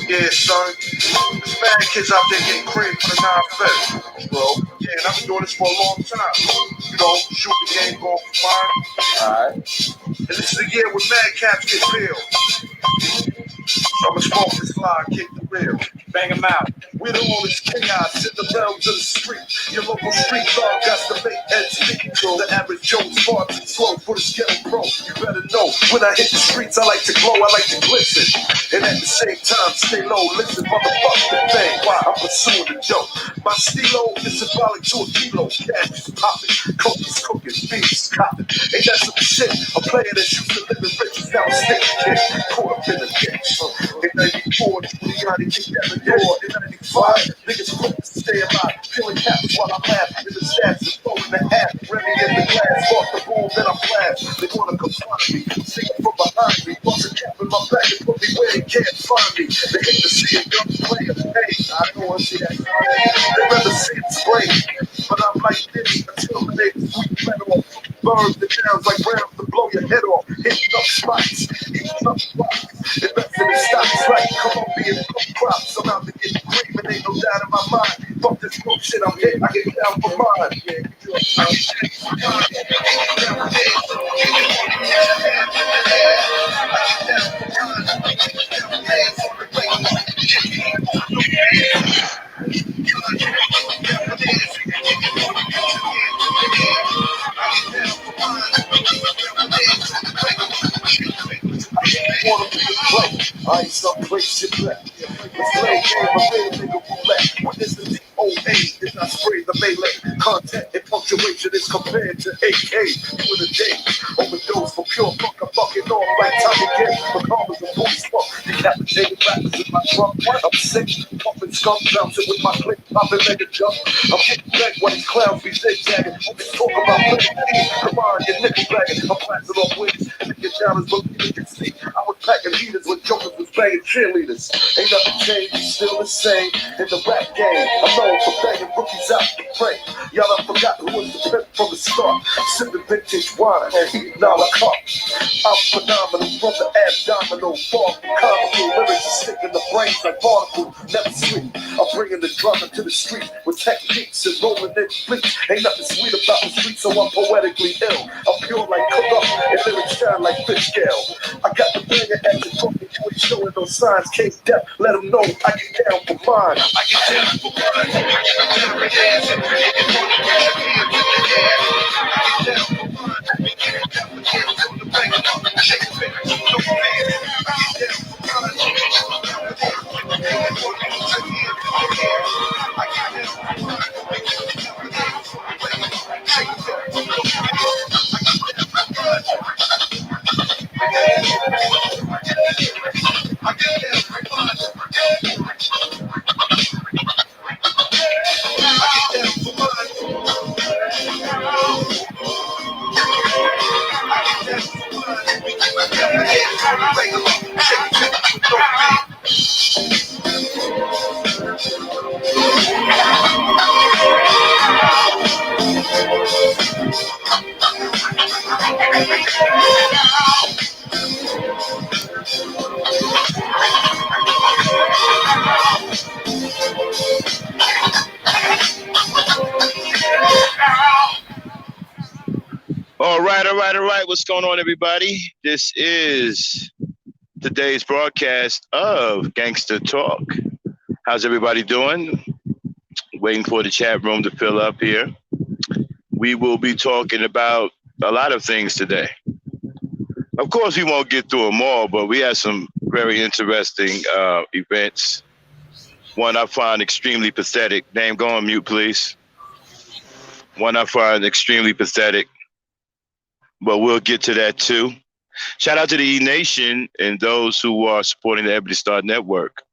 Yeah, son. There's mad kids out there getting cream for the 9-5. Bro. Yeah, and I've been doing this for a long time. You know, shooting game, going for fine. Alright. And this is the year when mad cats get peeled. So I'ma smoke this fly, kick the real. Bang them out. With all this chaos in the realms of the street. Your local street dog got to make ends meet. The average Joe's far too slow for the ghetto pro. You better know, when I hit the streets, I like to glow, I like to glisten. And at the same time, stay low, listen, motherfuck the thing. Why I'm pursuing the dope. My stilo is symbolic to a kilo. Cash is popping, coke is cooking, beef is copping. Ain't that some shit? A player that used to live in riches, now a stick kid. Caught up in the ditch. In 94, Giuliani kicked at the door. In 95, niggas focused to stay alive. Peeling caps while I'm laughing. In the stats and throwing the hat. Remy in the glass, off the boom, then I blast. They wanna come find me, singing from behind me. Bust a cap in my back and put me where they can't find me. They hate to see a young player. Hey, I know I see that. They rather see it spray. But I'm like this until the niggas sweet metal. Burns the downs like rounds to blow your head off. Hitting up spots, eating up spots. Investing in stocks like Colombian crops. I'm out to get cream and ain't no doubt in my mind. Fuck this bullshit, I'm hit, I get down for mine. I ain't some great shit left. Let's play a game of real nigga roulette. What is the DOA? Is I spray the melee. Content and punctuation is compared to AK. You in a day. Overdose for pure fuck. I'm fucking off like Tommy Gay. For commas and voice fuck. Decapitated rappers in my trunk. I'm sick. Pumping skunk. Bouncing with my click. Popping mega jump. I'm getting back when these clowns be zigzagging. When they talk about living. Come on, you nickel bagging. I'm blasting off wins. And your down is believing you can see. I was packing heaters when jokers was banging cheerleaders. Ain't nothing changed, it's still the same in the rap game. I'm known for banging rookies out the frame. Y'all done forgot who was the pimp from the start. Sipping vintage wine, eating a la carte. I'm phenomenal from the abdominal. Far from comical lyrics are sticking the brains like particles. Never sleep. I'm bringing the drama to the street with techniques and rolling in fleets. Ain't nothing sweet about the street, so I'm poetically ill. I'm pure like cook up and lyrics shine like fish scale. I got the banger at the front, you ain't showing no signs. Can't deaf, let them know I get down for mine. I get down for mine. I get down for dancing. I get down for mine. I get down for dancing. On the bank, I'm shaking back. No man. I get down for mine. I get down for dancing. I get down for mine. I get down for dancing. Shaking back. No man. I get down for mine. All right. What's going on, everybody? This is today's broadcast of Gangsta Talk. How's everybody doing? Waiting for the chat room to fill up here. We will be talking about a lot of things today. Of course, we won't get through them all, but we have some very interesting events. One I find extremely pathetic. Name, go on mute, please. One I find extremely pathetic. But we'll get to that too. Shout out to the E Nation and those who are supporting the Ebony Star Network.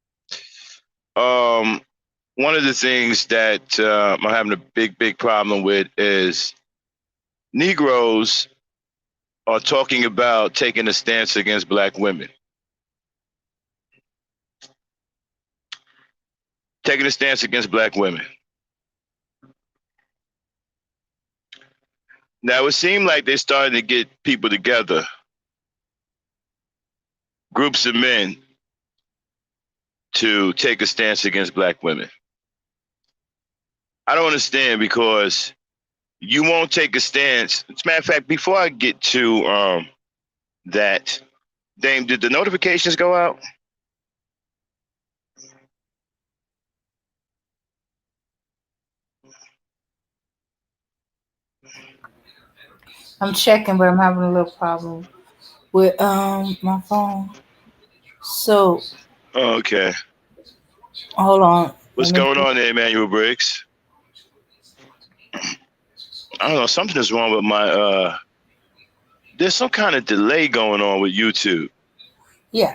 One of the things that I'm having a big problem with is Negroes are talking about taking a stance against black women. Taking a stance against black women. Now, it seemed like they're starting to get people together, groups of men, to take a stance against black women? I don't understand because you won't take a stance. As a matter of fact, before I get to that, Dame, did the notifications go out? I'm checking, but I'm having a little problem with my phone. So Okay. hold on. What's going on there, Emmanuel Briggs? I don't know. Something is wrong with my. There's some kind of delay going on with YouTube. Yeah.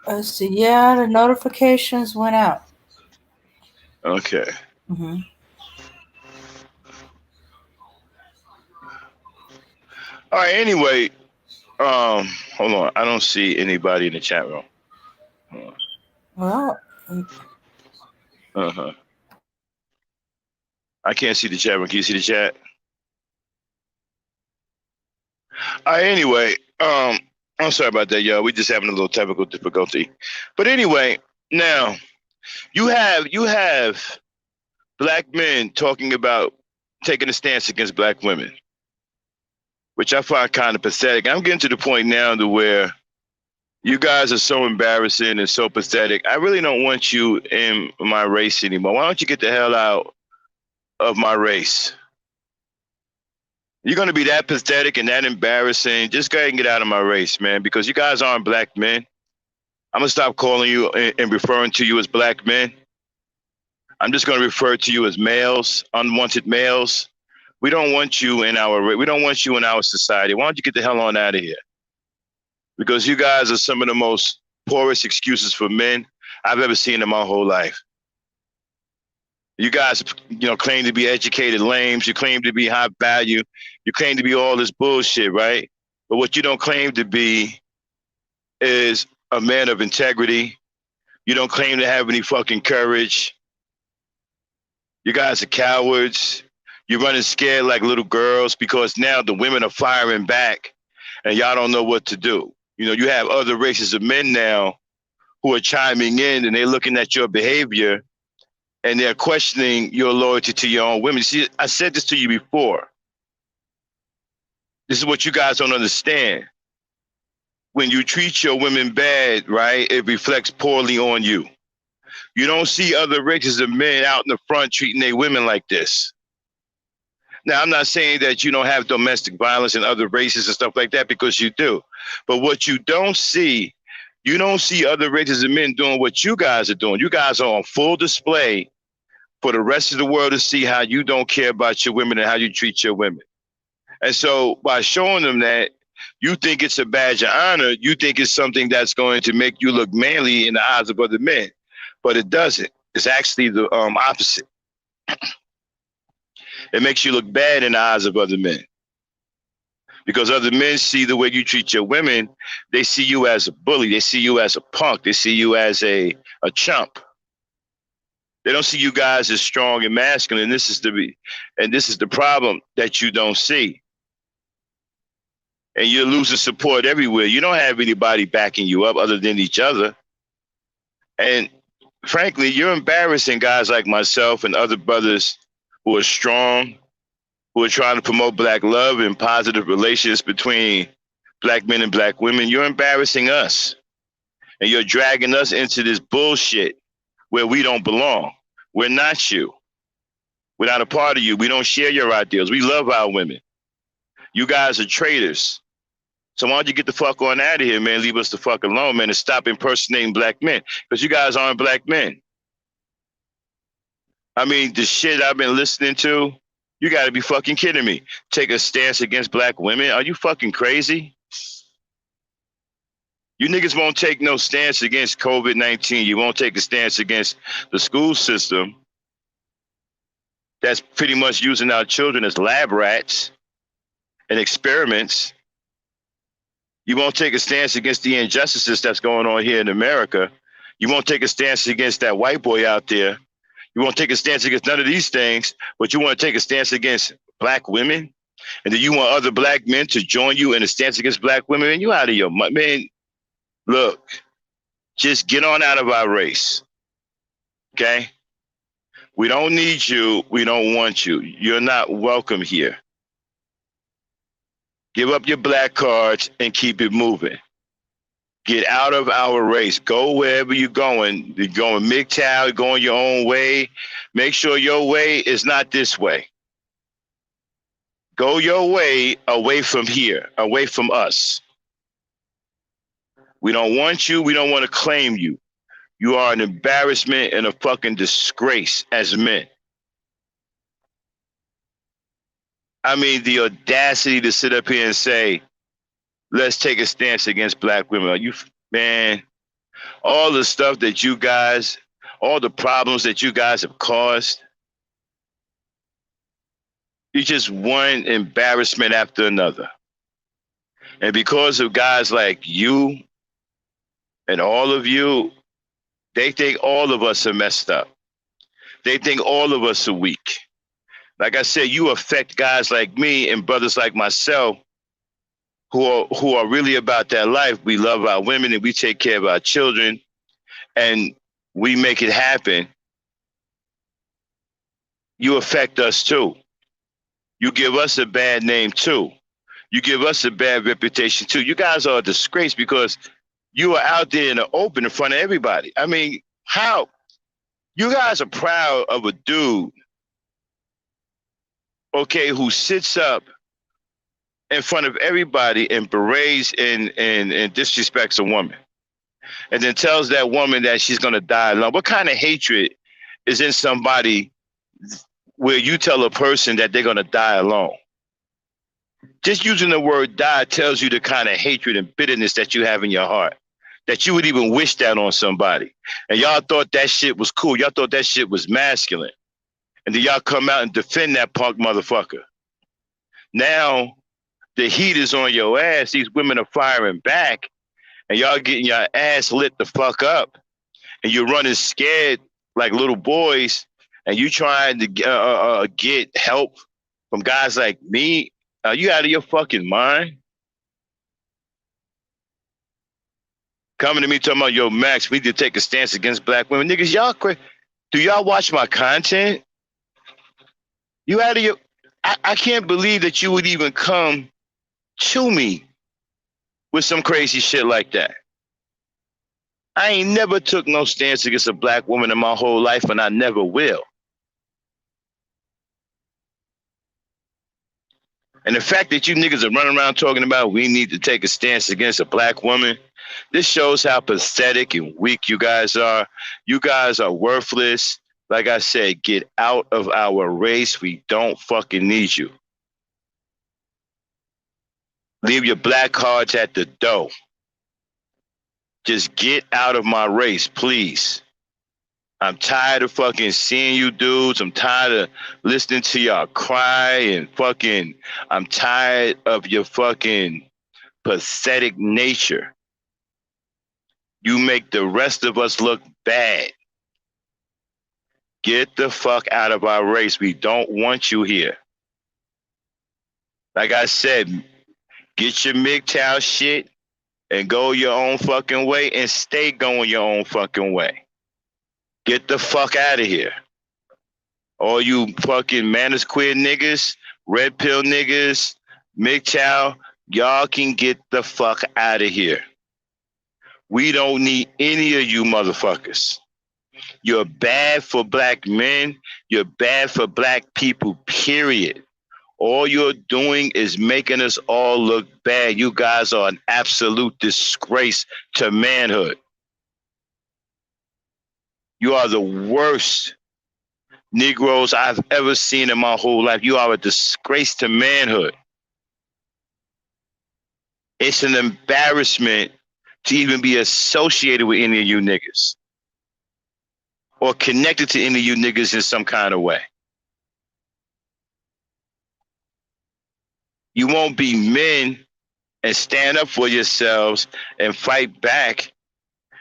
Let's see. Yeah, the notifications went out. Okay. Mm-hmm. All right. Anyway, hold on. I don't see anybody in the chat room. Well. Uh-huh. I can't see the chat room. Can you see the chat? All right. Anyway, I'm sorry about that, y'all. We just having a little technical difficulty. But anyway, now you have black men talking about taking a stance against black women, which I find kind of pathetic. I'm getting to the point now to where you guys are so embarrassing and so pathetic. I really don't want you in my race anymore. Why don't you get the hell out of my race? You're going to be that pathetic and that embarrassing. Just go ahead and get out of my race, man, because you guys aren't black men. I'm going to stop calling you and referring to you as black men. I'm just going to refer to you as males, unwanted males. We don't want you in our society. Why don't you get the hell on out of here? Because you guys are some of the most poorest excuses for men I've ever seen in my whole life. You guys, claim to be educated lames. You claim to be high value. You claim to be all this bullshit, right? But what you don't claim to be is a man of integrity. You don't claim to have any fucking courage. You guys are cowards. You're running scared like little girls because now the women are firing back and y'all don't know what to do. You have other races of men now who are chiming in and they're looking at your behavior and they're questioning your loyalty to your own women. See, I said this to you before. This is what you guys don't understand. When you treat your women bad, right, it reflects poorly on you. You don't see other races of men out in the front treating their women like this. Now, I'm not saying that you don't have domestic violence in other races and stuff like that, because you do. But what you don't see other races of men doing what you guys are doing. You guys are on full display for the rest of the world to see how you don't care about your women and how you treat your women. And so by showing them that, you think it's a badge of honor, you think it's something that's going to make you look manly in the eyes of other men. But it doesn't. It's actually the opposite. It makes you look bad in the eyes of other men. Because other men see the way you treat your women, they see you as a bully, they see you as a punk, they see you as a chump. They don't see you guys as strong and masculine. This is the problem that you don't see. And you're losing support everywhere. You don't have anybody backing you up other than each other. And frankly, you're embarrassing guys like myself and other brothers who are strong, who are trying to promote black love and positive relations between black men and black women. You're embarrassing us. And you're dragging us into this bullshit where we don't belong. We're not you. We're not a part of you. We don't share your ideals. We love our women. You guys are traitors. So why don't you get the fuck on out of here, man? Leave us the fuck alone, man, and stop impersonating black men. Because you guys aren't black men. I mean, the shit I've been listening to, you gotta be fucking kidding me. Take a stance against black women? Are you fucking crazy? You niggas won't take no stance against COVID-19. You won't take a stance against the school system that's pretty much using our children as lab rats and experiments. You won't take a stance against the injustices that's going on here in America. You won't take a stance against that white boy out there. You won't take a stance against none of these things, but you want to take a stance against black women? And then you want other black men to join you in a stance against black women? Man, you out of your mind. Man, look, Just get on out of our race. Okay? We don't need you. We don't want you. You're not welcome here. Give up your black cards and keep it moving. Get out of our race. Go wherever you're going. You're going MGTOW, you're going your own way. Make sure your way is not this way. Go your way away from here, away from us. We don't want you. We don't want to claim you. You are an embarrassment and a fucking disgrace as men. I mean, the audacity to sit up here and say, let's take a stance against black women. You, man, all the stuff that you guys, all the problems that you guys have caused, you just one embarrassment after another. And because of guys like you and all of you, they think all of us are messed up. They think all of us are weak. Like I said, you affect guys like me and brothers like myself who are really about that life. We love our women and we take care of our children and we make it happen. You affect us too. You give us a bad name too. You give us a bad reputation too. You guys are a disgrace because you are out there in the open in front of everybody. I mean, how? You guys are proud of a dude, okay, who sits up in front of everybody and berates and disrespects a woman. And then tells that woman that she's going to die alone. What kind of hatred is in somebody where you tell a person that they're going to die alone? Just using the word die tells you the kind of hatred and bitterness that you have in your heart. That you would even wish that on somebody. And y'all thought that shit was cool. Y'all thought that shit was masculine. And then y'all come out and defend that punk motherfucker. Now, the heat is on your ass. These women are firing back. And y'all getting your ass lit the fuck up. And you're running scared like little boys. And you trying to get help from guys like me. Are you out of your fucking mind? Coming to me talking about, yo, Max, we need to take a stance against black women. Niggas, y'all crazy. Do y'all watch my content? You out of your... I can't believe that you would even come to me with some crazy shit like that. I ain't never took no stance against a black woman in my whole life, and I never will. And the fact that you niggas are running around talking about we need to take a stance against a black woman, this shows how pathetic and weak you guys are. You guys are worthless. Like I said, get out of our race. We don't fucking need you. Leave your black cards at the door. Just get out of my race, please. I'm tired of fucking seeing you dudes. I'm tired of listening to y'all cry and fucking... I'm tired of your fucking pathetic nature. You make the rest of us look bad. Get the fuck out of our race. We don't want you here. Like I said, get your MGTOW shit and go your own fucking way and stay going your own fucking way. Get the fuck out of here. All you fucking manosphere niggas, red pill niggas, MGTOW, y'all can get the fuck out of here. We don't need any of you motherfuckers. You're bad for black men. You're bad for black people, period. All you're doing is making us all look bad. You guys are an absolute disgrace to manhood. You are the worst Negroes I've ever seen in my whole life. You are a disgrace to manhood. It's an embarrassment to even be associated with any of you niggas or connected to any of you niggas in some kind of way. You won't be men and stand up for yourselves and fight back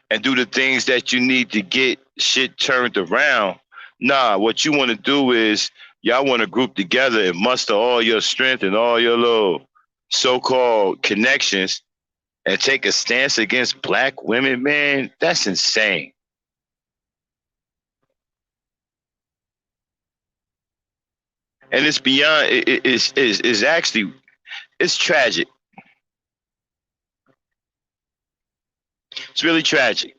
and do the things that you need to get shit turned around. Nah, what you want to do is y'all want to group together and muster all your strength and all your little so-called connections and take a stance against black women, man, that's insane. And it's beyond. It's actually it's tragic. It's really tragic.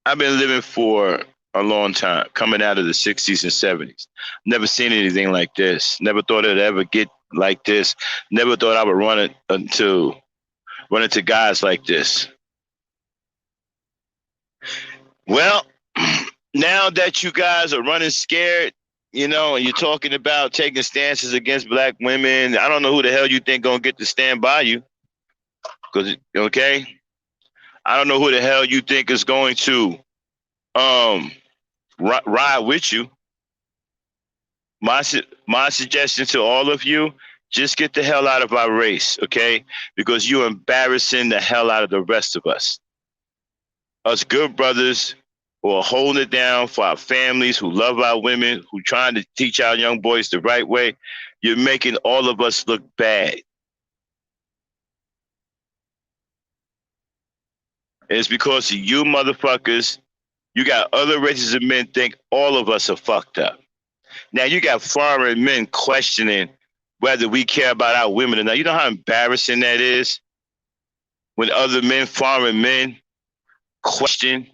I've been living for a long time, coming out of the 60s and 70s. Never seen anything like this. Never thought it'd ever get like this. Never thought I would run into guys like this. Well, now that you guys are running scared, and you're talking about taking stances against black women, I don't know who the hell you think gonna get to stand by you. Okay, I don't know who the hell you think is going to ride with you. My suggestion to all of you: just get the hell out of our race, okay? Because you're embarrassing the hell out of the rest of us. Us good brothers who are holding it down for our families, who love our women, who trying to teach our young boys the right way. You're making all of us look bad. And it's because of you motherfuckers. You got other races of men think all of us are fucked up. Now you got foreign men questioning whether we care about our women or not. You know how embarrassing that is? When other men, foreign men, question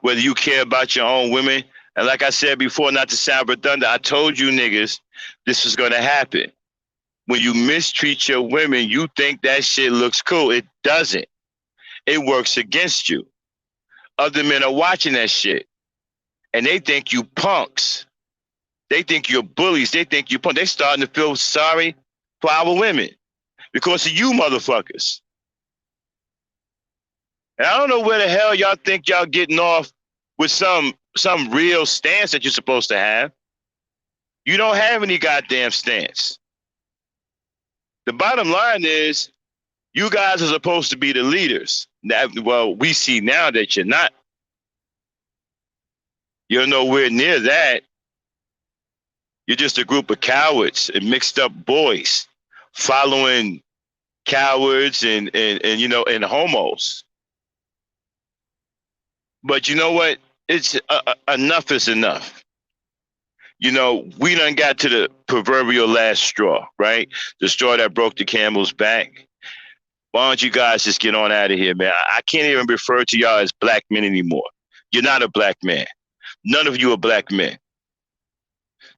whether you care about your own women. And like I said before, not to sound redundant, I told you niggas this was going to happen. When you mistreat your women, you think that shit looks cool. It doesn't. It works against you. Other men are watching that shit. And they think you punks. They think you're bullies. They think you punks. They starting to feel sorry for our women because of you motherfuckers. And I don't know where the hell y'all think y'all getting off with some real stance that you're supposed to have. You don't have any goddamn stance. The bottom line is you guys are supposed to be the leaders. Well, we see now that you're not. You're nowhere near that. You're just a group of cowards and mixed up boys following cowards and homos. But you know what? It's enough is enough. We done got to the proverbial last straw, right? The straw that broke the camel's back. Why don't you guys just get on out of here, man? I can't even refer to y'all as black men anymore. You're not a black man. None of you are black men.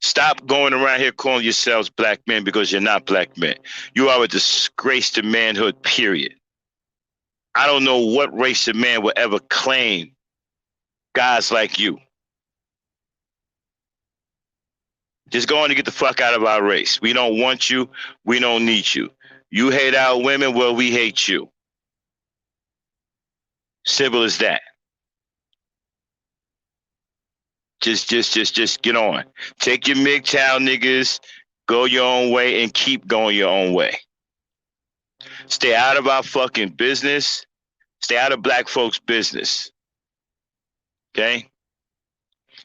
Stop going around here calling yourselves black men because you're not black men. You are a disgrace to manhood, period. I don't know what race of man will ever claim guys like you. Just go on and get the fuck out of our race. We don't want you. We don't need you. You hate our women, well, we hate you. Simple as that. Just get on. Take your MGTOW niggas, go your own way, and keep going your own way. Stay out of our fucking business. Stay out of black folks' business. Okay?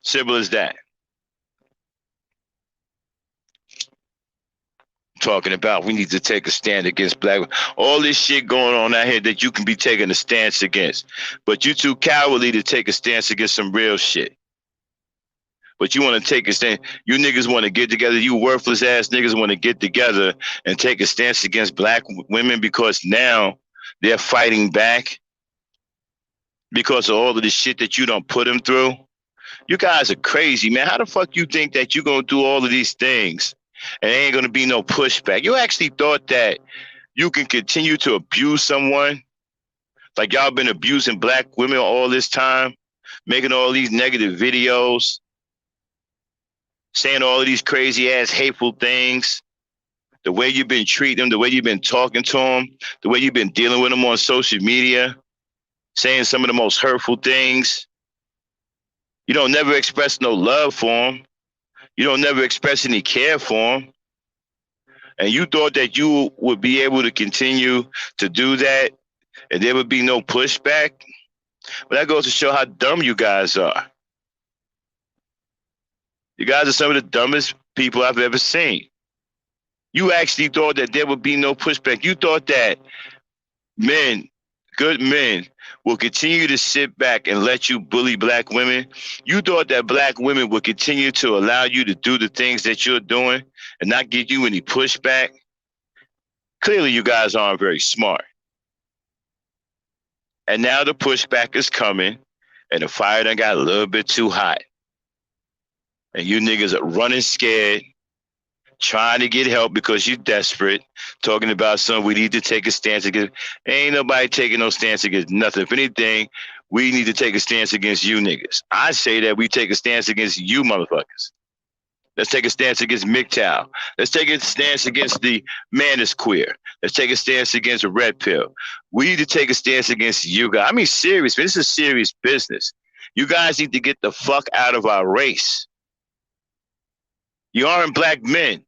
Simple as that. Talking about we need to take a stand against black. All this shit going on out here that you can be taking a stance against. But you too cowardly to take a stance against some real shit. But you want to take a stand. You niggas want to get together. You worthless ass niggas want to get together and take a stance against black women because now they're fighting back because of all of the shit that you don't put them through. You guys are crazy, man. How the fuck you think that you're going to do all of these things and there ain't going to be no pushback? You actually thought that you can continue to abuse someone like y'all been abusing black women all this time, making all these negative videos, saying all of these crazy ass hateful things, the way you've been treating them, the way you've been talking to them, the way you've been dealing with them on social media, saying some of the most hurtful things. You don't never express no love for them. You don't never express any care for them. And you thought that you would be able to continue to do that and there would be no pushback. But that goes to show how dumb you guys are. You guys are some of the dumbest people I've ever seen. You actually thought that there would be no pushback. You thought that men, good men, will continue to sit back and let you bully black women. You thought that black women would continue to allow you to do the things that you're doing and not give you any pushback. Clearly, you guys aren't very smart. And now the pushback is coming, and the fire done got a little bit too hot. And you niggas are running scared, trying to get help because you're desperate, talking about something we need to take a stance against. Ain't nobody taking no stance against nothing. If anything, we need to take a stance against you niggas. I say that we take a stance against you motherfuckers. Let's take a stance against MGTOW. Let's take a stance against the man is queer. Let's take a stance against a red pill. We need to take a stance against you guys. I mean, serious, man. This is serious business. You guys need to get the fuck out of our race. You aren't black men.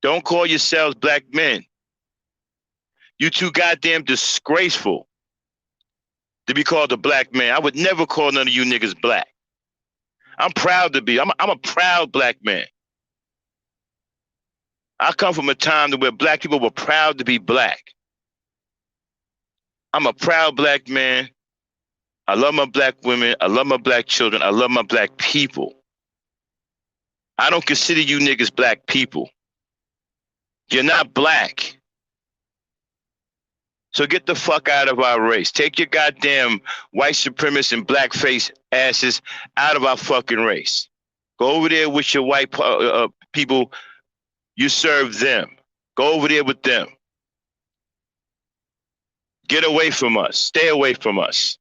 Don't call yourselves black men. You too goddamn disgraceful to be called a black man. I would never call none of you niggas black. I'm proud to be. I'm a proud black man. I come from a time where black people were proud to be black. I'm a proud black man. I love my black women. I love my black children. I love my black people. I don't consider you niggas black people. You're not black. So get the fuck out of our race. Take your goddamn white supremacist and blackface asses out of our fucking race. Go over there with your white people. You serve them. Go over there with them. Get away from us. Stay away from us.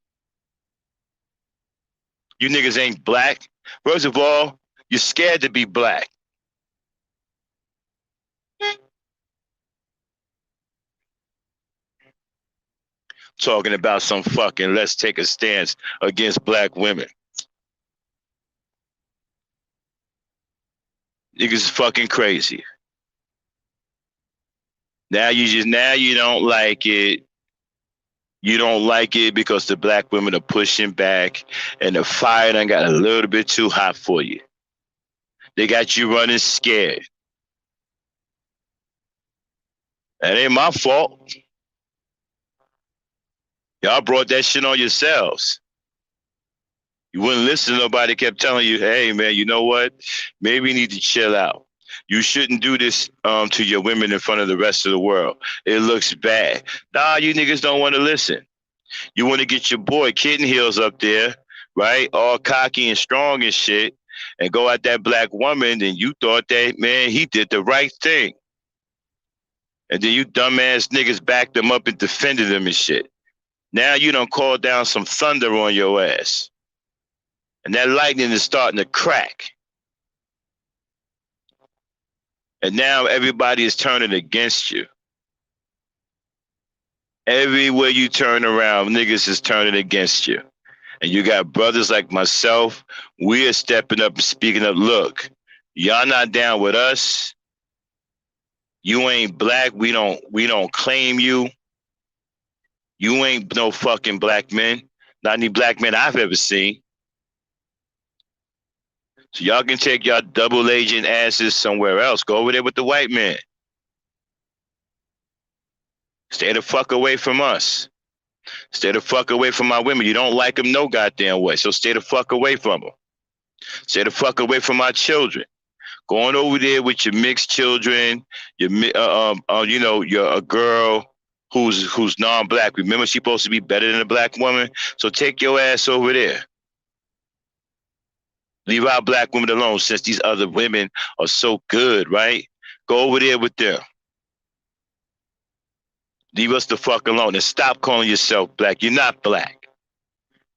You niggas ain't black. First of all, you're scared to be black. Talking about some fucking let's take a stance against black women. Niggas is fucking crazy. Now you don't like it. You don't like it because the black women are pushing back and the fire done got a little bit too hot for you. They got you running scared. That ain't my fault. Y'all brought that shit on yourselves. You wouldn't listen to nobody, kept telling you, hey, man, you know what? Maybe you need to chill out. You shouldn't do this to your women in front of the rest of the world. It looks bad. Nah, you niggas don't want to listen. You want to get your boy Kitten Heels up there, right? All cocky and strong and shit, and go at that black woman, and you thought that, man, he did the right thing. And then you dumbass niggas backed him up and defended him and shit. Now you done called down some thunder on your ass. And that lightning is starting to crack. And now everybody is turning against you. Everywhere you turn around, niggas is turning against you. And you got brothers like myself. We are stepping up and speaking up. Look, y'all not down with us. You ain't black. We don't claim you. You ain't no fucking black men. Not any black men I've ever seen. So y'all can take y'all double agent asses somewhere else. Go over there with the white man. Stay the fuck away from us. Stay the fuck away from my women. You don't like them no goddamn way. So stay the fuck away from them. Stay the fuck away from my children. Going over there with your mixed children, you're a girl who's non-black. Remember, she's supposed to be better than a black woman. So take your ass over there. Leave our black women alone since these other women are so good, right? Go over there with them. Leave us the fuck alone and stop calling yourself black. You're not black.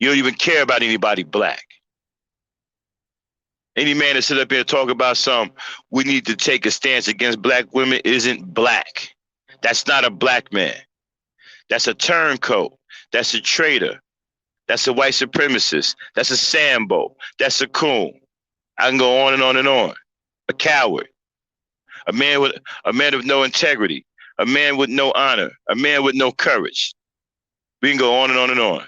You don't even care about anybody black. Any man that sit up here and talk about we need to take a stance against black women isn't black. That's not a black man. That's a turncoat. That's a traitor. That's a white supremacist. That's a Sambo. That's a coon. I can go on and on and on. A coward. A man with no integrity. A man with no honor. A man with no courage. We can go on and on and on.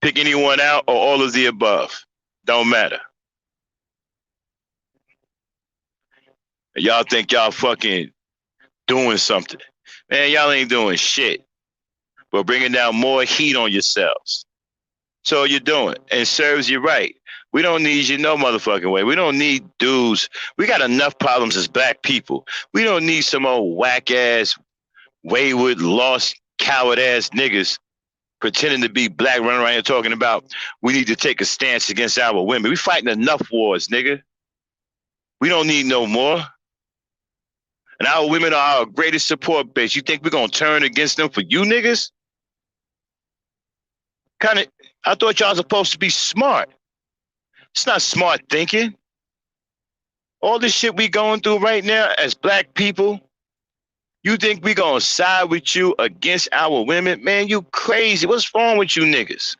Pick anyone out or all of the above. Don't matter. And y'all think y'all fucking doing something. Man, y'all ain't doing shit. But bringing down more heat on yourselves. So all you're doing. And serves you right. We don't need you no motherfucking way. We don't need dudes. We got enough problems as black people. We don't need some old whack ass, wayward, lost, coward ass niggas pretending to be black running around here talking about we need to take a stance against our women. We fighting enough wars, nigga. We don't need no more. And our women are our greatest support base. You think we're gonna turn against them for you niggas? I thought y'all supposed to be smart. It's not smart thinking. All this shit we going through right now as black people, you think we gonna side with you against our women? Man, you crazy. What's wrong with you niggas?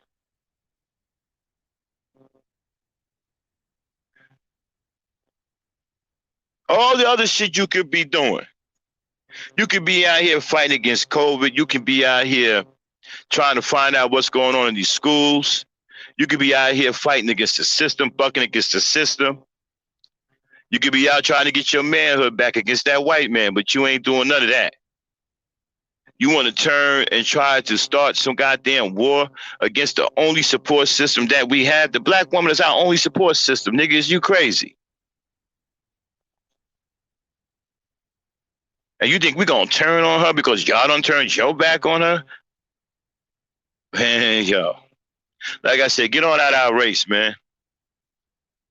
All the other shit you could be doing. You could be out here fighting against COVID. You can be out here trying to find out what's going on in these schools. You could be out here fighting against the system, bucking against the system. You could be out trying to get your manhood back against that white man, but you ain't doing none of that. You want to turn and try to start some goddamn war against the only support system that we have. The black woman is our only support system. Nigga, is you crazy? And you think we gonna turn on her because y'all done turned your back on her? Man, yo. Like I said, get on out of our race, man.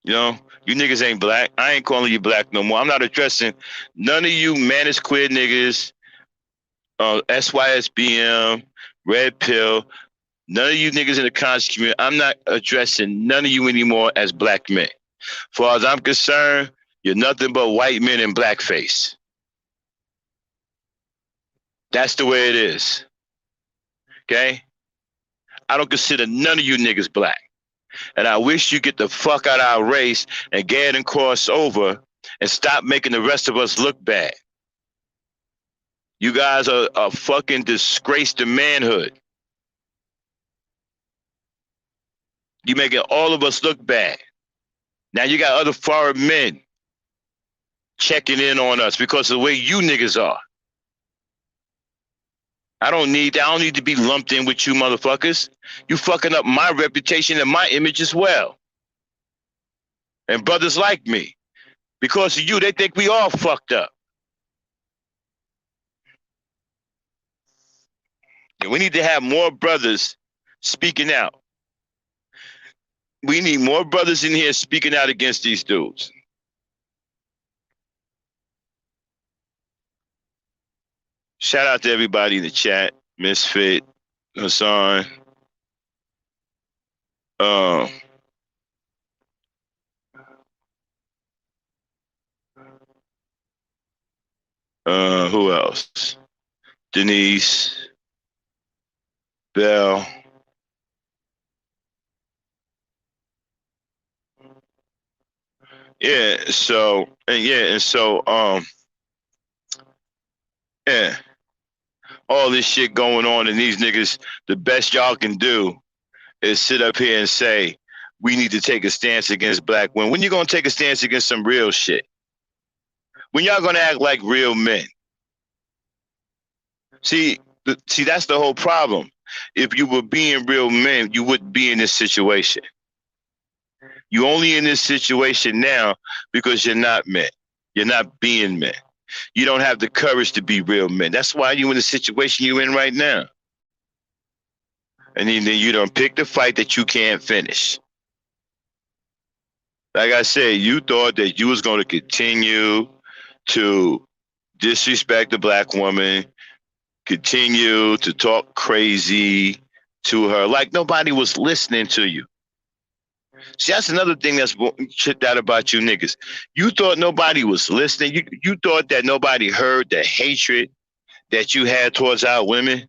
You know, you niggas ain't black. I ain't calling you black no more. I'm not addressing none of you managed queer niggas, SYSBM, Red Pill, none of you niggas in the conscious community. I'm not addressing none of you anymore as black men. As far as I'm concerned, you're nothing but white men in blackface. That's the way it is. Okay? I don't consider none of you niggas black. And I wish you get the fuck out of our race and get ahead and cross over and stop making the rest of us look bad. You guys are a fucking disgrace to manhood. You making all of us look bad. Now you got other foreign men checking in on us because of the way you niggas are. I don't need to be lumped in with you motherfuckers. You fucking up my reputation and my image as well. And brothers like me. Because of you, they think we all fucked up. And we need to have more brothers speaking out. We need more brothers in here speaking out against these dudes. Shout out to everybody in the chat. Misfit, Hassan. Who else? Denise, Bell. Yeah, all this shit going on, and these niggas, the best y'all can do is sit up here and say, we need to take a stance against black women. When you gonna take a stance against some real shit? When y'all gonna act like real men? See, that's the whole problem. If you were being real men, you wouldn't be in this situation. You're only in this situation now because you're not men. You're not being men. You don't have the courage to be real men. That's why you're in the situation you're in right now. And then you don't pick the fight that you can't finish. Like I said, you thought that you was going to continue to disrespect the black woman, continue to talk crazy to her, like nobody was listening to you. See, that's another thing that's shit out about you niggas. You thought nobody was listening. You thought that nobody heard the hatred that you had towards our women.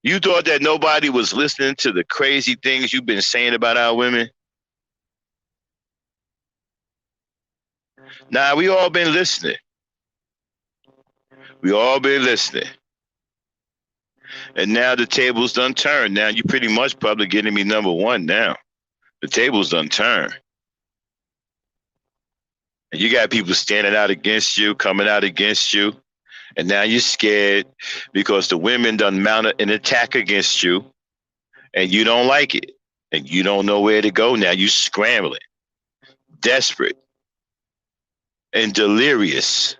You thought that nobody was listening to the crazy things you've been saying about our women. Nah, we all been listening. We all been listening. And now the table's done turned. Now you pretty much probably getting me number one now. The table's done turned. And you got people standing out against you, coming out against you. And now you're scared because the women done mounted an attack against you and you don't like it. And you don't know where to go now. You scrambling, desperate, and delirious.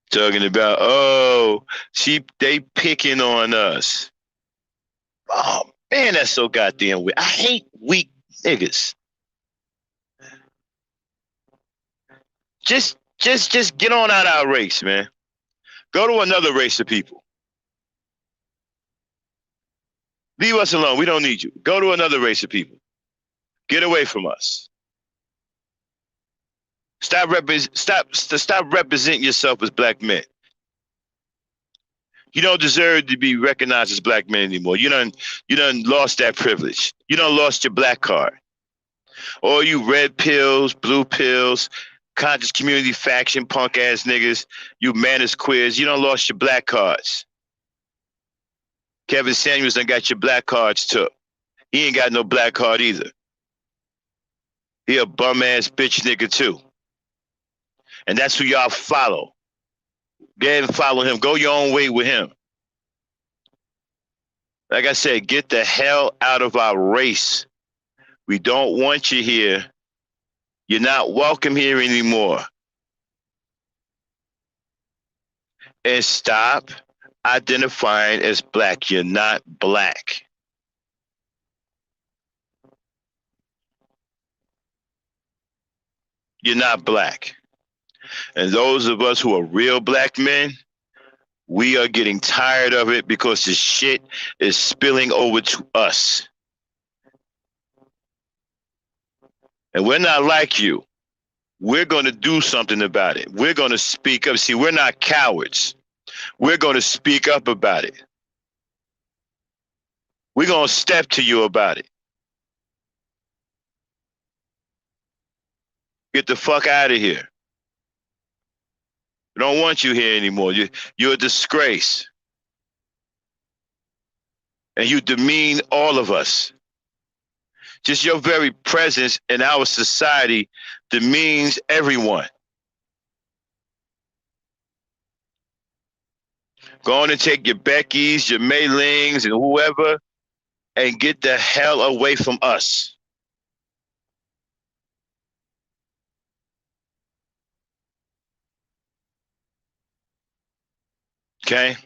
Talking about, oh, they picking on us. Oh man, that's so goddamn weak. I hate weak niggas. Just get on out of our race, man. Go to another race of people. Leave us alone. We don't need you. Go to another race of people. Get away from us. Stop representing yourself as black men. You don't deserve to be recognized as black men anymore. You done lost that privilege. You done lost your black card. All you red pills, blue pills, conscious community faction, punk ass niggas, you manners queers, you done lost your black cards. Kevin Samuels done got your black cards took. He ain't got no black card either. He a bum ass bitch nigga too. And that's who y'all follow. Go ahead and follow him. Go your own way with him. Like I said, get the hell out of our race. We don't want you here. You're not welcome here anymore. And stop identifying as black. You're not black. You're not black. And those of us who are real black men, we are getting tired of it because the shit is spilling over to us. And we're not like you. We're going to do something about it. We're going to speak up. See, we're not cowards. We're going to speak up about it. We're going to step to you about it. Get the fuck out of here. We don't want you here anymore. You're a disgrace. And you demean all of us. Just your very presence in our society demeans everyone. Go on and take your Beckys, your Mei Lings, and whoever, and get the hell away from us. Okay?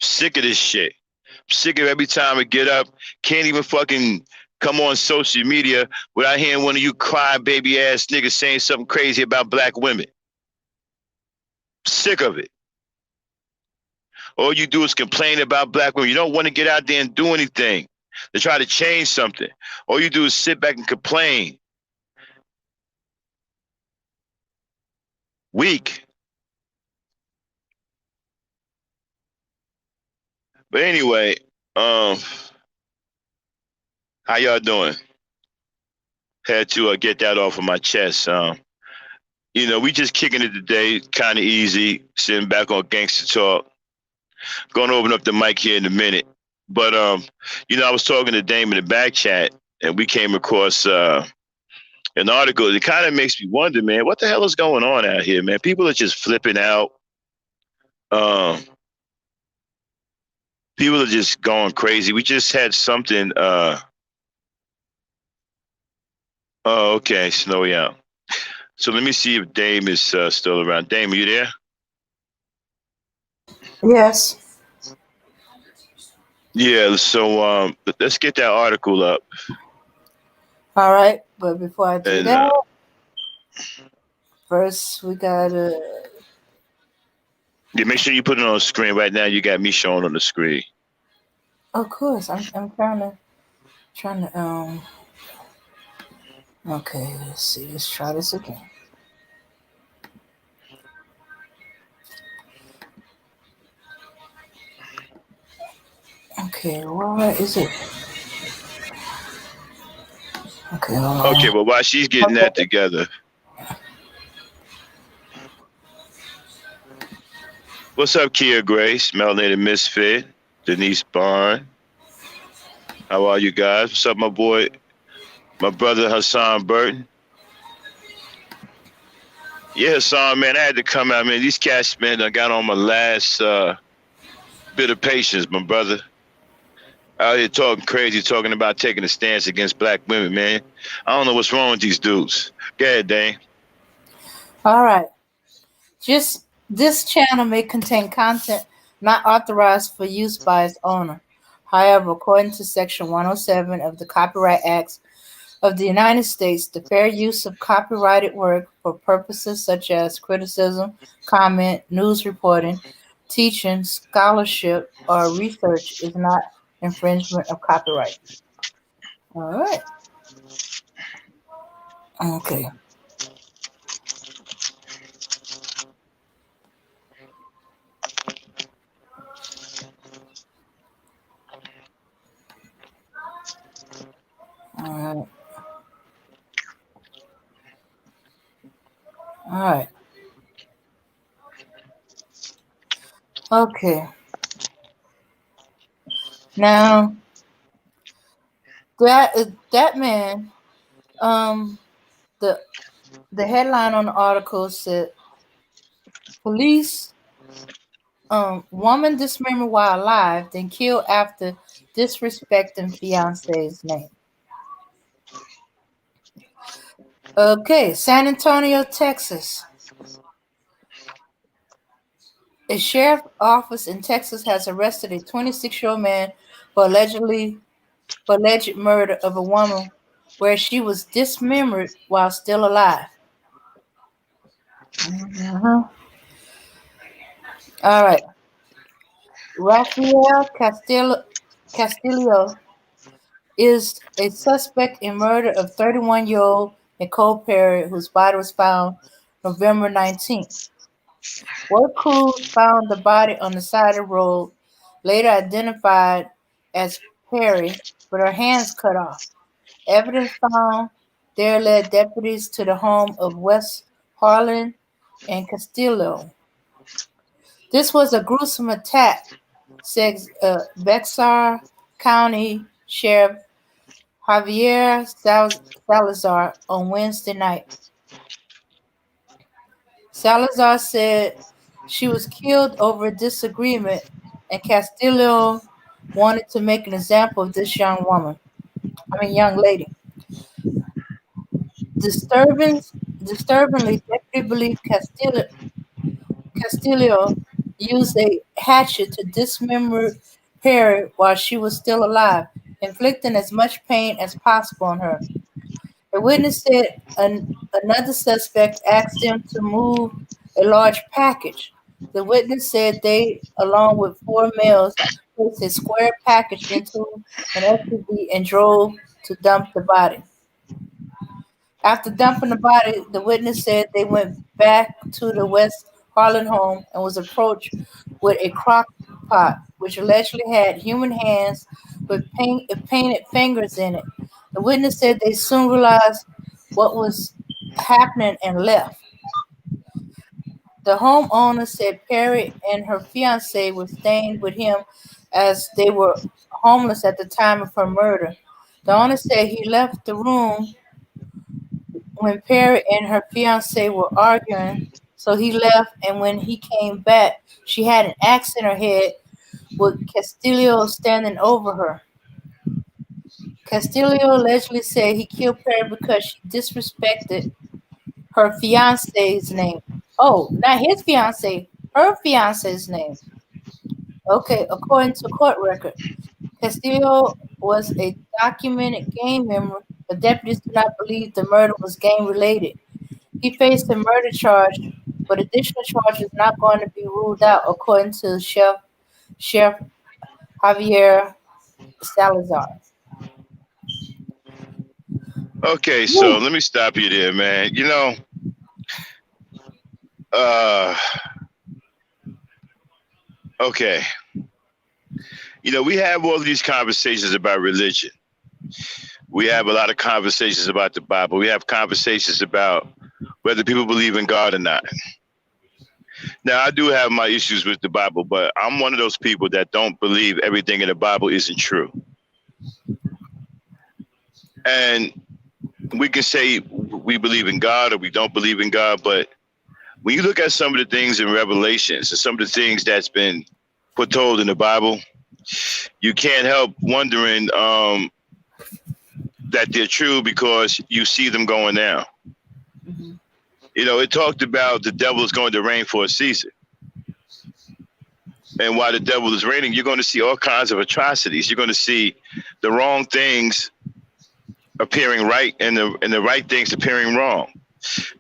Sick of this shit. Sick of every time I get up, can't even fucking come on social media without hearing one of you crybaby ass niggas saying something crazy about black women. Sick of it. All you do is complain about black women. You don't want to get out there and do anything to try to change something. All you do is sit back and complain. Weak. But anyway, how y'all doing? Had to get that off of my chest. We just kicking it today, kind of easy, sitting back on Gangsta Talk. Going to open up the mic here in a minute. But, I was talking to Dame in the back chat, and we came across an article. It kind of makes me wonder, man, what the hell is going on out here, man? People are just flipping out. People are just going crazy. We just had something. Oh, okay, Snowy out. So let me see if Dame is still around. Dame, are you there? Yes. Yeah, so let's get that article up. All right, but before I do that, first we gotta. Yeah, make sure you put it on the screen right now. You got me showing on the screen. Of course, I'm trying to. Okay, let's see. Let's try this again. Okay, why is it? Okay, hold on. Okay, well, while she's getting that together. What's up, Kia Grace, Melanated Misfit, Denise Barn? How are you guys? What's up, my boy? my brother Hassan Burton. Yeah, Hassan, man, I had to come out, man. These cats, man, I got on my last bit of patience, my brother. Out here talking crazy, talking about taking a stance against black women, man. I don't know what's wrong with these dudes. Go ahead, Dane. All right. Just this channel may contain content not authorized for use by its owner. However, according to Section 107 of the Copyright Acts of the United States, the fair use of copyrighted work for purposes such as criticism, comment, news reporting, teaching, scholarship, or research is not infringement of copyright. All right. Okay. All right. All right. Okay. Now that man, um, the the headline on the article said police woman dismembered while alive, then killed after disrespecting fiance's name. Okay, San Antonio, Texas. A sheriff office in Texas has arrested a 26-year-old man for alleged murder of a woman where she was dismembered while still alive. Mhm. All right. Rafael Castillo is a suspect in murder of 31-year-old Nicole Perry, whose body was found November 19th. Work crews found the body on the side of the road, later identified as Perry, with her hands cut off. Evidence found there led deputies to the home of West Harlan and Castillo. This was a gruesome attack, said Bexar County Sheriff Javier Salazar on Wednesday night. Salazar said she was killed over a disagreement, and Castillo wanted to make an example of this young lady. Disturbingly, deputy believed Castillo used a hatchet to dismember Perry while she was still alive, inflicting as much pain as possible on her. A witness said another suspect asked them to move a large package. The witness said they, along with four males, placed a square package into an SUV and drove to dump the body. After dumping the body, the witness said they went back to the West Harlan home and was approached with a crock pot, which allegedly had human hands with painted fingers in it. The witness said they soon realized what was happening and left. The homeowner said Perry and her fiance were staying with him as they were homeless at the time of her murder. The owner said he left the room when Perry and her fiance were arguing, so he left, and when he came back, she had an axe in her head with Castillo standing over her. Castillo allegedly said he killed Perry because she disrespected her fiance's name. Oh, not his fiance, her fiance's name. Okay, according to court record, Castillo was a documented gang member, but deputies do not believe the murder was gang related. He faced a murder charge, but additional charges not going to be ruled out, according to Sheriff Javier Salazar. Okay, so let me stop you there, man. Uh, okay. We have all these conversations about religion. We have a lot of conversations about the Bible. We have conversations about whether people believe in God or not. Now, I do have my issues with the Bible, but I'm one of those people that don't believe everything in the Bible isn't true. And we can say we believe in God or we don't believe in God, but when you look at some of the things in Revelations and some of the things that's been foretold in the Bible, you can't help wondering that they're true because you see them going down. Mm-hmm. You know, it talked about the devil is going to reign for a season. And while the devil is reigning, you're going to see all kinds of atrocities. You're going to see the wrong things appearing right and the right things appearing wrong.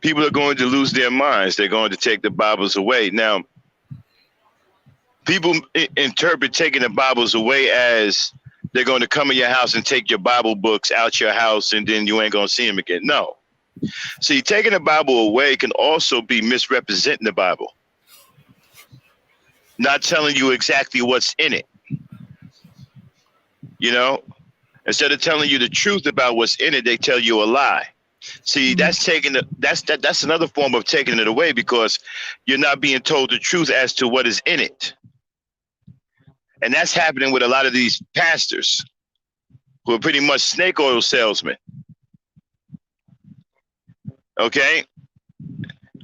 People are going to lose their minds. They're going to take the Bibles away. Now, people interpret taking the Bibles away as they're going to come in your house and take your Bible books out your house and then you ain't going to see them again. No. See, taking the Bible away can also be misrepresenting the Bible. Not telling you exactly what's in it. You know, instead of telling you the truth about what's in it, they tell you a lie. See, that's that's another form of taking it away because you're not being told the truth as to what is in it. And that's happening with a lot of these pastors who are pretty much snake oil salesmen. Okay?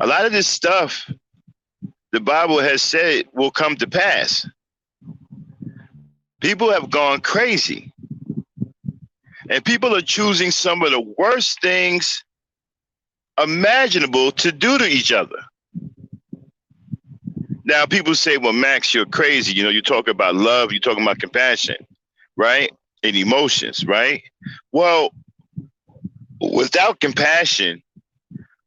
A lot of this stuff the Bible has said will come to pass. People have gone crazy. And people are choosing some of the worst things imaginable to do to each other. Now, people say, well, Max, you're crazy. You know, you talk about love, you talking about compassion, right? And emotions, right? Well, without compassion,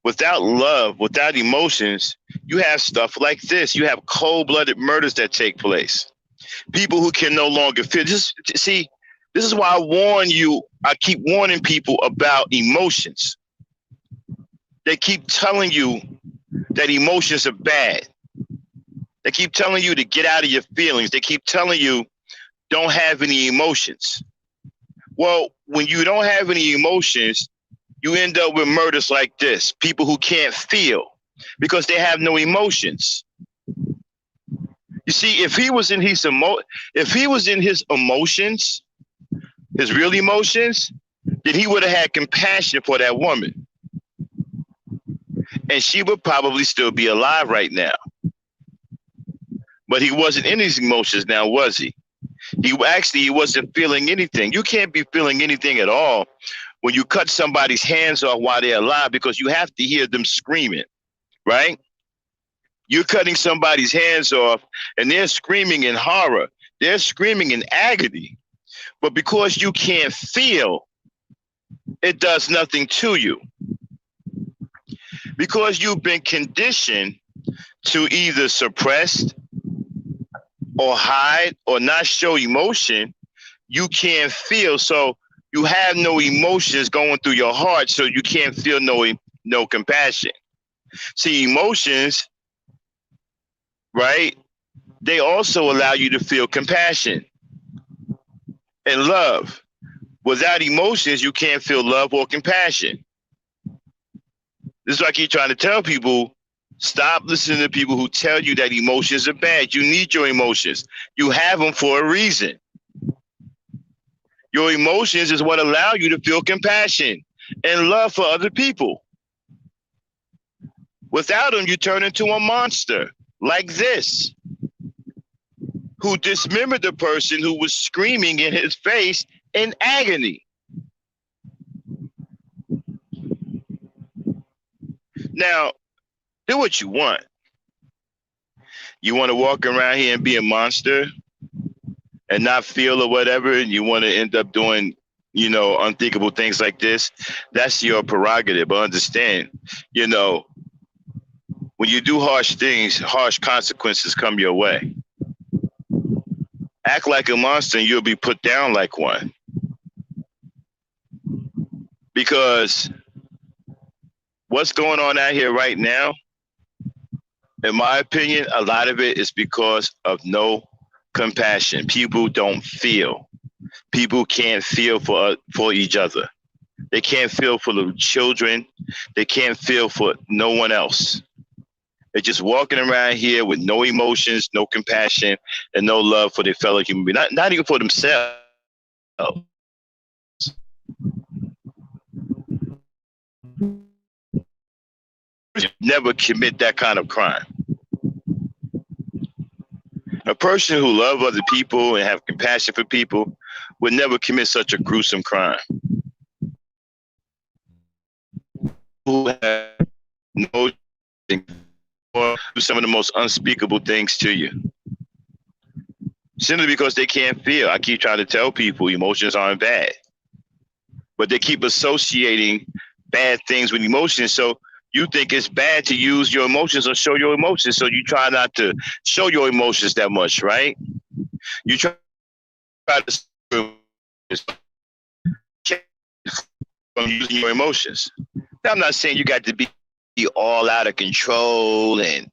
without love, without emotions, you have stuff like this. You have cold-blooded murders that take place. People who can no longer feel. See, this is why I warn you. I keep warning people about emotions. They keep telling you that emotions are bad. They keep telling you to get out of your feelings. They keep telling you don't have any emotions. Well, when you don't have any emotions, you end up with murders like this. People who can't feel because they have no emotions. You see, if he was in his emotions, his real emotions, then he would have had compassion for that woman. And she would probably still be alive right now. But he wasn't in his emotions now, was he? He wasn't feeling anything. You can't be feeling anything at all when you cut somebody's hands off while they're alive because you have to hear them screaming, right? You're cutting somebody's hands off and they're screaming in horror. They're screaming in agony. But because you can't feel, it does nothing to you. Because you've been conditioned to either suppress or hide or not show emotion, you can't feel. So you have no emotions going through your heart, so you can't feel no compassion. See, emotions, right? They also allow you to feel compassion and love. Without emotions, you can't feel love or compassion. This is why I keep trying to tell people, stop listening to people who tell you that emotions are bad. You need your emotions. You have them for a reason. Your emotions is what allow you to feel compassion and love for other people. Without them, you turn into a monster like this, who dismembered the person who was screaming in his face in agony. Now, do what you want. You want to walk around here and be a monster and not feel or whatever, and you want to end up doing, you know, unthinkable things like this, that's your prerogative. But understand, you know, when you do harsh things, harsh consequences come your way. Act like a monster and you'll be put down like one. Because what's going on out here right now, in my opinion, a lot of it is because of no compassion. People don't feel. People can't feel for each other. They can't feel for the children. They can't feel for no one else. They're just walking around here with no emotions, no compassion, and no love for their fellow human beings. Not even for themselves. Never commit that kind of crime. A person who loves other people and have compassion for people would never commit such a gruesome crime. Who have no or do some of the most unspeakable things to you. Simply because they can't feel. I keep trying to tell people emotions aren't bad. But they keep associating bad things with emotions. So you think it's bad to use your emotions or show your emotions. So you try not to show your emotions that much, right? You try to from using your emotions. Now, I'm not saying you got to be all out of control and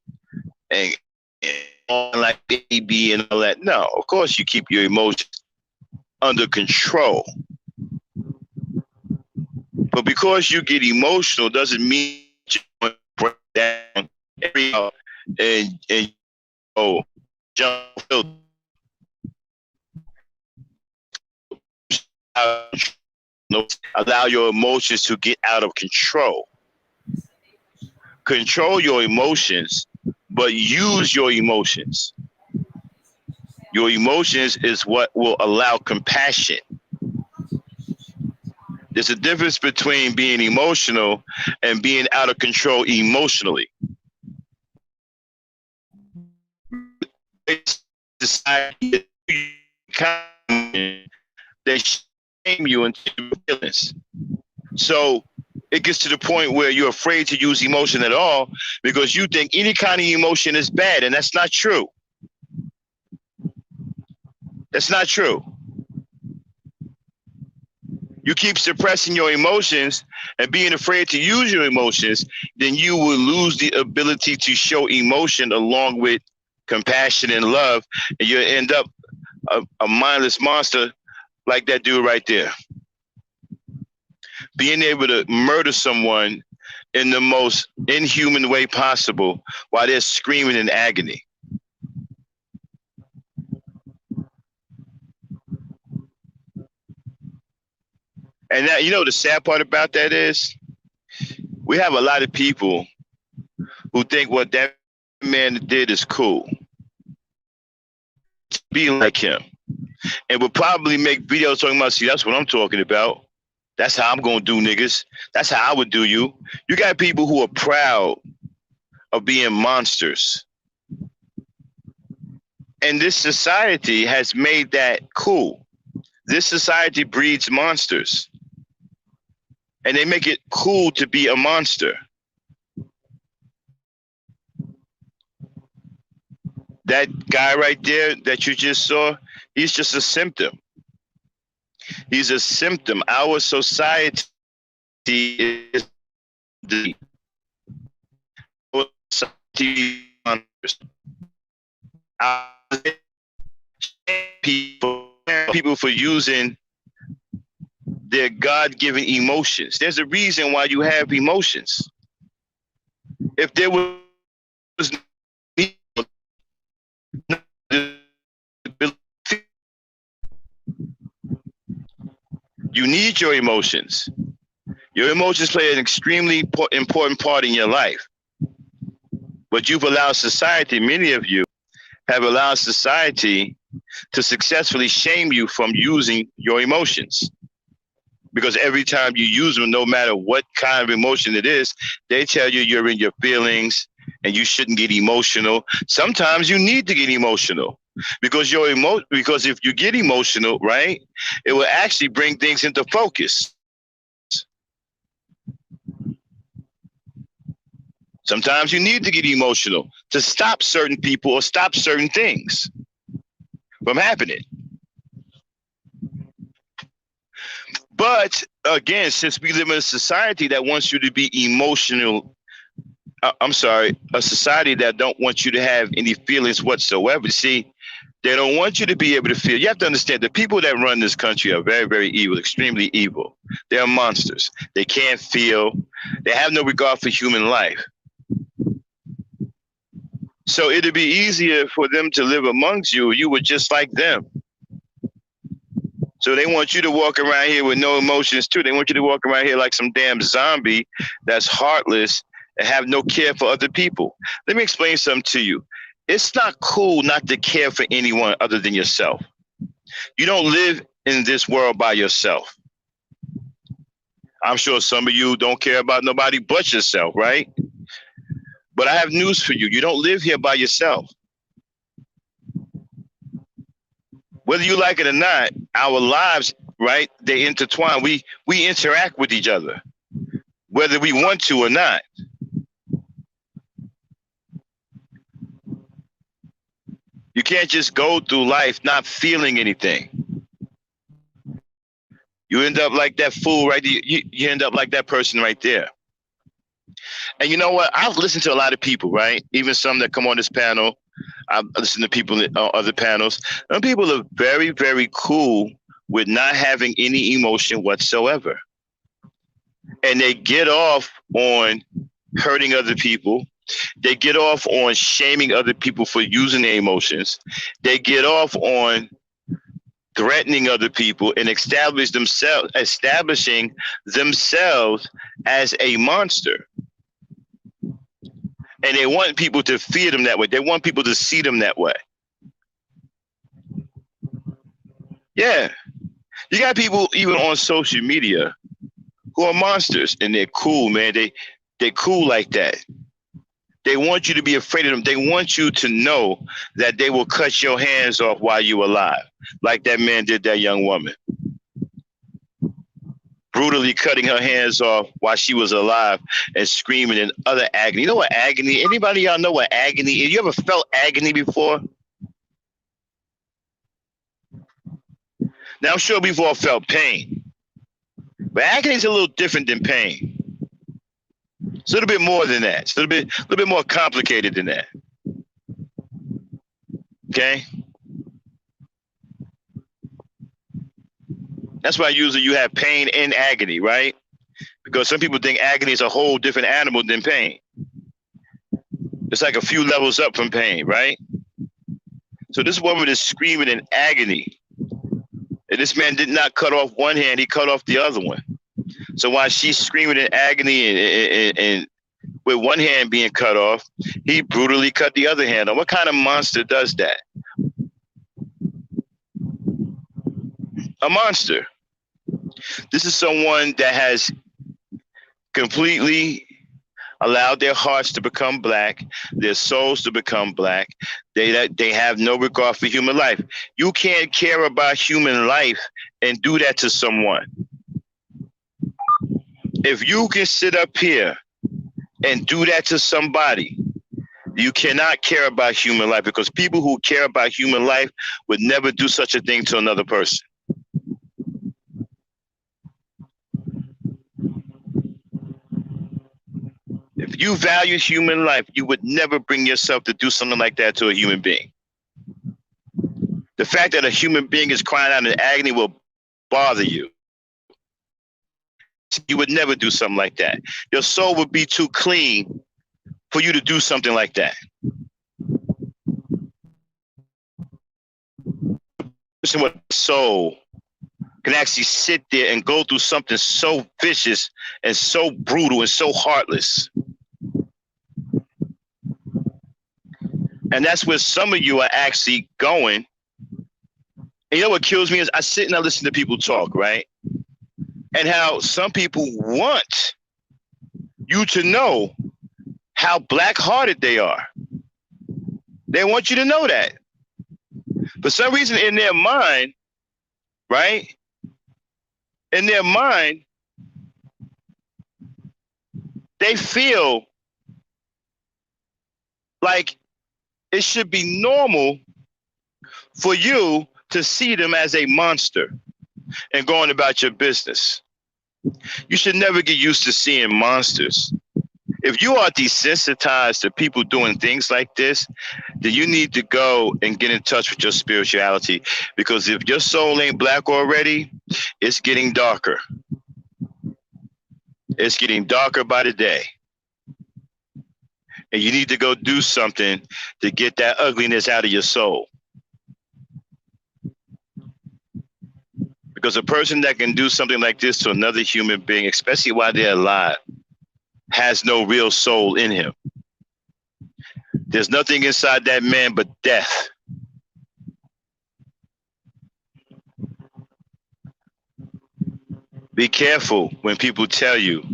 like baby and all that. No, of course you keep your emotions under control. But because you get emotional doesn't mean you break down and jump. Allow your emotions to get out of control. Control your emotions, but use your emotions. Your emotions is what will allow compassion. There's a difference between being emotional and being out of control emotionally. Society, they shame you into your feelings. So it gets to the point where you're afraid to use emotion at all because you think any kind of emotion is bad, and that's not true. That's not true. You keep suppressing your emotions and being afraid to use your emotions, then you will lose the ability to show emotion along with compassion and love, and you'll end up a mindless monster like that dude right there. Being able to murder someone in the most inhuman way possible while they're screaming in agony. And that, you know, the sad part about that is we have a lot of people who think what that man did is cool. Be like him. And will probably make videos talking about, see, that's what I'm talking about. That's how I'm going to do niggas. That's how I would do you. You got people who are proud of being monsters. And this society has made that cool. This society breeds monsters. And they make it cool to be a monster. That guy right there that you just saw, he's just a symptom. He's a symptom. Our society is the people for using their God-given emotions. There's a reason why you have emotions. If there was you need your emotions. Your emotions play an extremely important part in your life. But you've allowed society, many of you have allowed society to successfully shame you from using your emotions. Because every time you use them, no matter what kind of emotion it is, they tell you you're in your feelings and you shouldn't get emotional. Sometimes you need to get emotional because because if you get emotional, right, it will actually bring things into focus. Sometimes you need to get emotional to stop certain people or stop certain things from happening. But again, since we live in a society that wants you to be emotional, a society that don't want you to have any feelings whatsoever. See, they don't want you to be able to feel. You have to understand the people that run this country are very, very evil, extremely evil. They're monsters. They can't feel. They have no regard for human life. So it'd be easier for them to live amongst you. You were just like them. So they want you to walk around here with no emotions too. They want you to walk around here like some damn zombie that's heartless and have no care for other people. Let me explain something to you. It's not cool not to care for anyone other than yourself. You don't live in this world by yourself. I'm sure some of you don't care about nobody but yourself, right? But I have news for you. You don't live here by yourself. Whether you like it or not, our lives, right, they intertwine. We interact with each other, whether we want to or not. You can't just go through life not feeling anything. You end up like that fool right there. You end up like that person right there. And you know what? I've listened to a lot of people, right? Even some that come on this panel. I've listened to people on other panels. And people are very, very cool with not having any emotion whatsoever. And they get off on hurting other people. They get off on shaming other people for using their emotions. They get off on threatening other people and establishing themselves as a monster. And they want people to fear them that way. They want people to see them that way. Yeah. You got people even on social media who are monsters, and they're cool, man. They're cool like that. They want you to be afraid of them. They want you to know that they will cut your hands off while you're alive, like that man did that young woman. Brutally cutting her hands off while she was alive and screaming in utter agony. You know what agony? Anybody y'all know what agony is? You ever felt agony before? Now, I'm sure we've all felt pain. But agony is a little different than pain. It's a little bit more than that. It's a little bit more complicated than that. Okay? That's why usually you have pain and agony, right? Because some people think agony is a whole different animal than pain. It's like a few levels up from pain, right? So this woman is screaming in agony. And this man did not cut off one hand, he cut off the other one. So while she's screaming in agony and with one hand being cut off, he brutally cut the other hand off. What kind of monster does that? A monster. This is someone that has completely allowed their hearts to become black, their souls to become black. They have no regard for human life. You can't care about human life and do that to someone. If you can sit up here and do that to somebody, you cannot care about human life, because people who care about human life would never do such a thing to another person. If you value human life, you would never bring yourself to do something like that to a human being. The fact that a human being is crying out in agony will bother you. You would never do something like that. Your soul would be too clean for you to do something like that. A person with a soul can actually sit there and go through something so vicious and so brutal and so heartless. And that's where some of you are actually going. And you know what kills me is I sit and I listen to people talk, right? And how some people want you to know how black-hearted they are. They want you to know that. For some reason in their mind, right? In their mind, they feel like it should be normal for you to see them as a monster and going about your business. You should never get used to seeing monsters. If you are desensitized to people doing things like this, then you need to go and get in touch with your spirituality. Because if your soul ain't black already, it's getting darker. It's getting darker by the day. And you need to go do something to get that ugliness out of your soul. Because a person that can do something like this to another human being, especially while they're alive, has no real soul in him. There's nothing inside that man but death. Be careful when people tell you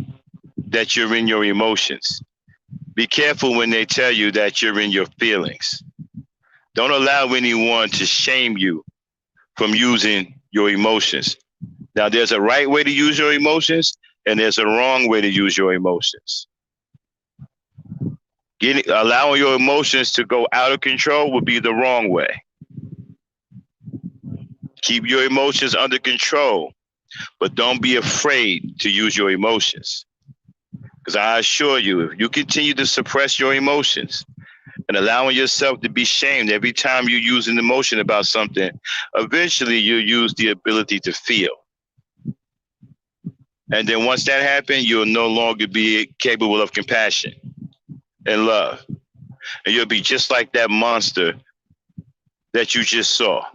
that you're in your emotions. Be careful when they tell you that you're in your feelings. Don't allow anyone to shame you from using your emotions. Now, there's a right way to use your emotions, and there's a wrong way to use your emotions. Allowing your emotions to go out of control would be the wrong way. Keep your emotions under control, but don't be afraid to use your emotions. Because I assure you, if you continue to suppress your emotions and allowing yourself to be shamed every time you use an emotion about something, eventually you'll use the ability to feel. And then once that happens, you'll no longer be capable of compassion and love. And you'll be just like that monster that you just saw.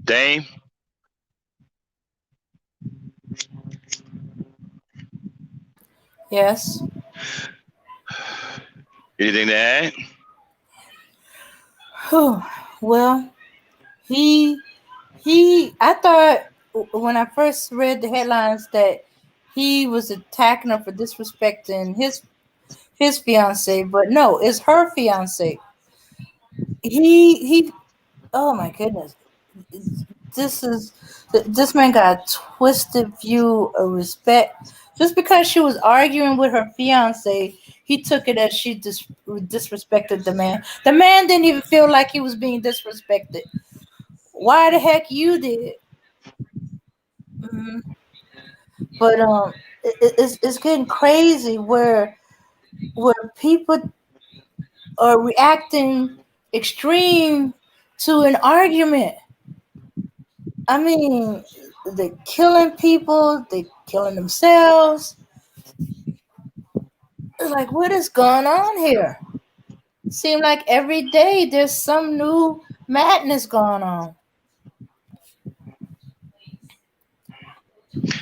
Dame? Yes. Anything to add? Well, I thought when I first read the headlines that he was attacking her for disrespecting his fiance, but no, it's her fiance. He oh my goodness. This man got a twisted view of respect. Just because she was arguing with her fiance, he took it as she disrespected the man. The man didn't even feel like he was being disrespected. Why the heck you did? Mhm. But it's getting crazy where people are reacting extreme to an argument. I mean, they're killing people, they're killing themselves. Like, what is going on here? Seem like every day there's some new madness going on.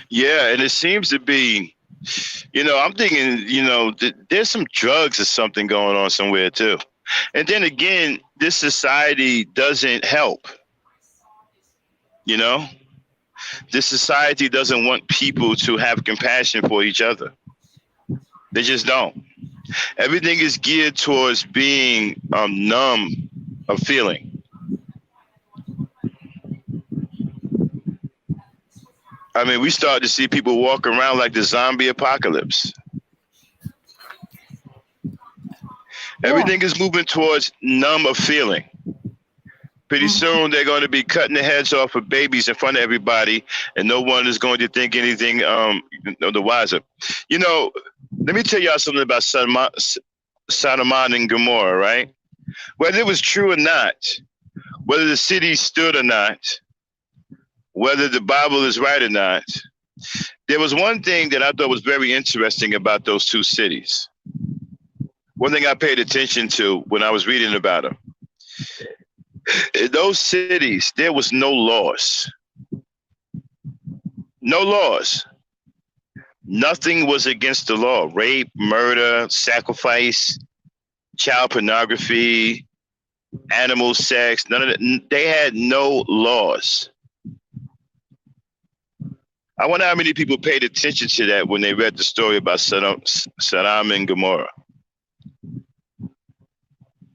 Yeah, and it seems to be, I'm thinking, there's some drugs or something going on somewhere too. And then again, this society doesn't help. This society doesn't want people to have compassion for each other. They just don't. Everything is geared towards being numb of feeling. I mean, we start to see people walk around like the zombie apocalypse. Yeah. Everything is moving towards numb of feeling. Pretty soon they're going to be cutting the heads off of babies in front of everybody, and no one is going to think anything the wiser. Let me tell y'all something about Sodom and Gomorrah, right? Whether it was true or not, whether the city stood or not, whether the Bible is right or not, there was one thing that I thought was very interesting about those two cities. One thing I paid attention to when I was reading about them. In those cities, there was no laws. No laws. Nothing was against the law. Rape, murder, sacrifice, child pornography, animal sex, none of that. They had no laws. I wonder how many people paid attention to that when they read the story about Sodom and Gomorrah.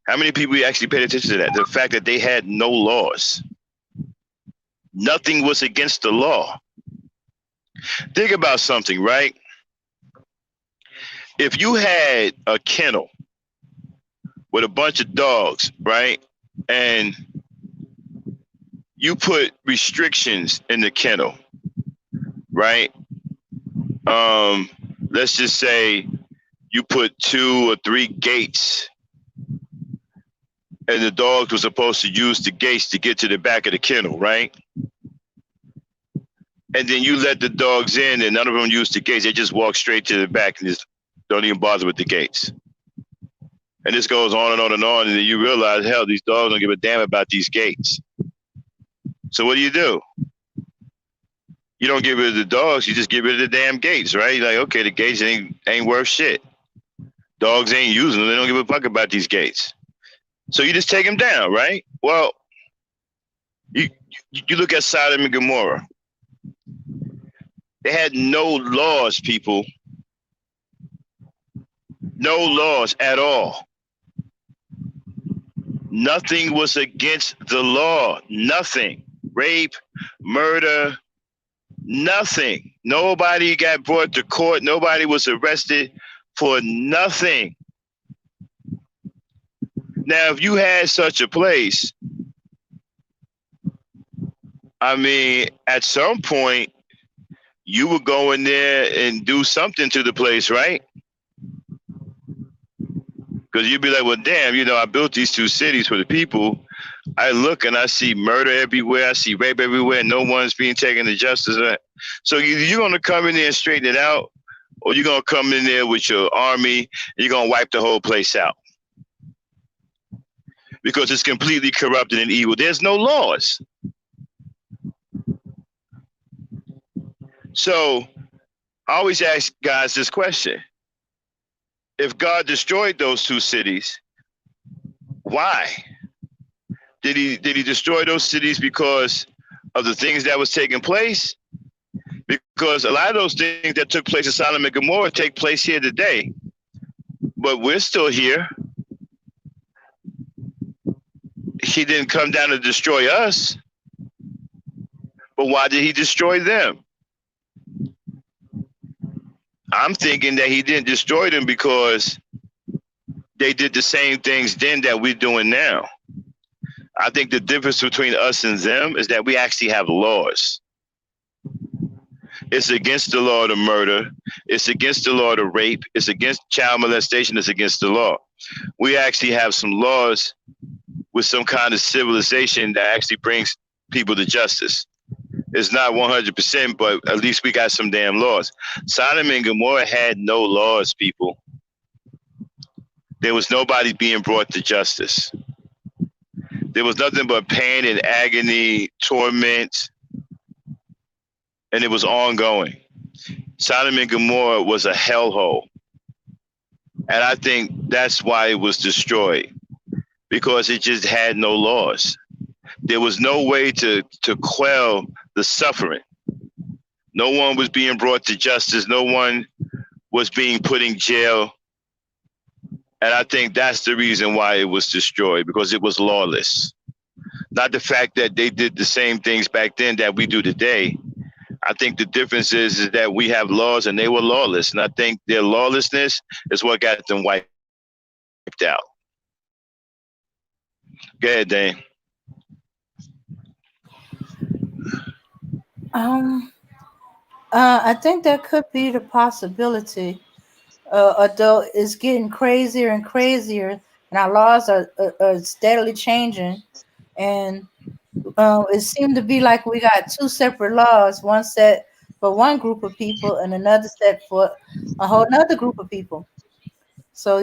How many people actually paid attention to that? The fact that they had no laws. Nothing was against the law. Think about something, right? If you had a kennel with a bunch of dogs, right? And you put restrictions in the kennel, right? Let's just say you put 2 or 3 gates, and the dogs were supposed to use the gates to get to the back of the kennel, right? And then you let the dogs in and none of them use the gates. They just walk straight to the back and just don't even bother with the gates. And this goes on and on and on. And then you realize, hell, these dogs don't give a damn about these gates. So what do? You don't get rid of the dogs, you just get rid of the damn gates, right? Like, okay, the gates ain't worth shit. Dogs ain't using them. They don't give a fuck about these gates. So you just take them down, right? Well, you look at Sodom and Gomorrah. They had no laws, people. No laws at all. Nothing was against the law. Nothing. Rape, murder, nothing. Nobody got brought to court. Nobody was arrested for nothing. Now, if you had such a place, I mean, at some point, you would go in there and do something to the place, right? Because you'd be like, well, damn, I built these two cities for the people. I look and I see murder everywhere. I see rape everywhere. No one's being taken to justice. So you're going to come in there and straighten it out, or you're going to come in there with your army and you're going to wipe the whole place out. Because it's completely corrupted and evil. There's no laws. So I always ask guys this question. If God destroyed those two cities, why? Did he destroy those cities because of the things that was taking place? Because a lot of those things that took place in Sodom and Gomorrah take place here today. But we're still here. He didn't come down to destroy us. But why did he destroy them? I'm thinking that he didn't destroy them because they did the same things then that we're doing now. I think the difference between us and them is that we actually have laws. It's against the law to murder. It's against the law to rape. It's against child molestation. It's against the law. We actually have some laws with some kind of civilization that actually brings people to justice. It's not 100%, but at least we got some damn laws. Sodom and Gomorrah had no laws, people. There was nobody being brought to justice. There was nothing but pain and agony, torment, and it was ongoing. Sodom and Gomorrah was a hellhole. And I think that's why it was destroyed, because it just had no laws. There was no way to quell the suffering. No one was being brought to justice. No one was being put in jail. And I think that's the reason why it was destroyed, because it was lawless. Not the fact that they did the same things back then that we do today. I think the difference is that we have laws and they were lawless. And I think their lawlessness is what got them wiped out. Go ahead, Dane. I think that could be the possibility. Although it's getting crazier and crazier, and our laws are steadily changing, and it seemed to be like we got two separate laws, one set for one group of people and another set for a whole other group of people. So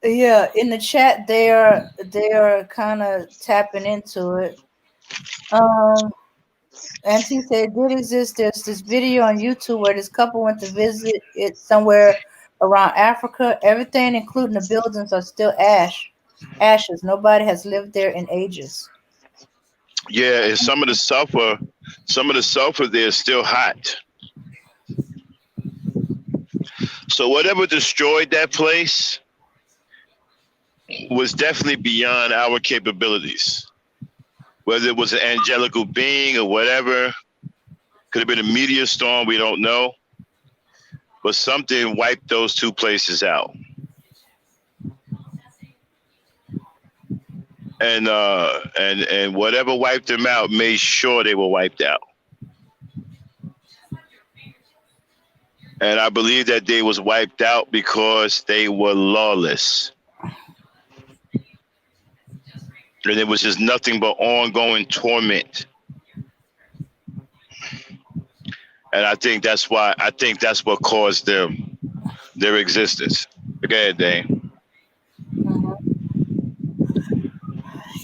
yeah, in the chat they are kind of tapping into it. Auntie said it did exist. There's this video on YouTube where this couple went to visit it somewhere around Africa. Everything, including the buildings, are still ashes. Nobody has lived there in ages. Yeah, and some of the sulfur there is still hot. So whatever destroyed that place was definitely beyond our capabilities. Whether it was an angelical being or whatever, could have been a meteor storm, we don't know. But something wiped those two places out. And whatever wiped them out made sure they were wiped out. And I believe that they was wiped out because they were lawless. And it was just nothing but ongoing torment. And I think that's what caused them their existence. Go ahead, Dane.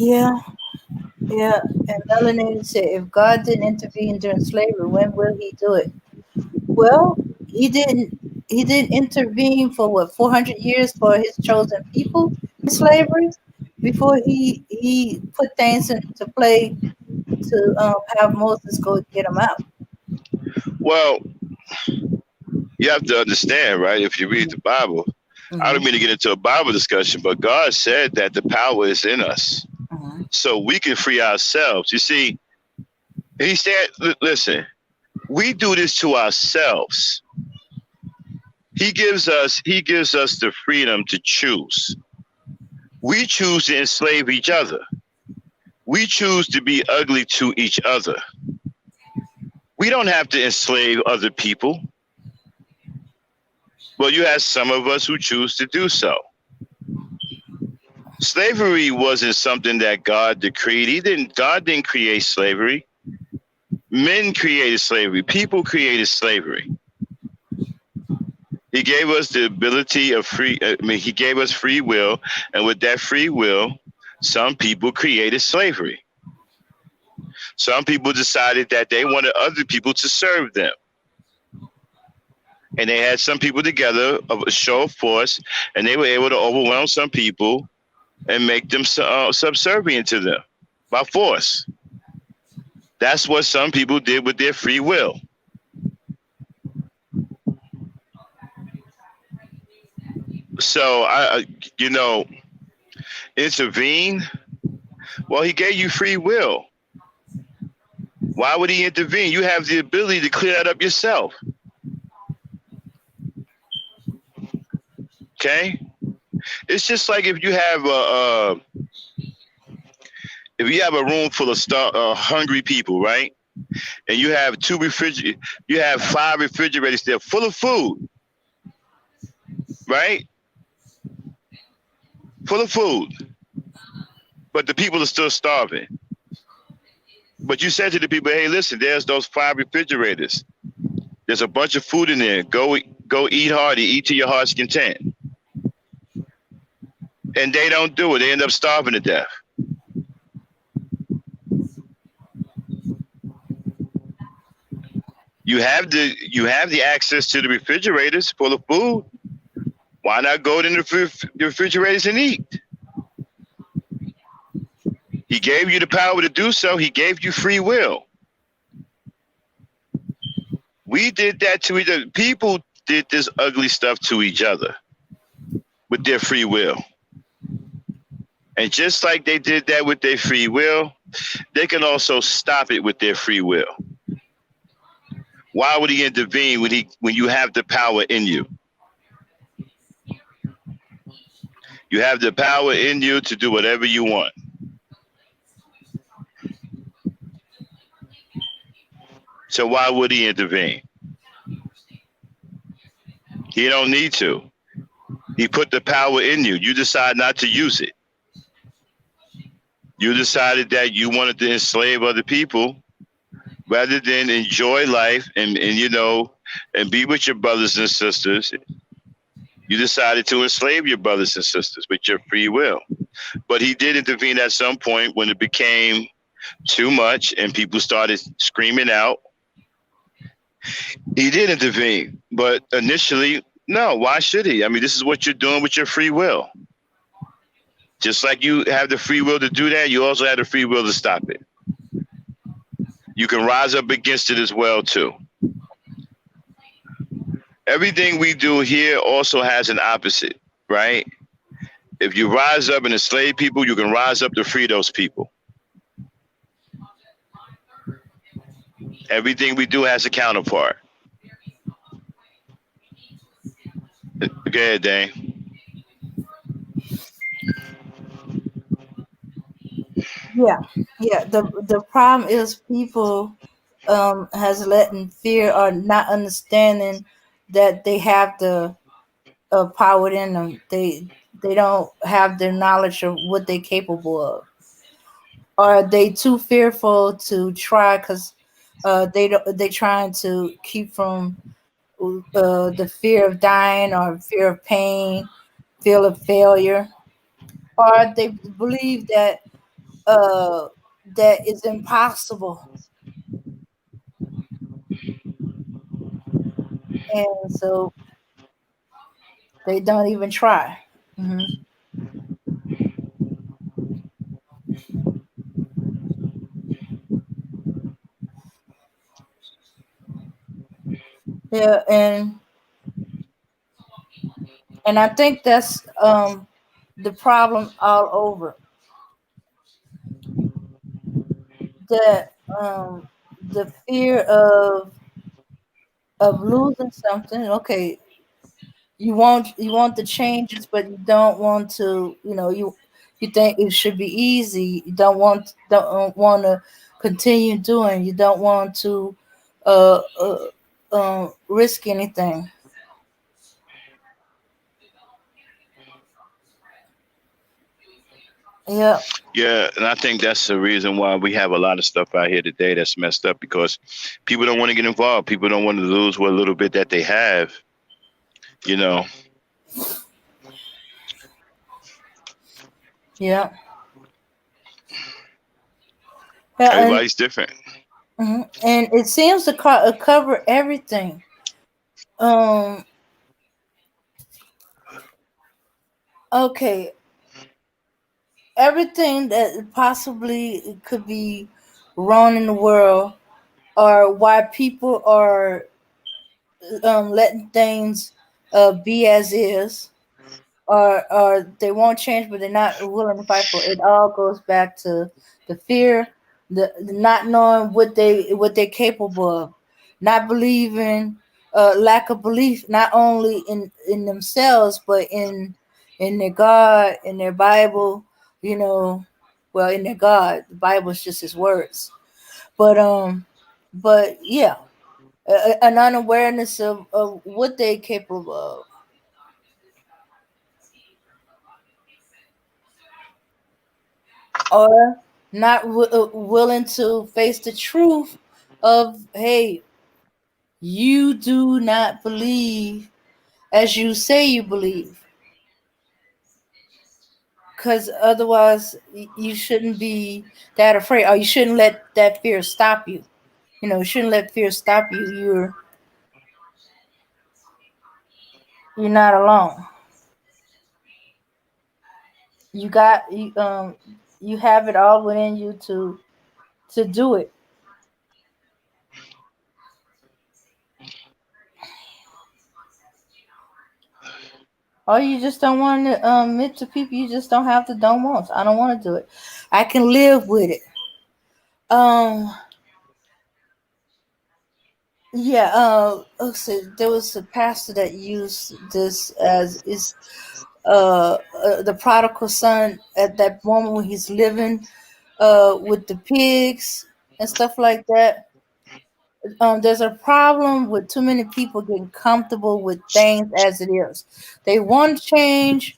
Yeah. Yeah, and Melanated said, if God didn't intervene during slavery, when will He do it? Well, He didn't. He didn't intervene for what 400 years for His chosen people in slavery before He put things into play to have Moses go get them out. Well, you have to understand, right? If you read the Bible, I don't Mm-hmm. mean to get into a Bible discussion, but God said that the power is in us, Mm-hmm. so we can free ourselves. You see, He said, "Listen, we do this to ourselves. He gives us the freedom to choose. We choose to enslave each other. We choose to be ugly to each other. We don't have to enslave other people. Well, you have some of us who choose to do so. Slavery wasn't something that God decreed. God didn't create slavery. Men created slavery. People created slavery. He gave us the ability of he gave us free will, and with that free will, some people created slavery. Some people decided that they wanted other people to serve them. And they had some people together of a show of force, and they were able to overwhelm some people and make them subservient to them by force. That's what some people did with their free will. So you know, intervene. Well, he gave you free will. Why would he intervene? You have the ability to clear that up yourself. Okay, it's just like if you have a room full of hungry people, right? And you have you have 5 refrigerators there full of food, right? Full of food, but the people are still starving. But you said to the people, "Hey, listen, there's those 5 refrigerators. There's a bunch of food in there. Go eat hearty, eat to your heart's content." And they don't do it. They end up starving to death. You have the access to the refrigerators full of food. Why not go in the refrigerators and eat? He gave you the power to do so. He gave you free will. We did that to each other. People did this ugly stuff to each other with their free will. And just like they did that with their free will, they can also stop it with their free will. Why would he intervene when you have the power in you? You have the power in you to do whatever you want. So why would he intervene? He don't need to. He put the power in you. You decide not to use it. You decided that you wanted to enslave other people rather than enjoy life and be with your brothers and sisters. You decided to enslave your brothers and sisters with your free will. But he did intervene at some point when it became too much and people started screaming out. He did intervene, but initially, no. Why should he? I mean, this is what you're doing with your free will. Just like you have the free will to do that, you also have the free will to stop it. You can rise up against it as well, too. Everything we do here also has an opposite, right? If you rise up and enslave people, you can rise up to free those people. Everything we do has a counterpart. Go ahead, Dane. Yeah, yeah. The problem is people has letting fear or not understanding that they have the power in them. They don't have the knowledge of what they're capable of. Are they too fearful to try because they trying to keep from the fear of dying or fear of pain, fear of failure, or they believe that uh, that is impossible, and so they don't even try. Hmm. Yeah, and I think that's the problem all over. That the fear of losing something. Okay, you want the changes, but you don't want to. You think it should be easy. You don't want to continue doing. You don't want to uh, uh risk anything. Yeah, Yeah, and I think that's the reason why we have a lot of stuff out here today that's messed up because people don't want to get involved. People don't want to lose what little bit that they have. You know, yeah, yeah, everybody's different. and it seems to cover everything. Um, okay, everything that possibly could be wrong in the world, or why people are letting things be as is, or they won't change, but they're not willing to fight for it. It all goes back to the fear, the not knowing what they're capable of, not believing, lack of belief, not only in themselves, but in their God, in their Bible. You know, well, in their God, the Bible is just His words. But yeah, an unawareness of what they're capable of, or not willing to face the truth of, hey, you do not believe as you say you believe, because otherwise you shouldn't be that afraid, or you shouldn't let that fear stop you. You shouldn't let fear stop you. You're not alone. You have it all within you to do it. Or you just don't want to admit to people, you just don't have the don't wants. I don't want to do it. I can live with it. Um, yeah. Let's see. There was a pastor that used this as is the prodigal son at that moment when he's living with the pigs and stuff like that. There's a problem with too many people getting comfortable with things as it is. They want to change,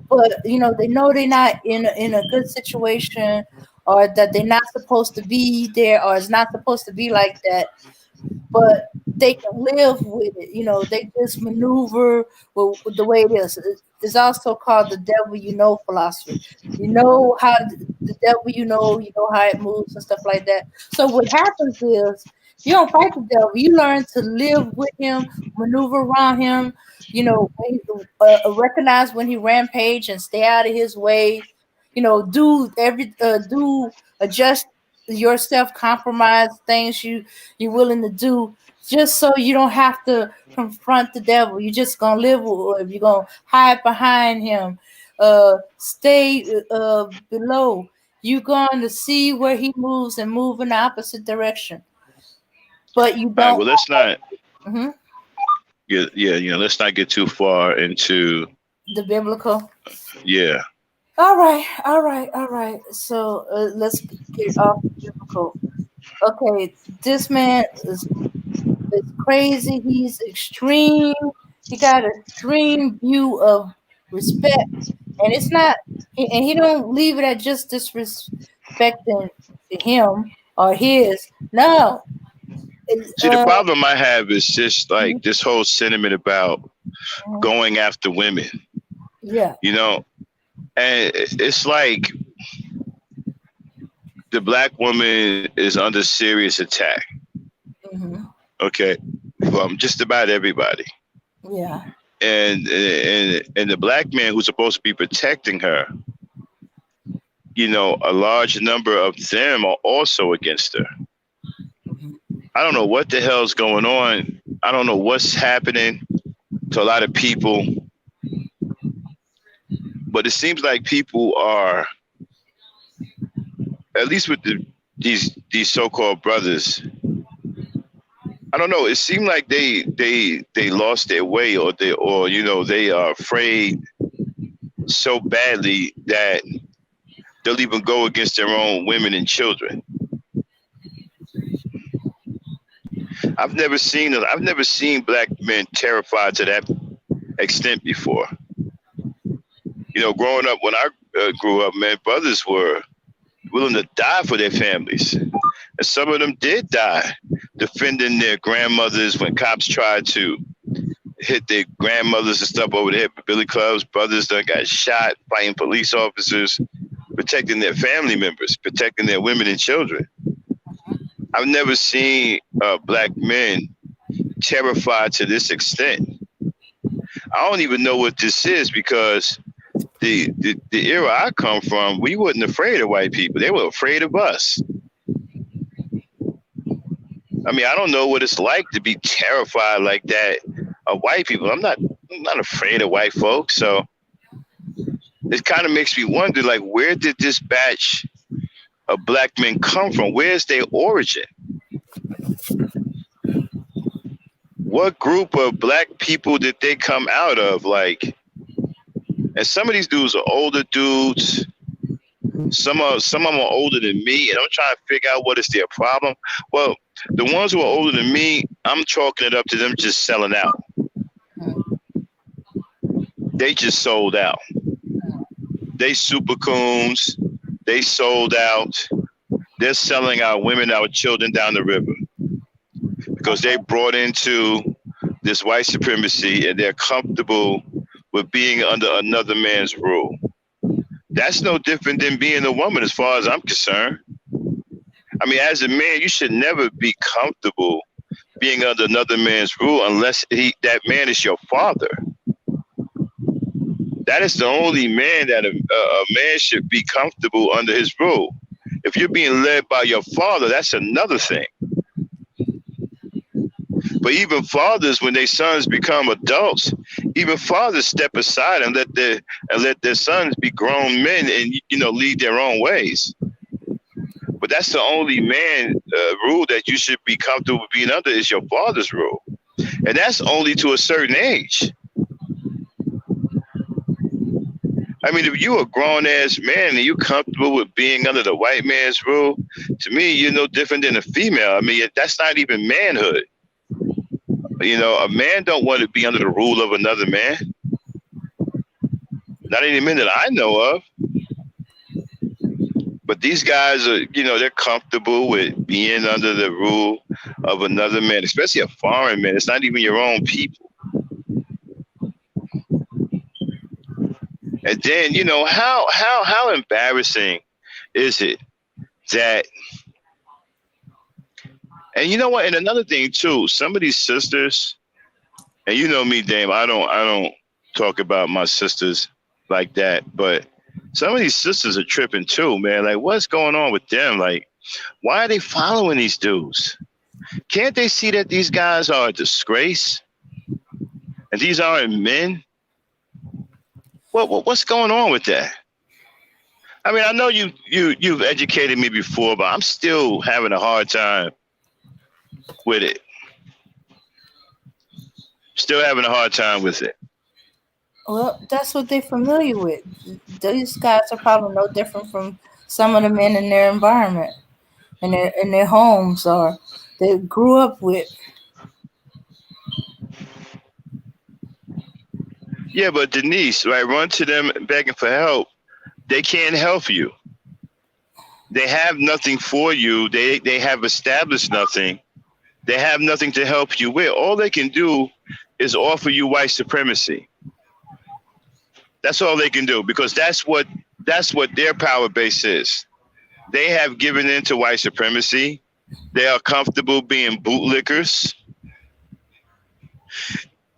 but they know they're not in a good situation, or that they're not supposed to be there, or it's not supposed to be like that. But they can live with it. They just maneuver with the way it is. It's also called the devil philosophy. You know how the devil, you know how it moves and stuff like that. So what happens is you don't fight the devil. You learn to live with him, maneuver around him. Recognize when he rampage and stay out of his way. Do adjust yourself, compromise things you're willing to do, just so you don't have to confront the devil. You're just gonna live with him. You're gonna hide behind him. Stay below. You're going to see where he moves and move in the opposite direction. But you All right. don't. Well, let's not Mhm. get let's not get too far into The biblical. yeah. All right, all right, all right. So let's get off the biblical. Okay, this man is crazy. He's extreme. He got an extreme view of respect, and it's not. And he don't leave it at just disrespecting him or his. No. See, the problem I have is just like this whole sentiment about Mhm. going after women, Yeah. you know, and it's like the black woman is under serious attack. Mm-hmm. Okay, from just about everybody. Yeah. And the black man who's supposed to be protecting her, a large number of them are also against her. Mm-hmm. I don't know what the hell's going on. I don't know what's happening to a lot of people, but it seems like people are, at least with these so-called brothers. I don't know. It seemed like they lost their way, or they are afraid so badly that they'll even go against their own women and children. I've never seen black men terrified to that extent before. Growing up, when I grew up, man, brothers were willing to die for their families, and some of them did die defending their grandmothers when cops tried to hit their grandmothers and stuff over there. Billy Club's brothers that got shot fighting police officers, protecting their family members, protecting their women and children. I've never seen black men terrified to this extent. I don't even know what this is, because the era I come from, we wasn't afraid of white people. They were afraid of us. I mean, I don't know what it's like to be terrified like that of white people. I'm not afraid of white folks. So it kind of makes me wonder, like, where did this batch of black men come from? Where's their origin? What group of black people did they come out of? Like, and some of these dudes are older dudes. Some of them are older than me, and I'm trying to figure out what is their problem. Well, the ones who are older than me, I'm chalking it up to them just selling out. They just sold out. They super coons. They sold out. They're selling our women, our children down the river, because they brought into this white supremacy and they're comfortable with being under another man's rule. That's no different than being a woman, as far as I'm concerned. I mean, as a man, you should never be comfortable being under another man's rule unless that man is your father. That is the only man that a man should be comfortable under his rule. If you're being led by your father, that's another thing. But even fathers, when their sons become adults, even fathers step aside and let their sons be grown men and lead their own ways. But that's the only man rule that you should be comfortable being under, is your father's rule, and that's only to a certain age. I mean, if you're a grown-ass man and you're comfortable with being under the white man's rule, to me, you're no different than a female. I mean, that's not even manhood. A man don't want to be under the rule of another man. Not any men that I know of. But these guys are, they're comfortable with being under the rule of another man, especially a foreign man. It's not even your own people. And then, how embarrassing is it that, and you know what? And another thing too, some of these sisters, and you know me, Dame, I don't talk about my sisters like that, but some of these sisters are tripping too, man. Like, what's going on with them? Like, why are they following these dudes? Can't they see that these guys are a disgrace? And these aren't men? What's going on with that? I mean, I know you've educated me before, but I'm still having a hard time with it. Still having a hard time with it. Well, that's what they're familiar with. These guys are probably no different from some of the men in their environment, in their homes, or they grew up with. Yeah, but Denise, right? Run to them begging for help. They can't help you. They have nothing for you. They have established nothing. They have nothing to help you with. All they can do is offer you white supremacy. That's all they can do, because that's what their power base is. They have given in to white supremacy. They are comfortable being bootlickers.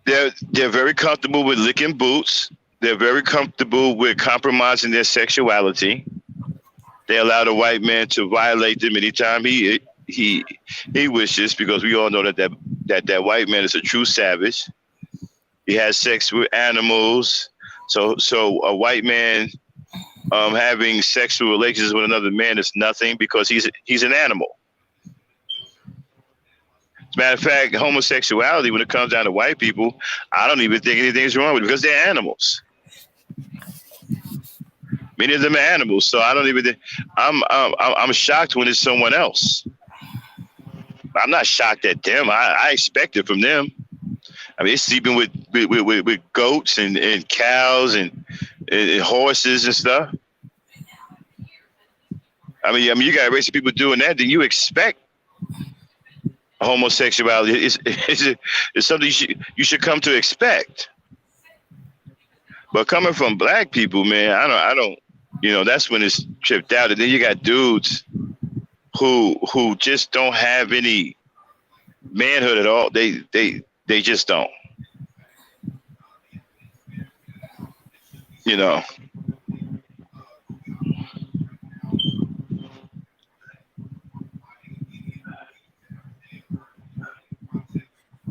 They're very comfortable with licking boots. They're very comfortable with compromising their sexuality. They allow the white man to violate them anytime he he wishes, because we all know that white man is a true savage. He has sex with animals. So a white man having sexual relations with another man is nothing, because he's an animal. As a matter of fact, homosexuality, when it comes down to white people, I don't even think anything's wrong with it, because they're animals. Many of them are animals, so I don't even think. I'm shocked when it's someone else. I'm not shocked at them. I expect it from them. I mean, they're sleeping with goats and cows and horses and stuff. I mean, you got racist people doing that, then you expect homosexuality. It's something you should come to expect. But coming from black people, man, I don't. That's when it's tripped out. And then you got dudes who just don't have any manhood at all. They just don't.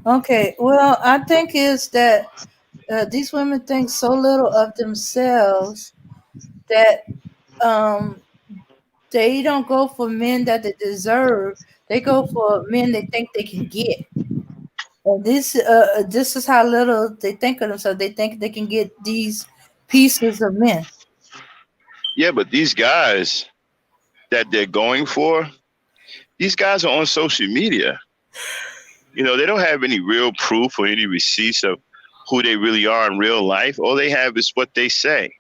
Okay, well, I think is that these women think so little of themselves that um, they don't go for men that they deserve. They go for men they think they can get. And this is how little they think of themselves. They think they can get these pieces of men. Yeah, but these guys that they're going for, these guys are on social media. They don't have any real proof or any receipts of who they really are in real life. All they have is what they say.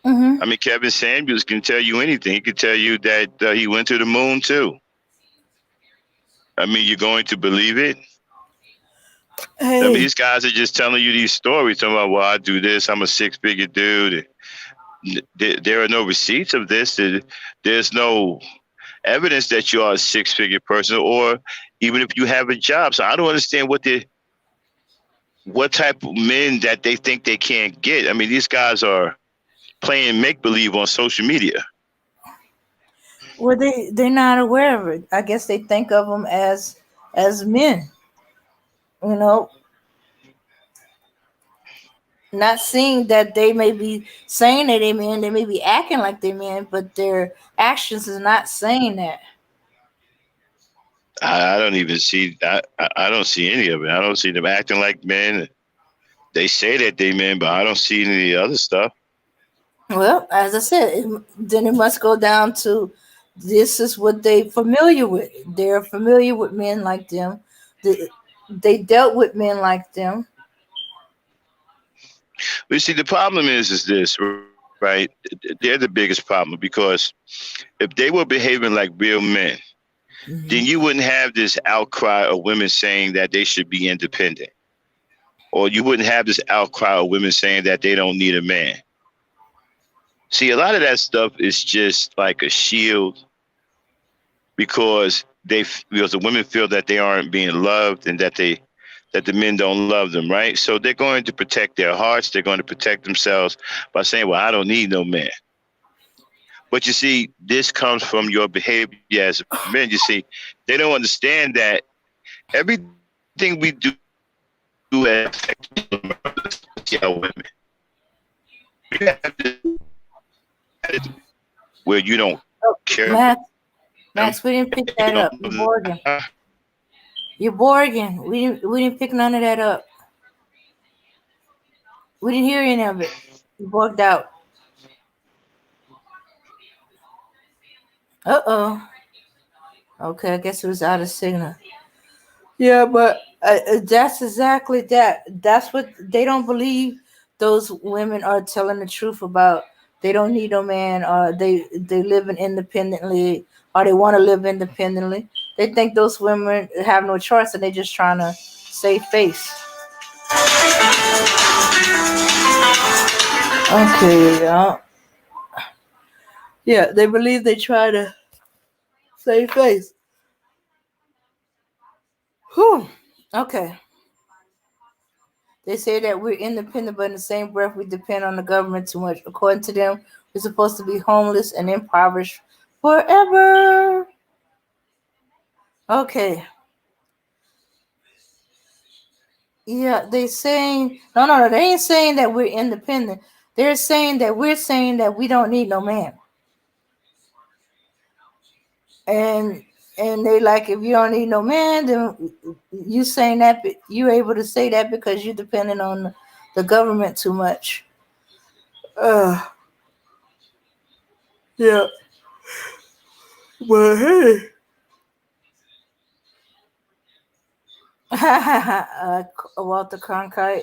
Mm-hmm. I mean, Kevin Samuels can tell you anything. He can tell you that he went to the moon too. I mean, you're going to believe it? Hey. I mean, these guys are just telling you these stories. Talking about, well, I do this. I'm a six-figure dude. There are no receipts of this. There's no evidence that you are a six-figure person, or even if you have a job. So I don't understand what type of men that they think they can't get. I mean, these guys are playing make-believe on social media. Well, they're not aware of it. I guess they think of them as men. Not seeing that they may be saying that they men, they may be acting like they men, but their actions is not saying that. I don't even see that. I don't see any of it. I don't see them acting like men. They say that they men, but I don't see any of the other stuff. Well, as I said, then it must go down to this is what they familiar with. They're familiar with men like them. They dealt with men like them. But you see, the problem is this, right? They're the biggest problem, because if they were behaving like real men, then you wouldn't have this outcry of women saying that they should be independent. Or you wouldn't have this outcry of women saying that they don't need a man. See, a lot of that stuff is just like a shield, because the women feel that they aren't being loved, and that the men don't love them, right? So they're going to protect their hearts. They're going to protect themselves by saying, well, I don't need no man. But you see, this comes from your behavior as men. You see, they don't understand that everything we do affects our women. You have this attitude where you don't care. Max, we didn't pick that up. You're Borgen. You're Borgen. We didn't pick none of that up. We didn't hear any of it. You borged out. Uh-oh. Okay, I guess it was out of signal. Yeah, but that's exactly that. That's what they don't believe. Those women are telling the truth about. They don't need no man, or they living independently, or they want to live independently. They think those women have no choice, and they're just trying to save face. Okay, yeah. Yeah, they believe they try to save face. Whew. Okay. They say that we're independent, but in the same breath, we depend on the government too much. According to them, we're supposed to be homeless and impoverished forever. Okay. Yeah, they saying no. They ain't saying that we're independent. They're saying that we're saying that we don't need no man. And they like, if you don't need no man, then you saying that you're able to say that because you're depending on the government too much. Uh, yeah. Well, hey. Walter Cronkite.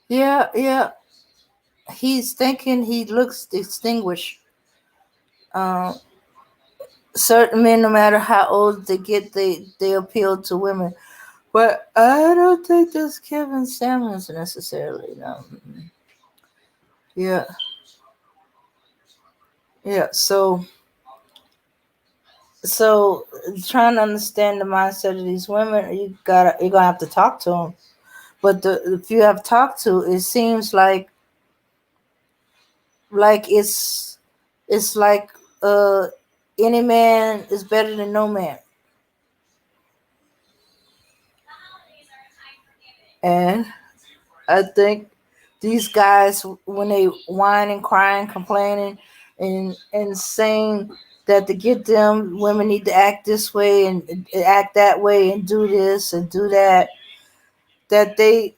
Yeah, yeah. He's thinking he looks distinguished. Um, Certain men, no matter how old they get, they appeal to women. But I don't think that's Kevin Samuels necessarily. No. Yeah, yeah. So trying to understand the mindset of these women, you're gonna have to talk to them. But if you have talked to, it seems like it's like any man is better than no man. And I think these guys, when they whine and crying, complaining, and saying that to get them, women need to act this way and act that way and do this and do that, that they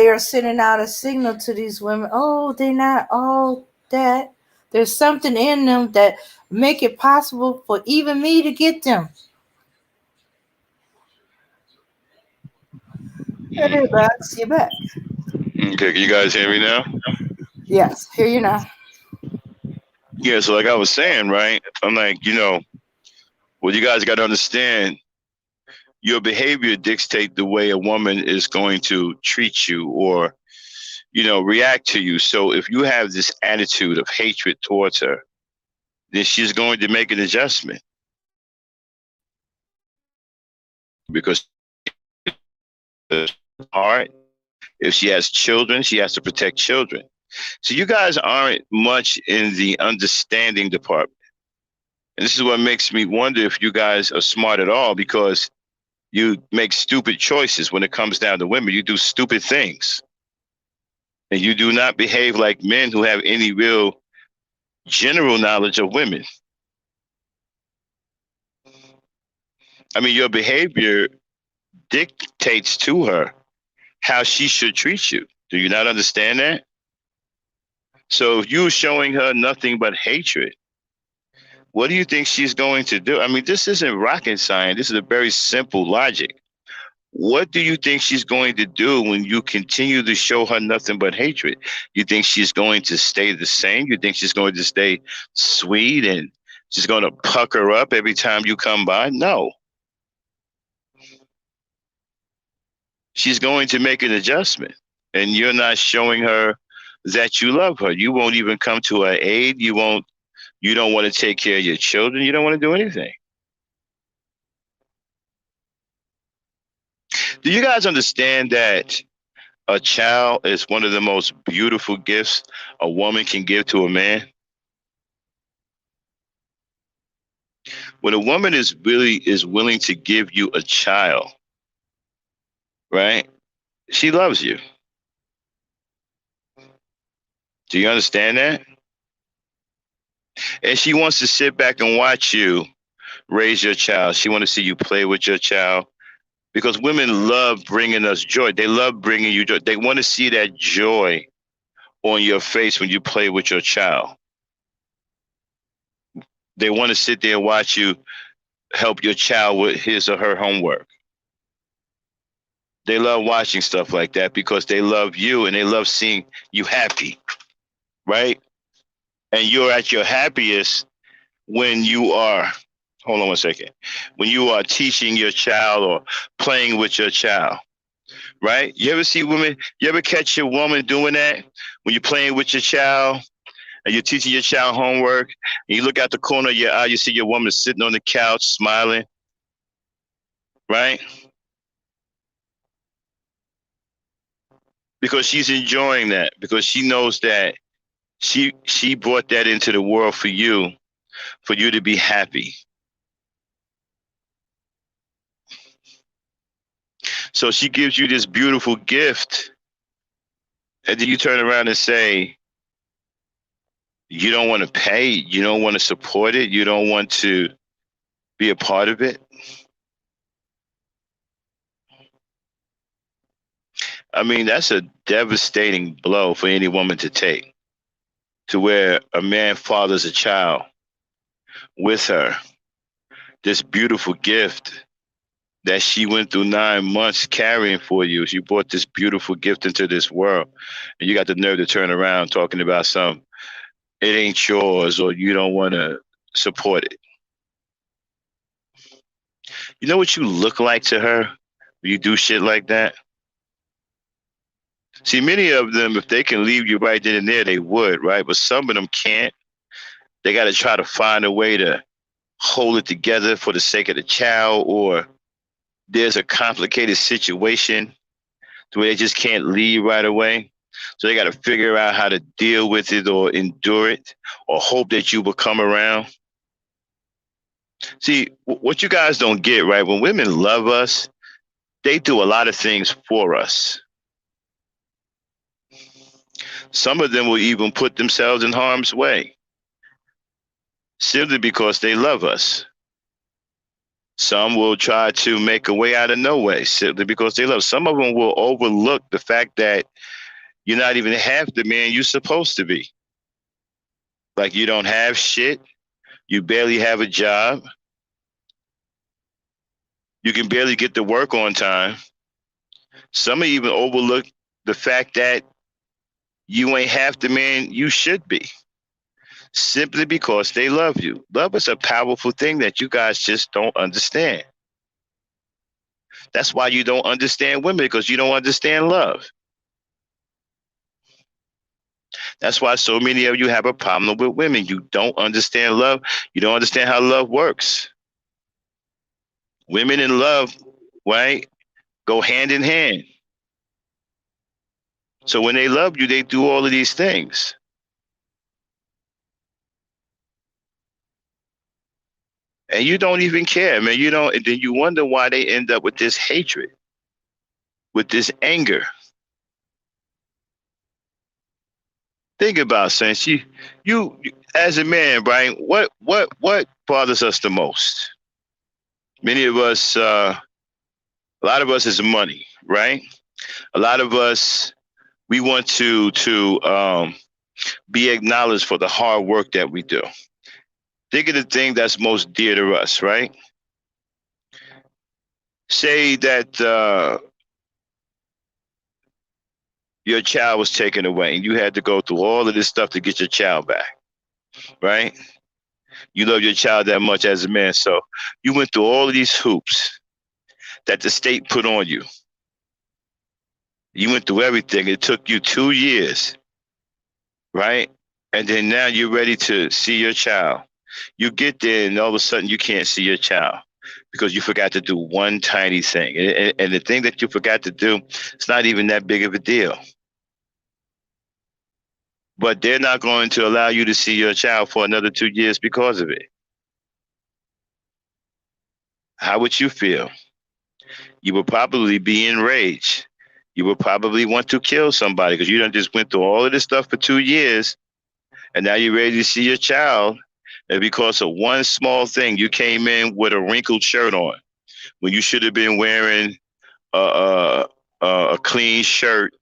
are sending out a signal to these women. Oh, they're not all that. There's something in them that make it possible for even me to get them. Hey, Max, you back? Okay, can you guys hear me now? Yes, here you now. Yeah, so like I was saying, right? I'm like, well, you guys got to understand your behavior dictate the way a woman is going to treat you or, react to you. So if you have this attitude of hatred towards her, then she's going to make an adjustment because hard. If she has children, she has to protect children. So you guys aren't much in the understanding department. And this is what makes me wonder if you guys are smart at all because you make stupid choices when it comes down to women. You do stupid things. And you do not behave like men who have any real general knowledge of women. I mean, your behavior dictates to her how she should treat you. Do you not understand that? So if you're showing her nothing but hatred, what do you think she's going to do? I mean, this isn't rocket science. This is a very simple logic. What do you think she's going to do when you continue to show her nothing but hatred? You think she's going to stay the same? You think she's going to stay sweet and she's going to pucker up every time you come by? No. She's going to make an adjustment. And you're not showing her that you love her. You won't even come to her aid. You don't want to take care of your children. You don't want to do anything. Do you guys understand that a child is one of the most beautiful gifts a woman can give to a man? When a woman is willing to give you a child, right? She loves you. Do you understand that? And she wants to sit back and watch you raise your child. She wants to see you play with your child because women love bringing us joy. They love bringing you joy. They want to see that joy on your face when you play with your child. They want to sit there and watch you help your child with his or her homework. They love watching stuff like that because they love you and they love seeing you happy, right? And you're at your happiest when you are, hold on one second, when you are teaching your child or playing with your child, right? You ever see women, you ever catch your woman doing that when you're playing with your child and you're teaching your child homework, and you look out the corner of your eye, you see your woman sitting on the couch smiling, right? Because she's enjoying that, because she knows that she brought that into the world for you to be happy. So she gives you this beautiful gift, and then you turn around and say, you don't want to pay, you don't want to support it, you don't want to be a part of it. I mean, that's a devastating blow for any woman to take, to where a man fathers a child with her, this beautiful gift that she went through 9 months carrying for you. She brought this beautiful gift into this world, and you got the nerve to turn around talking about some, it ain't yours, or you don't want to support it. You know what you look like to her when you do shit like that? See, many of them, if they can leave you right then and there, they would, right? But some of them can't. They got to try to find a way to hold it together for the sake of the child, or there's a complicated situation to where they just can't leave right away. So they got to figure out how to deal with it or endure it or hope that you will come around. See, what you guys don't get, right? When women love us, they do a lot of things for us. Some of them will even put themselves in harm's way simply because they love us. Some will try to make a way out of no way simply because they love. Some of them will overlook the fact that you're not even half the man you're supposed to be. Like, you don't have shit. You barely have a job. You can barely get to work on time. Some even overlook the fact that you ain't half the man you should be, simply because they love you. Love is a powerful thing that you guys just don't understand. That's why you don't understand women, because you don't understand love. That's why so many of you have a problem with women. You don't understand love. You don't understand how love works. Women and love, right, go hand in hand. So when they love you, they do all of these things. And you don't even care, man. You don't, and then you wonder why they end up with this hatred, with this anger. Think about, Sense. You as a man, Brian, what bothers us the most? Many of us, a lot of us is money, right? A lot of us, we want to be acknowledged for the hard work that we do. Think of the thing that's most dear to us, right? Say that your child was taken away and you had to go through all of this stuff to get your child back, right? You love your child that much as a man, so you went through all of these hoops that the state put on you. You went through everything. It took you 2 years, right? And then now you're ready to see your child. You get there and all of a sudden you can't see your child because you forgot to do one tiny thing. And the thing that you forgot to do, it's not even that big of a deal. But they're not going to allow you to see your child for another 2 years because of it. How would you feel? You would probably be enraged. You would probably want to kill somebody because you done just went through all of this stuff for 2 years, and now you're ready to see your child. And because of one small thing, you came in with a wrinkled shirt on when you should have been wearing a clean shirt,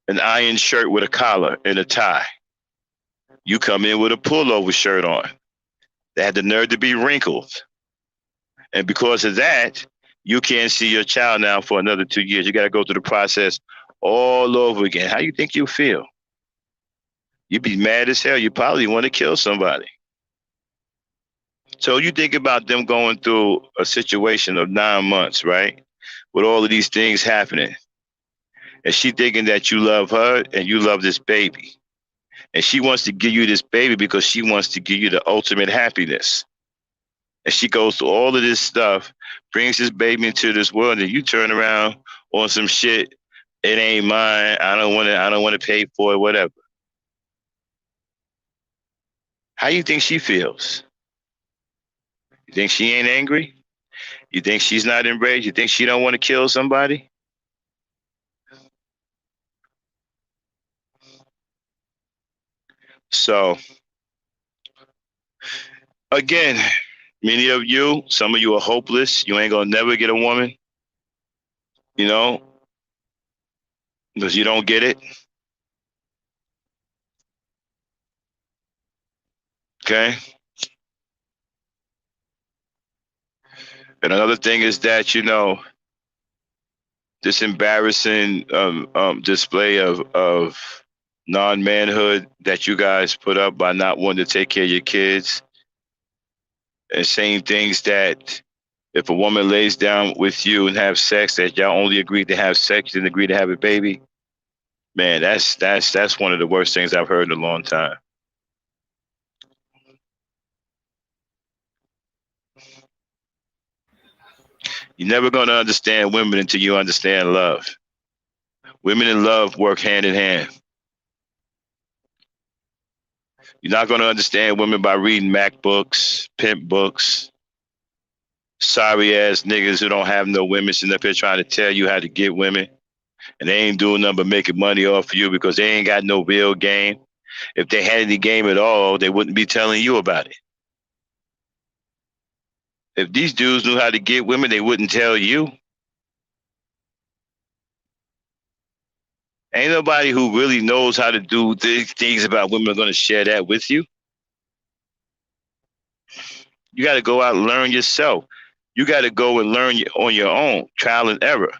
an iron shirt with a collar and a tie. You come in with a pullover shirt on that had the nerve to be wrinkled. And because of that, you can't see your child now for another 2 years. You got to go through the process all over again. How you think you feel? You'd be mad as hell. You probably want to kill somebody. So you think about them going through a situation of 9 months, right? With all of these things happening. And she thinking that you love her and you love this baby. And she wants to give you this baby because she wants to give you the ultimate happiness. And she goes through all of this stuff, brings this baby into this world, and you turn around on some shit. It ain't mine. I don't want to. I don't want to pay for it. Whatever. How you think she feels? You think she ain't angry? You think she's not enraged? You think she don't want to kill somebody? So again, many of you, some of you are hopeless. You ain't gonna never get a woman, you know, because you don't get it. Okay. And another thing is that, this embarrassing display of non-manhood that you guys put up by not wanting to take care of your kids and saying things that if a woman lays down with you and have sex, that y'all only agreed to have sex, didn't agree to have a baby. Man, that's one of the worst things I've heard in a long time. You're never going to understand women until you understand love. Women and love work hand in hand. You're not going to understand women by reading Mac books, pimp books, sorry ass niggas who don't have no women sitting up here trying to tell you how to get women. And they ain't doing nothing but making money off of you because they ain't got no real game. If they had any game at all, they wouldn't be telling you about it. If these dudes knew how to get women, they wouldn't tell you. Ain't nobody who really knows how to do these things about women are going to share that with you. You got to go out and learn yourself. You got to go and learn on your own, trial and error.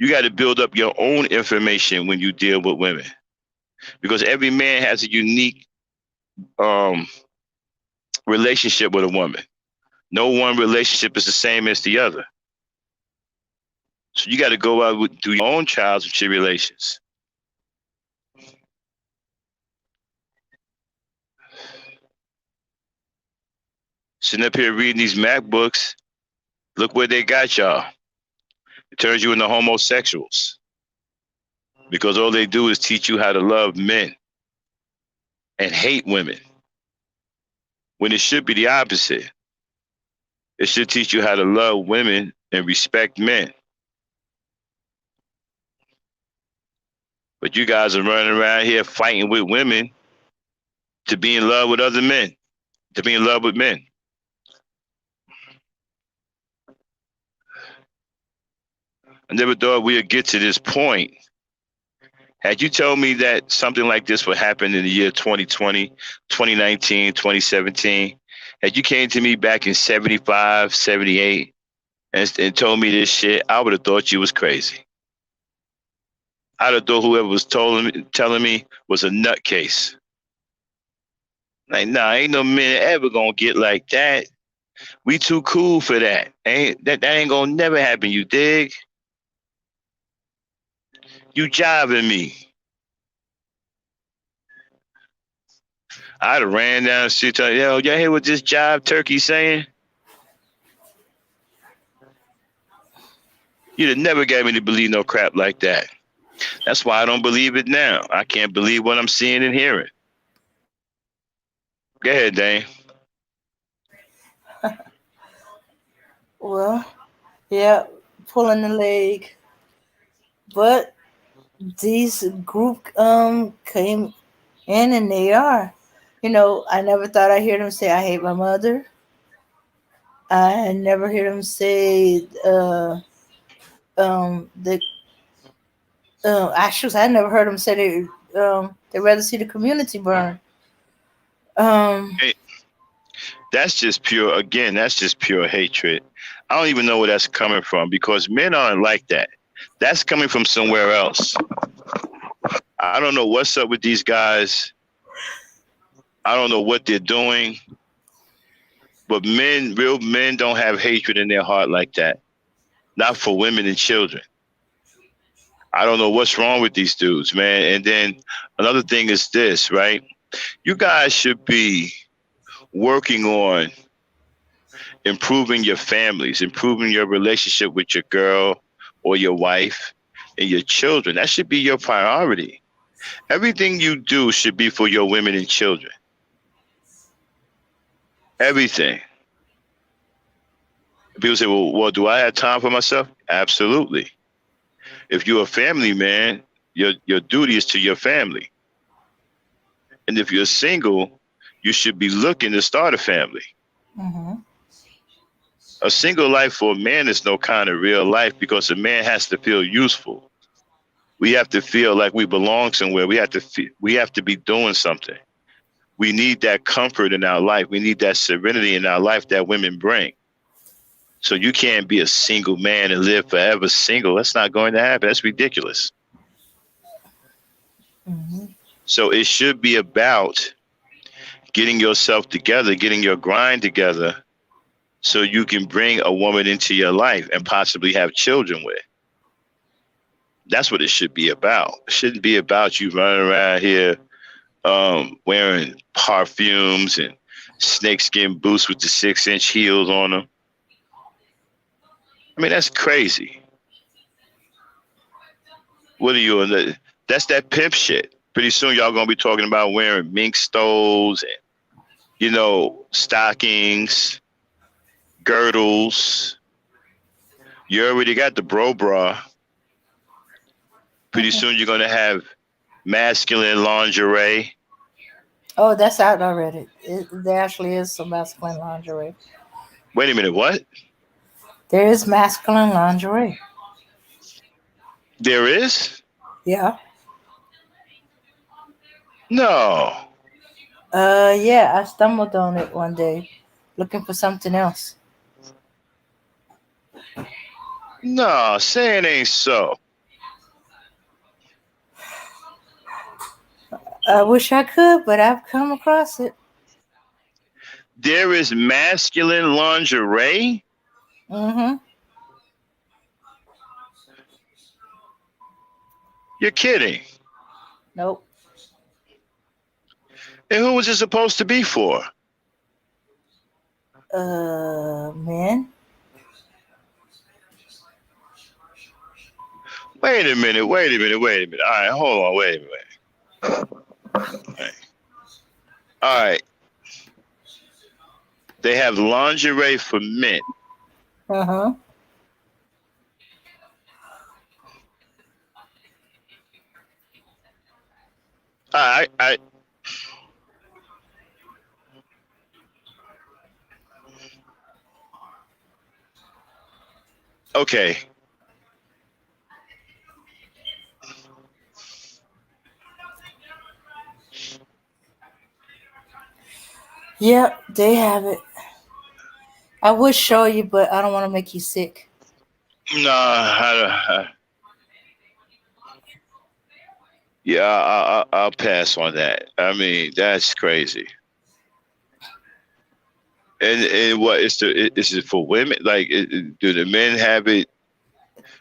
You got to build up your own information when you deal with women, because every man has a unique relationship with a woman. No one relationship is the same as the other. So you got to go out and do your own trials and tribulations. Sitting up here reading these Mac books, look where they got y'all. It turns you into homosexuals. Because all they do is teach you how to love men and hate women. When it should be the opposite. It should teach you how to love women and respect men. But you guys are running around here fighting with women to be in love with other men, to be in love with men. I never thought we would get to this point. Had you told me that something like this would happen in the year 2020, 2019, 2017, had you came to me back in 75, 78 and told me this shit, I would have thought you was crazy. I'd have thought whoever was telling me was a nutcase. Like, nah, ain't no man ever gonna get like that. We too cool for that. That ain't gonna never happen, you dig? You jiving me. I'd have ran down the street telling, yo, y'all hear what this jive turkey saying? You'd have never got me to believe no crap like that. That's why I don't believe it now. I can't believe what I'm seeing and hearing. Go ahead, Dane. Well, yeah, pulling the leg. But these group came in and they are. I never thought I'd hear them say I hate my mother. I never hear them say the actually I never heard them say they'd rather see the community burn. Hey, that's just pure, again, that's just pure hatred. I don't even know where that's coming from because men aren't like that. That's coming from somewhere else. I don't know what's up with these guys. I don't know what they're doing. But real men don't have hatred in their heart like that. Not for women and children. I don't know what's wrong with these dudes, man. And then another thing is this, right? You guys should be working on improving your families, improving your relationship with your girl or your wife and your children. That should be your priority. Everything you do should be for your women and children. Everything. People say, well, do I have time for myself? Absolutely. If you're a family man, your duty is to your family. And if you're single, you should be looking to start a family. Mm-hmm. A single life for a man is no kind of real life because a man has to feel useful. We have to feel like we belong somewhere. We have to be doing something. We need that comfort in our life. We need that serenity in our life that women bring. So you can't be a single man and live forever single. That's not going to happen. That's ridiculous. Mm-hmm. So it should be about getting yourself together, getting your grind together so you can bring a woman into your life and possibly have children with. That's what it should be about. It shouldn't be about you running around here wearing perfumes and snakeskin boots with the 6-inch heels on them. I mean, that's crazy. What are you in the? That's that pimp shit. Pretty soon y'all gonna be talking about wearing mink stoles and stockings, girdles. You already got the bra. Pretty soon you're gonna have masculine lingerie. Oh, that's out already. There actually is some masculine lingerie. Wait a minute, what? There is masculine lingerie. There is? Yeah. No. Yeah, I stumbled on it one day looking for something else. No, say it ain't so. I wish I could, but I've come across it. There is masculine lingerie? Mm-hmm. You're kidding. Nope. And who was it supposed to be for? Men. Wait a minute. All right, hold on, wait a minute. All right. They have lingerie for men. Uh-huh. I okay. Yep, they have it. I would show you, but I don't want to make you sick. No, yeah, I'll pass on that. I mean, that's crazy. And what is it for women? Like, do the men have it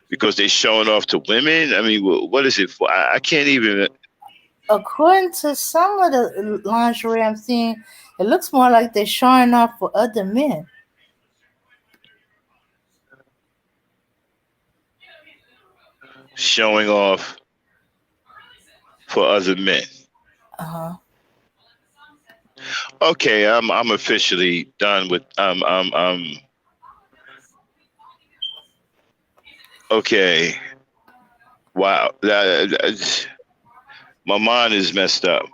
because they're showing off to women? I mean, what is it for? I can't even. According to some of the lingerie I'm seeing, it looks more like they're showing off for other men. Showing off for other men. Uh-huh. Okay, I'm officially done with okay. Wow, my mind is messed up.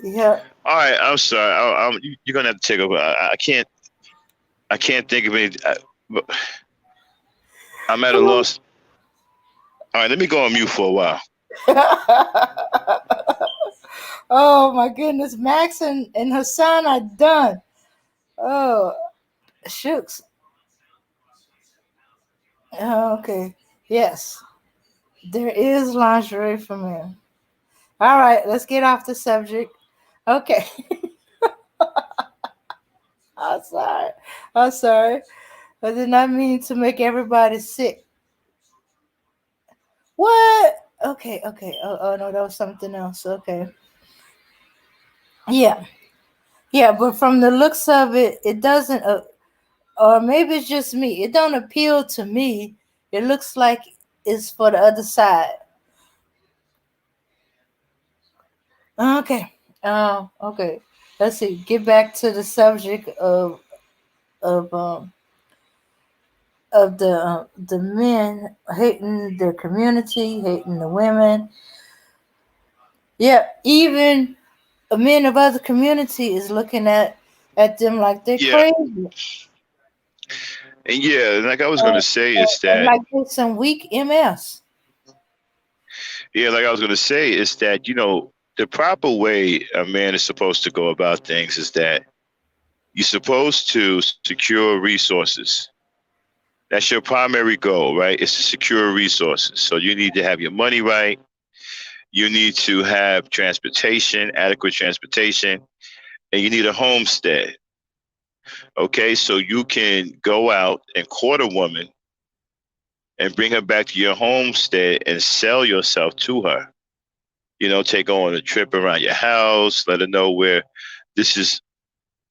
Yeah. All right, I'm sorry. You're gonna have to take over. I can't think of any. I'm at a loss. All right, let me go on mute for a while. Oh my goodness, Max and Hassan are done. Oh, shooks. Oh, okay. Yes, there is lingerie for men. All right, let's get off the subject. Okay. I'm sorry. I'm sorry. I did not mean to make everybody sick. What? Okay, okay. Oh no, that was something else. Okay. Yeah. Yeah, but from the looks of it, it doesn't or maybe it's just me. It don't appeal to me. It looks like it's for the other side. Okay. Okay. Let's see. Get back to the subject of um the men hating their community, hating the women. Yeah, even men of other community is looking at them like they're Yeah, crazy and yeah, like I was gonna and, say is and that like they're some weak MS. yeah, like I was gonna say is that the proper way a man is supposed to go about things is that you're supposed to secure resources. That's your primary goal, right? Is to secure resources. So you need to have your money right. You need to have transportation, adequate transportation, and you need a homestead. Okay, so you can go out and court a woman and bring her back to your homestead and sell yourself to her. Take her on a trip around your house, let her know where this is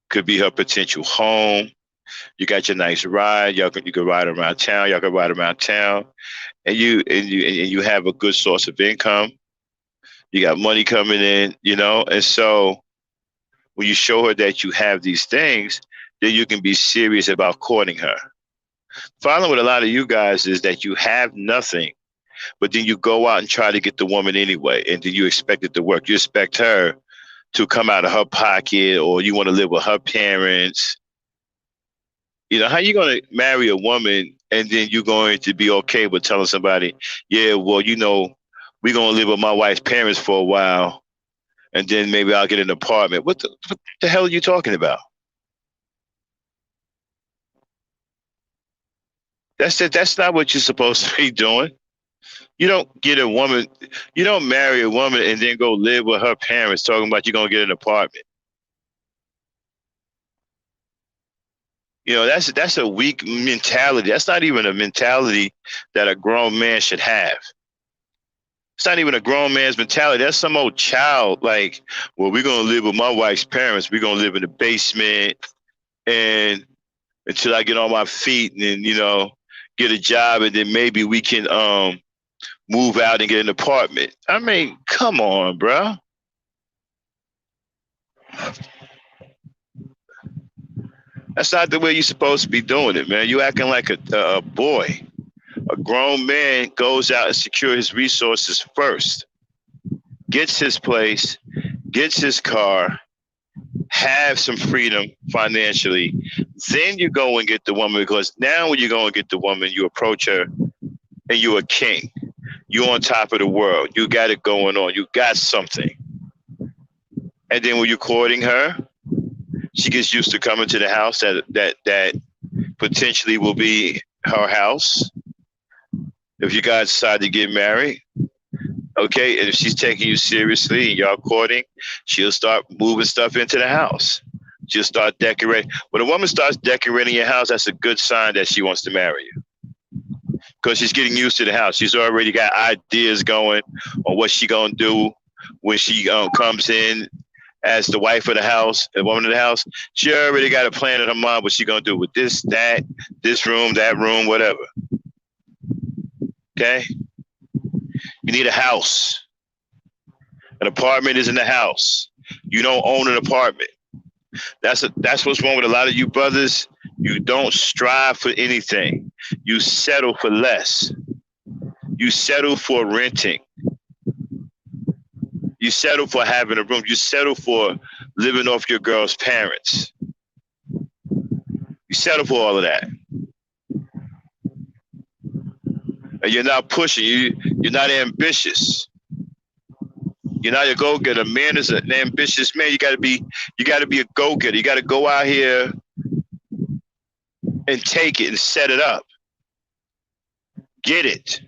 could be her potential home. You got your nice ride. You can ride around town. Y'all can ride around town, and you have a good source of income. You got money coming in, and so when you show her that you have these things, then you can be serious about courting her. Problem with a lot of you guys is that you have nothing, but then you go out and try to get the woman anyway, and then you expect it to work. You expect her to come out of her pocket, or you want to live with her parents. How you going to marry a woman and then you're going to be okay with telling somebody, yeah, well, we're going to live with my wife's parents for a while, and then maybe I'll get an apartment. What the hell are you talking about? That's it. That's not what you're supposed to be doing. You don't get a woman, you don't marry a woman and then go live with her parents talking about you're going to get an apartment. That's a weak mentality. That's not even a mentality that a grown man should have. It's not even a grown man's mentality. That's some old child. Like, well, we're gonna live with my wife's parents. We're gonna live in the basement, and until I get on my feet, and then get a job, and then maybe we can move out and get an apartment. I mean, come on, bro. That's not the way you're supposed to be doing it, man. You acting like a boy. A grown man goes out and secures his resources first, gets his place, gets his car, have some freedom financially. Then you go and get the woman, because now when you go and get the woman, you approach her and you're a king. You're on top of the world. You got it going on. You got something. And then when you're courting her, she gets used to coming to the house that potentially will be her house. If you guys decide to get married, okay, and if she's taking you seriously and y'all courting, she'll start moving stuff into the house. She'll start decorating. When a woman starts decorating your house, that's a good sign that she wants to marry you, because she's getting used to the house. She's already got ideas going on what she gonna do when she comes in as the wife of the house, the woman of the house. She already got a plan in her mind what she gonna do with this, that, this room, that room, whatever. Okay, you need a house. An apartment is in the house. You don't own an apartment. That's what's wrong with a lot of you brothers. You don't strive for anything. You settle for less. You settle for renting. You settle for having a room. You settle for living off your girl's parents. You settle for all of that. And you're not pushing. You're not ambitious. You're not a go-getter. Man is an ambitious man. You gotta be a go-getter. You gotta go out here and take it and set it up. Get it.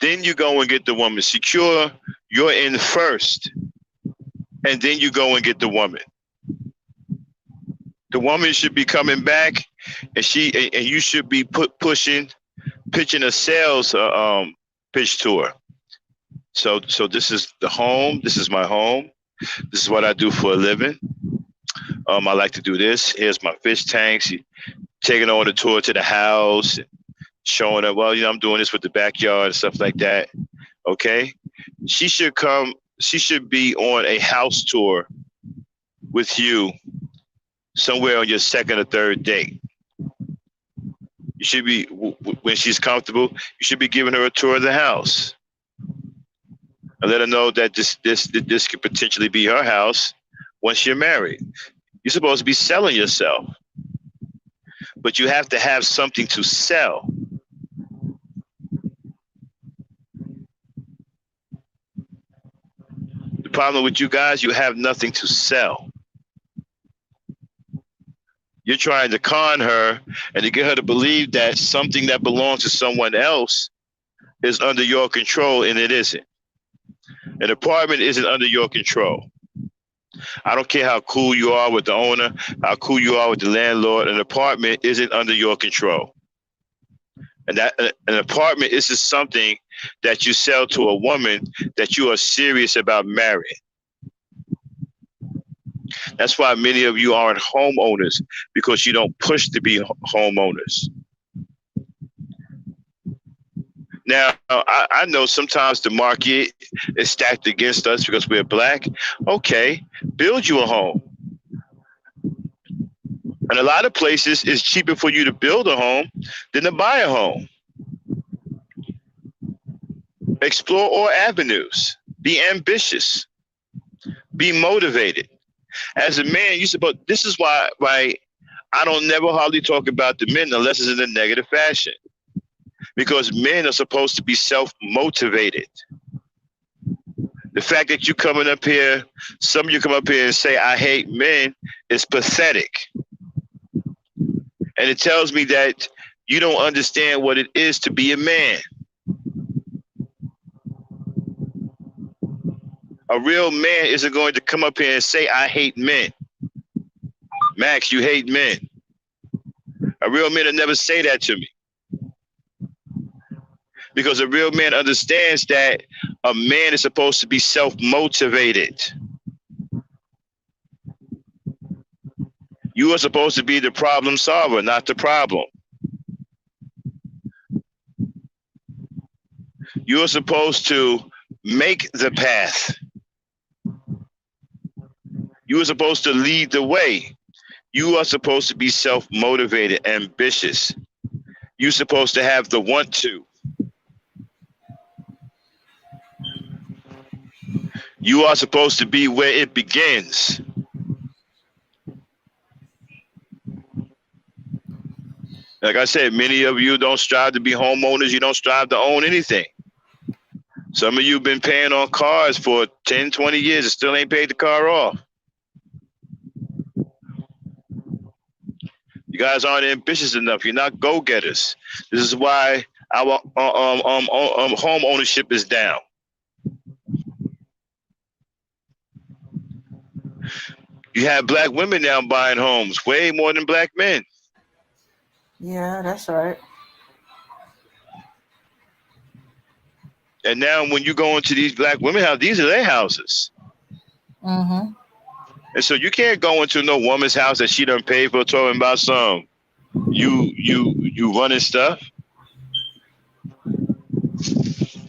Then you go and get the woman. Secure your end first. And then you go and get the woman. The woman should be coming back, and you should be pitching a sales pitch to her. So this is the home. This is my home. This is what I do for a living. I like to do this. Here's my fish tanks. Taking her on a tour to the house, showing her, well, I'm doing this with the backyard and stuff like that. Okay. She should be on a house tour with you somewhere on your second or third date. You should be, when she's comfortable, you should be giving her a tour of the house. And let her know that this could potentially be her house once you're married. You're supposed to be selling yourself. But you have to have something to sell. The problem with you guys, you have nothing to sell. You're trying to con her and to get her to believe that something that belongs to someone else is under your control, and it isn't. An apartment isn't under your control. I don't care how cool you are with the owner, how cool you are with the landlord. An apartment isn't under your control. And that an apartment is just something that you sell to a woman that you are serious about marrying. That's why many of you aren't homeowners, because you don't push to be homeowners. Now, I know sometimes the market is stacked against us because we're black. Okay, build you a home. And a lot of places, it's cheaper for you to build a home than to buy a home. Explore all avenues. Be ambitious. Be motivated. As a man, this is why I don't never hardly talk about the men unless it's in a negative fashion. Because men are supposed to be self-motivated. The fact that you coming up here, some of you come up here and say, I hate men, is pathetic. And it tells me that you don't understand what it is to be a man. A real man isn't going to come up here and say, I hate men. Max, you hate men. A real man will never say that to me. Because a real man understands that a man is supposed to be self-motivated. You are supposed to be the problem solver, not the problem. You are supposed to make the path. You are supposed to lead the way. You are supposed to be self-motivated, ambitious. You're supposed to have the want to. You are supposed to be where it begins. Like I said, many of you don't strive to be homeowners. You don't strive to own anything. Some of you have been paying on cars for 10, 20 years and still ain't paid the car off. You guys aren't ambitious enough. You're not go-getters. This is why our home ownership is down. You have black women now buying homes, way more than black men. Yeah, that's right. And now when you go into these black women houses, these are their houses. Mm-hmm. And so you can't go into no woman's house that she done paid for talking about some you running stuff.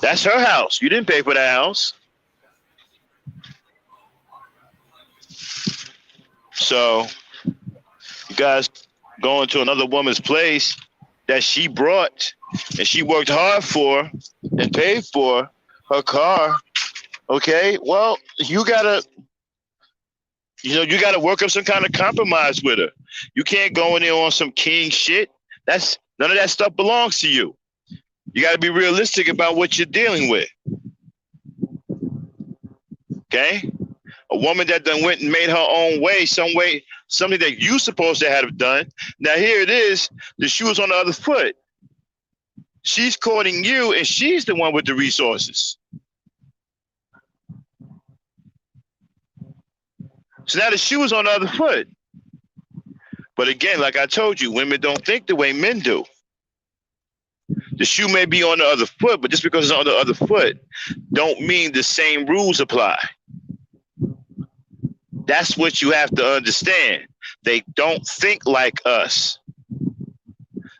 That's her house. You didn't pay for that house. So you guys go into another woman's place that she brought and she worked hard for and paid for her car. Okay, well, you gotta work up some kind of compromise with her. You can't go in there on some king shit. None of that stuff belongs to you. You gotta be realistic about what you're dealing with. Okay? A woman that done went and made her own way, something that you supposed to have done. Now here it is, the shoe is on the other foot. She's courting you and she's the one with the resources. So now the shoe is on the other foot. But again, like I told you, women don't think the way men do. The shoe may be on the other foot, but just because it's on the other foot don't mean the same rules apply. That's what you have to understand. They don't think like us.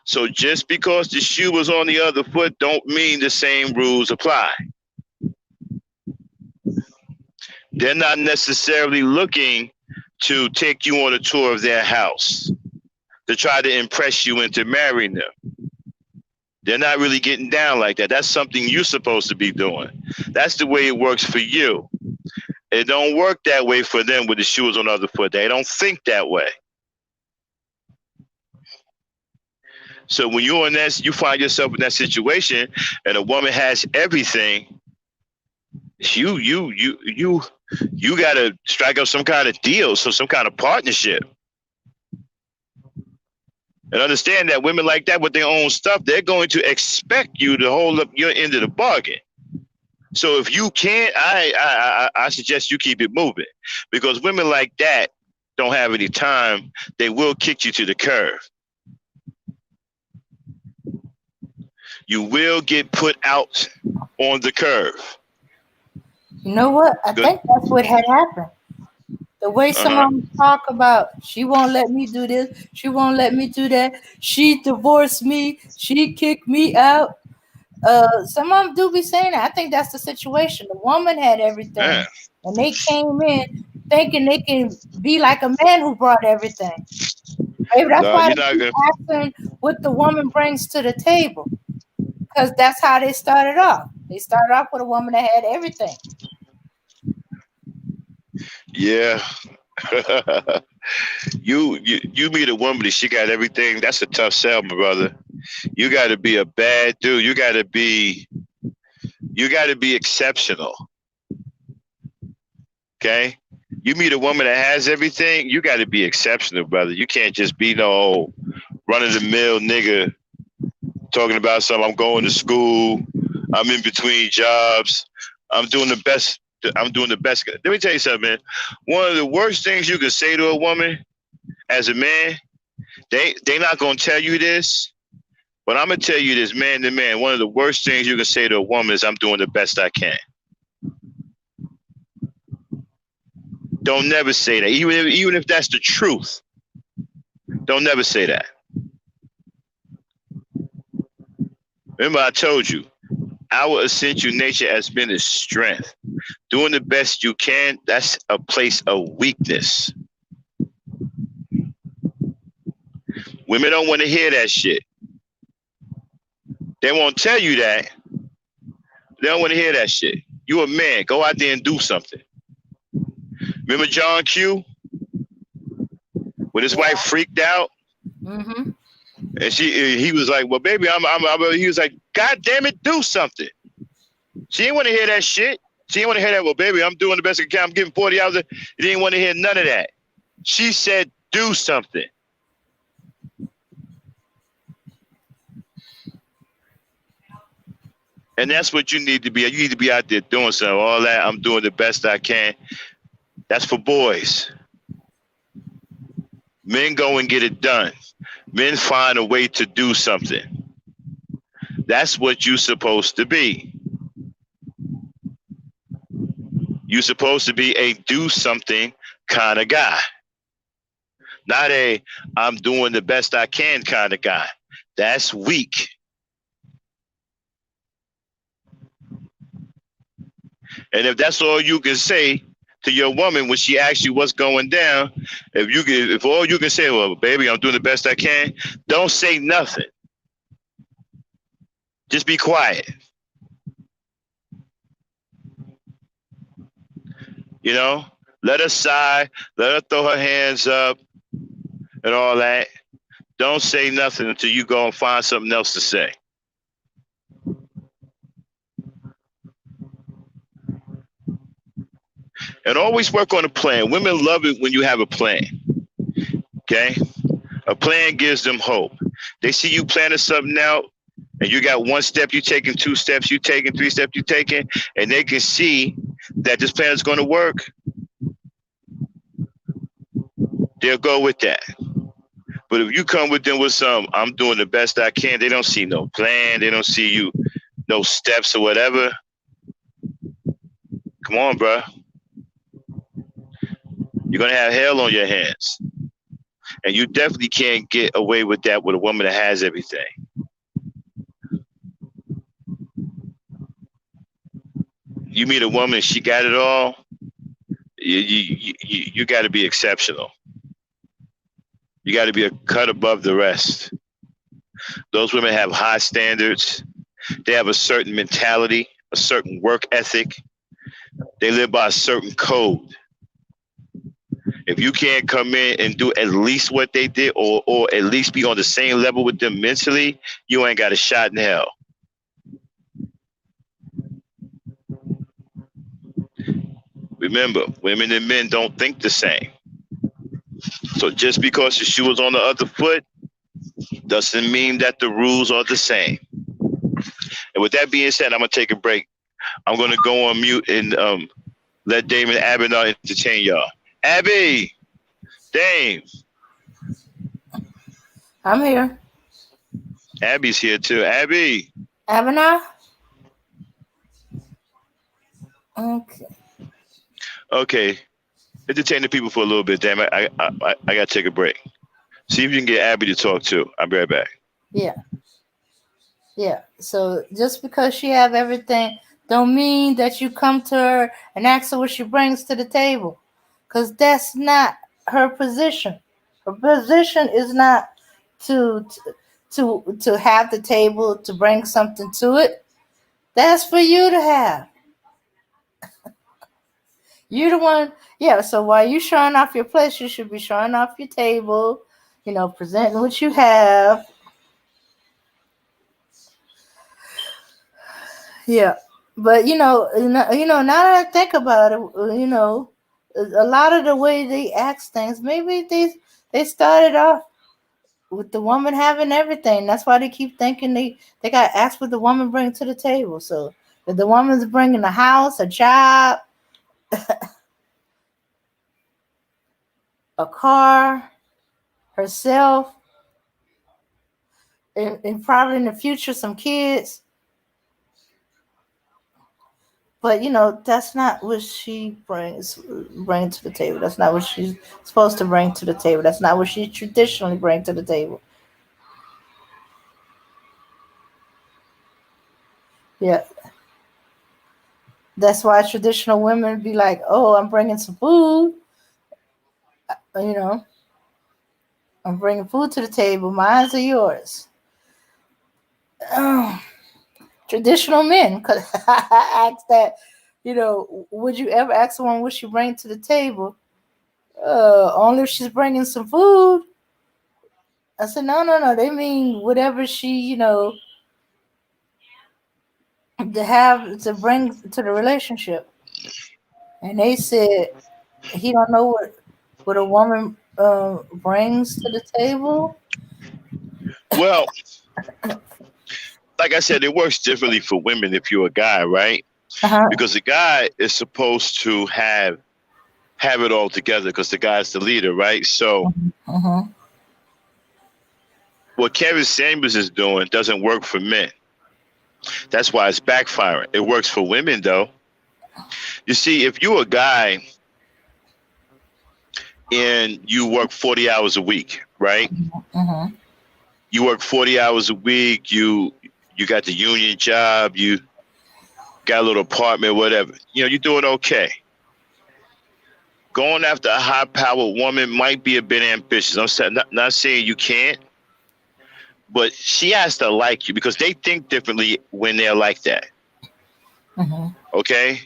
So just because the shoe was on the other foot don't mean the same rules apply. They're not necessarily looking to take you on a tour of their house to try to impress you into marrying them. They're not really getting down like that. That's something you're supposed to be doing. That's the way it works for you. It don't work that way for them with the shoes on the other foot. They don't think that way. So when you're in that, you find yourself in that situation, and a woman has everything. You gotta strike up some kind of deal, so some kind of partnership. And understand that women like that with their own stuff, they're going to expect you to hold up your end of the bargain. So if you can't, I suggest you keep it moving, because women like that don't have any time. They will kick you to the curb. You will get put out on the curve. You know what? I think that's what had happened. The way some of them talk about, she won't let me do this, she won't let me do that, she divorced me, she kicked me out. Some of them do be saying that. I think that's the situation. The woman had everything, and they came in thinking they can be like a man who brought everything. Maybe that's why they keep asking what the woman brings to the table, because that's how they started off. They started off with a woman that had everything. Yeah. you meet a woman that she got everything. That's a tough sell, my brother. You got to be a bad dude. You got to be exceptional. Okay? You meet a woman that has everything, you got to be exceptional, brother. You can't just be no run-of-the-mill nigga talking about something. I'm going to school. I'm in between jobs. I'm doing the best. Let me tell you something, man. One of the worst things you can say to a woman as a man, they not going to tell you this, but I'm going to tell you this, man to man. One of the worst things you can say to a woman is, I'm doing the best I can. Don't never say that. Even if that's the truth, don't never say that. Remember, I told you, our essential nature has been is strength. Doing the best you can, that's a place of weakness. Women don't want to hear that shit. They won't tell you that. They don't want to hear that shit. You a man. Go out there and do something. Remember John Q? When his wife freaked out? Mm-hmm. And he was like, well, baby, he was like, God damn it, do something. She didn't want to hear that shit. She didn't want to hear that, well, baby, I'm doing the best I can. I'm giving 40 hours. She didn't want to hear none of that. She said, do something. And that's what you need to be. You need to be out there doing something. All that, I'm doing the best I can. That's for boys. Men go and get it done. Men find a way to do something. That's what you're supposed to be. You're supposed to be a do something kind of guy. Not a I'm doing the best I can kind of guy. That's weak. And if that's all you can say to your woman when she asks you what's going down, if all you can say, well, baby, I'm doing the best I can, don't say nothing. Just be quiet. You know, let her sigh, let her throw her hands up and all that. Don't say nothing until you go and find something else to say. And always work on a plan. Women love it when you have a plan. Okay? A plan gives them hope. They see you planning something out, and you got one step you taking, 2 steps you taking, 3 steps you taking, and they can see that this plan is going to work. They'll go with that. But if you come with them with some, I'm doing the best I can, they don't see no plan, they don't see you, no steps or whatever. Come on, bro. You're gonna have hell on your hands, and you definitely can't get away with that with a woman that has everything. You meet a woman, she got it all. You got to be exceptional. You got to be a cut above the rest. Those women have high standards. They have a certain mentality, a certain work ethic. They live by a certain code. If you can't come in and do at least what they did, or at least be on the same level with them mentally, you ain't got a shot in hell. Remember, women and men don't think the same. So just because the shoe is on the other foot doesn't mean that the rules are the same. And with that being said, I'm going to take a break. I'm going to go on mute and let Dame and Abby entertain y'all. Abby! Dame! I'm here. Abby's here too. Abby! Ebony? Okay. Okay. Entertain the people for a little bit, Dame. I got to take a break. See if you can get Abby to talk too. I'll be right back. Yeah. Yeah. So just because she have everything don't mean that you come to her and ask her what she brings to the table. Because that's not her position. Her position is not to have the table, to bring something to it. That's for you to have. You're the one, yeah. So while you showing off your place, you should be showing off your table, presenting what you have. Yeah, but now that I think about it, a lot of the way they ask things, maybe they started off with the woman having everything. That's why they keep thinking they got to ask what the woman brings to the table. So if the woman's bringing a house, a job, a car, herself, and probably in the future some kids. But that's not what she brings to the table. That's not what she's supposed to bring to the table. That's not what she traditionally brings to the table. Yeah. That's why traditional women be like, "Oh, I'm bringing some food. I'm bringing food to the table. Mine's are yours." Oh, traditional men. Because I asked that, would you ever ask someone what she bring to the table? Only if she's bringing some food. I said, no. They mean whatever she, to have to bring to the relationship. And they said he don't know what a woman brings to the table. Well, like I said, it works differently for women if you're a guy, right? Uh-huh. Because a guy is supposed to have it all together because the guy's the leader, right? So what Kevin Samuels is doing doesn't work for men. That's why it's backfiring. It works for women, though. You see, if you're a guy and you work 40 hours a week, right? You work 40 hours a week. You got the union job. You got a little apartment, whatever. You're doing okay. Going after a high-powered woman might be a bit ambitious. I'm not saying you can't, but she has to like you because they think differently when they're like that. Okay?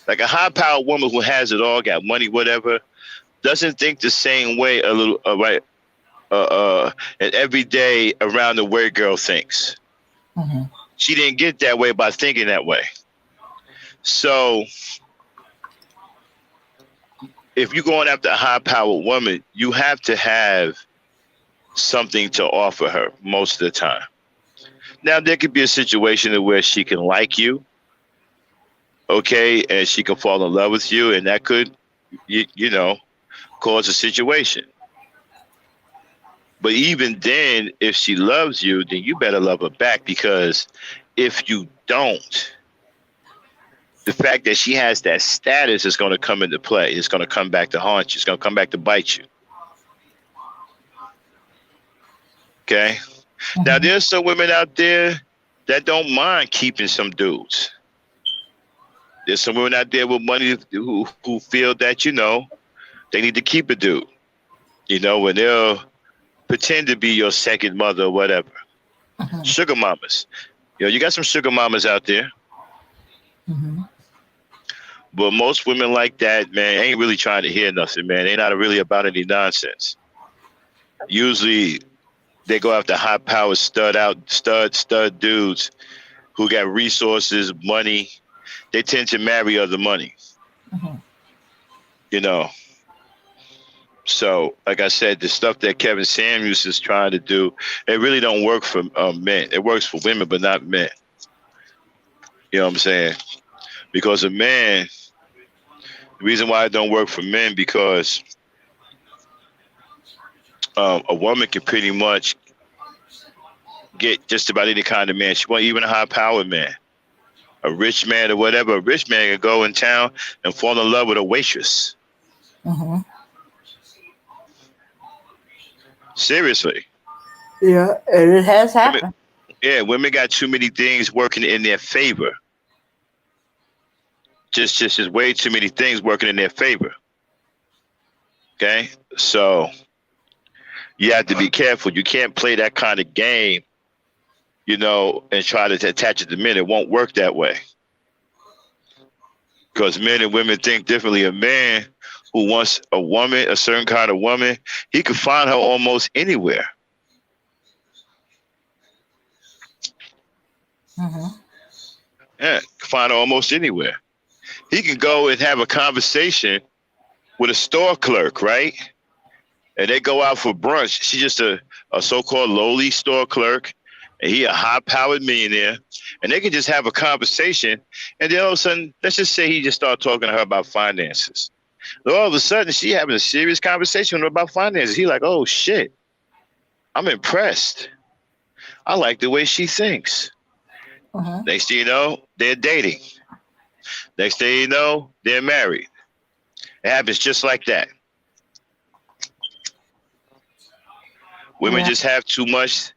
Like a high-powered woman who has it all, got money, whatever, doesn't think the same way an everyday around the way girl thinks. She didn't get that way by thinking that way. So if you're going after a high-powered woman, you have to have something to offer her most of the time. Now, there could be a situation where she can like you, okay, and she can fall in love with you, and that could, cause a situation. But even then, if she loves you, then you better love her back, because if you don't, the fact that she has that status is going to come into play. It's going to come back to haunt you. It's going to come back to bite you. Okay? Now, there's some women out there that don't mind keeping some dudes. There's some women out there with money who feel that, they need to keep a dude. And they'll pretend to be your second mother or whatever. Sugar mamas. You got some sugar mamas out there. But most women like that, man, ain't really trying to hear nothing, man. They're not really about any nonsense. Usually, they go after high-powered stud dudes who got resources, money. They tend to marry other money. So, like I said, the stuff that Kevin Samuels is trying to do, it really don't work for men. It works for women, but not men. You know what I'm saying? Because a man, the reason why it don't work for men, because a woman can pretty much get just about any kind of man she wants, even a high-powered man, a rich man or whatever. A rich man can go in town and fall in love with a waitress. Seriously. Yeah, and it has happened. Women got too many things working in their favor. Just way too many things working in their favor. Okay? So you have to be careful. You can't play that kind of game, and try to attach it to men. It won't work that way. Because men and women think differently. A man who wants a woman, a certain kind of woman, he can find her almost anywhere. Yeah, find her almost anywhere. He can go and have a conversation with a store clerk, right? And they go out for brunch. She's just a so-called lowly store clerk, and he a high-powered millionaire. And they can just have a conversation, and then all of a sudden, let's just say he just started talking to her about finances. And all of a sudden, she having a serious conversation with him about finances. He like, oh, shit, I'm impressed. I like the way she thinks. Next thing you know, they're dating. Next thing you know, they're married. It happens just like that. Women just have too much.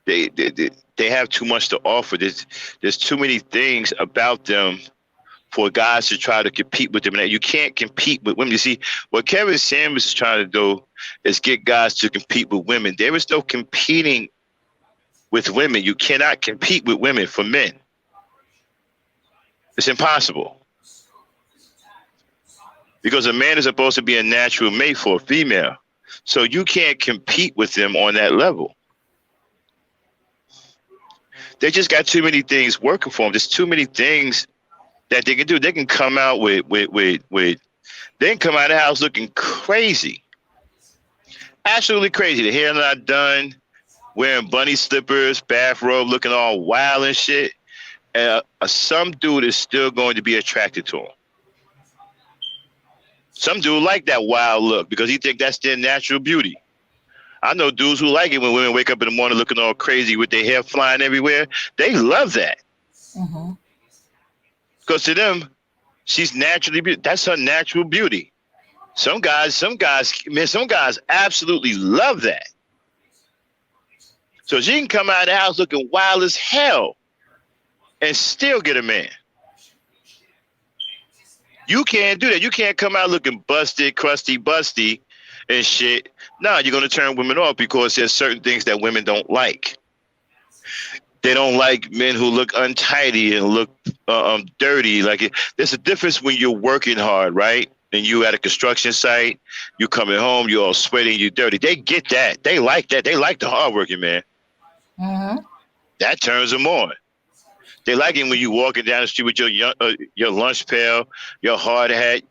They have too much to offer. There's too many things about them for guys to try to compete with them. And you can't compete with women. You see, what Kevin Samuels is trying to do is get guys to compete with women. There is no competing with women. You cannot compete with women for men. It's impossible. Because a man is supposed to be a natural mate for a female. So you can't compete with them on that level. They just got too many things working for them. There's too many things that they can do. They can come out they can come out of the house looking crazy. Absolutely crazy. The hair not done, wearing bunny slippers, bathrobe, looking all wild and shit. And some dude is still going to be attracted to him. Some dude like that wild look because he think that's their natural beauty. I know dudes who like it when women wake up in the morning looking all crazy with their hair flying everywhere. They love that. Because to them, she's naturally beautiful. That's her natural beauty. Some guys absolutely love that. So she can come out of the house looking wild as hell and still get a man. You can't do that. You can't come out looking busted, crusty, busty and shit. No, you're going to turn women off because there's certain things that women don't like. They don't like men who look untidy and look dirty. There's a difference when you're working hard, right? And you at a construction site, you coming home, you're all sweating, you're dirty. They get that. They like that. They like the hardworking man. That turns them on. They like it when you walking down the street with your lunch pail, your hard hat,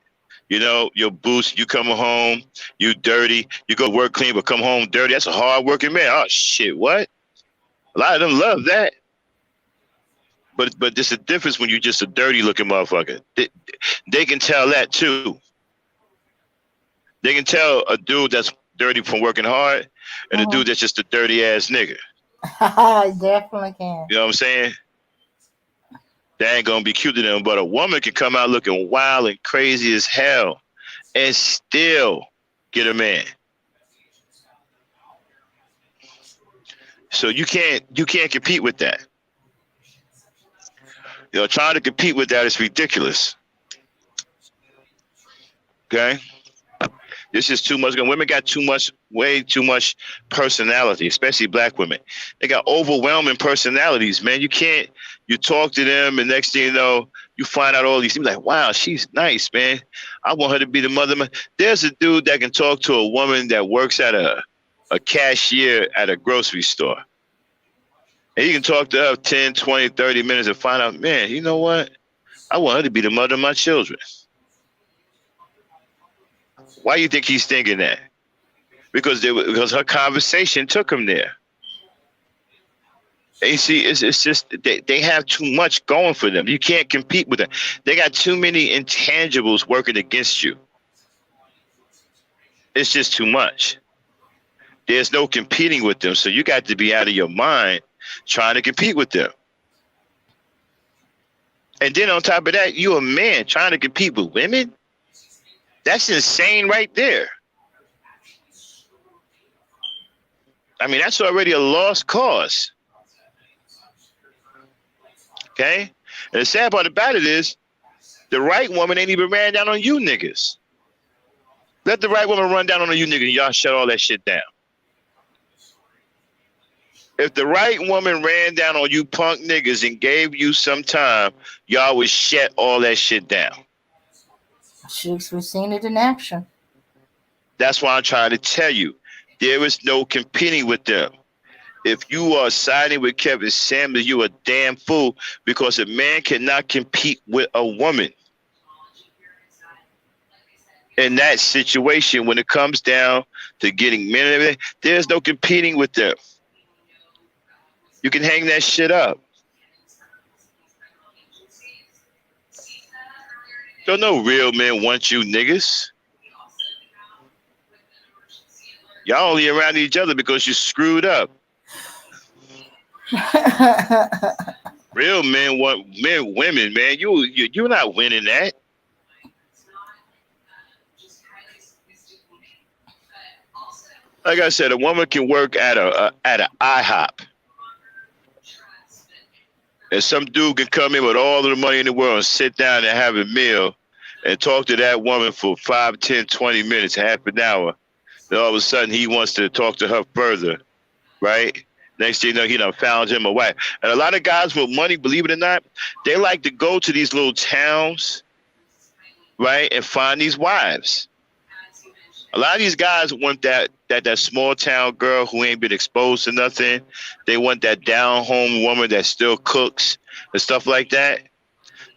your boots. You coming home, you dirty. You go work clean, but come home dirty. That's a hard-working man. Oh, shit, what? A lot of them love that. But there's a difference when you're just a dirty-looking motherfucker. They can tell that, too. They can tell a dude that's dirty from working hard, and a dude that's just a dirty ass nigga. Definitely can. You know what I'm saying? That ain't gonna be cute to them, but a woman can come out looking wild and crazy as hell and still get a man. So you can't compete with that. You know, trying to compete with that is ridiculous. Okay? This is too much. Women got way too much personality, especially black women. They got overwhelming personalities, man. You talk to them, and next thing you know, you find out all these things. Like, wow, she's nice, man. I want her to be the mother. There's a dude that can talk to a woman that works at a cashier at a grocery store. And you can talk to her 10, 20, 30 minutes and find out, man, you know what? I want her to be the mother of my children. Why do you think he's thinking that? Because her conversation took him there. And you see, it's just they have too much going for them. You can't compete with them. They got too many intangibles working against you. It's just too much. There's no competing with them. So you got to be out of your mind trying to compete with them. And then on top of that, you're a man trying to compete with women? That's insane right there. I mean, that's already a lost cause. Okay? And the sad part about it is, the right woman ain't even ran down on you niggas. Let the right woman run down on you niggas and y'all shut all that shit down. If the right woman ran down on you punk niggas and gave you some time, y'all would shut all that shit down. We've seen it in action. That's why I'm trying to tell you, there is no competing with them. If you are siding with Kevin Samuels, you a damn fool, because a man cannot compete with a woman. In that situation, when it comes down to getting men and everything, there's no competing with them. You can hang that shit up. Don't no real men want you niggas. Y'all only around each other because you screwed up. Real men want women, man. You're not winning that. Like I said, a woman can work at a IHOP. And some dude can come in with all of the money in the world and sit down and have a meal and talk to that woman for 5, 10, 20 minutes, half an hour. Then all of a sudden he wants to talk to her further, right? Next thing you know, he done found him a wife. And a lot of guys with money, believe it or not, they like to go to these little towns, right, and find these wives. A lot of these guys want that small town girl who ain't been exposed to nothing. They want that down home woman that still cooks and stuff like that.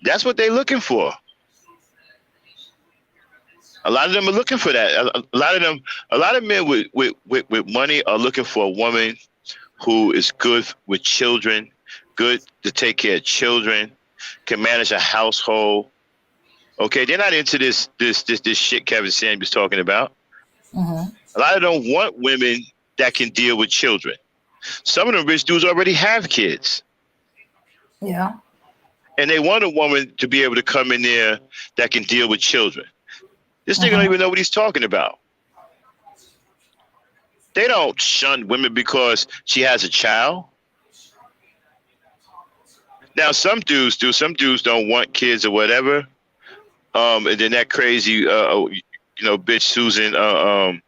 That's what they're looking for. A lot of them are looking for that. A lot of men with money are looking for a woman who is good with children, good to take care of children, can manage a household. Okay, they're not into this shit Kevin Samuels talking about. Mm-hmm. A lot of them want women that can deal with children. Some of them rich dudes already have kids. Yeah. And they want a woman to be able to come in there that can deal with children. This nigga don't even know what he's talking about. They don't shun women because she has a child. Now, some dudes do. Some dudes don't want kids or whatever. And then that crazy, bitch Susan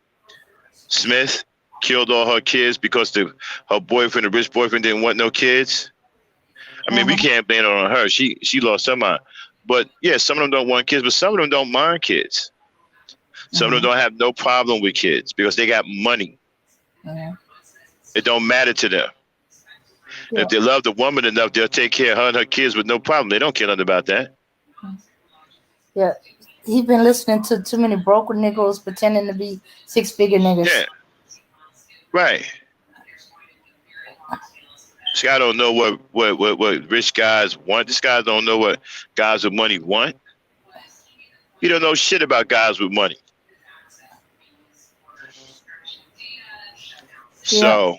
Smith killed all her kids because her boyfriend, the rich boyfriend, didn't want no kids. I mean, we can't blame it on her. She lost her mind. But yeah, some of them don't want kids, but some of them don't mind kids. Some of them don't have no problem with kids because they got money. It don't matter to them. Yeah. If they love the woman enough, they'll take care of her and her kids with no problem. They don't care nothing about that. Yeah. He's been listening to too many broke niggas pretending to be six-figure niggas. Yeah. Right. This guy don't know what rich guys want. This guy don't know what guys with money want. He don't know shit about guys with money. Yeah. So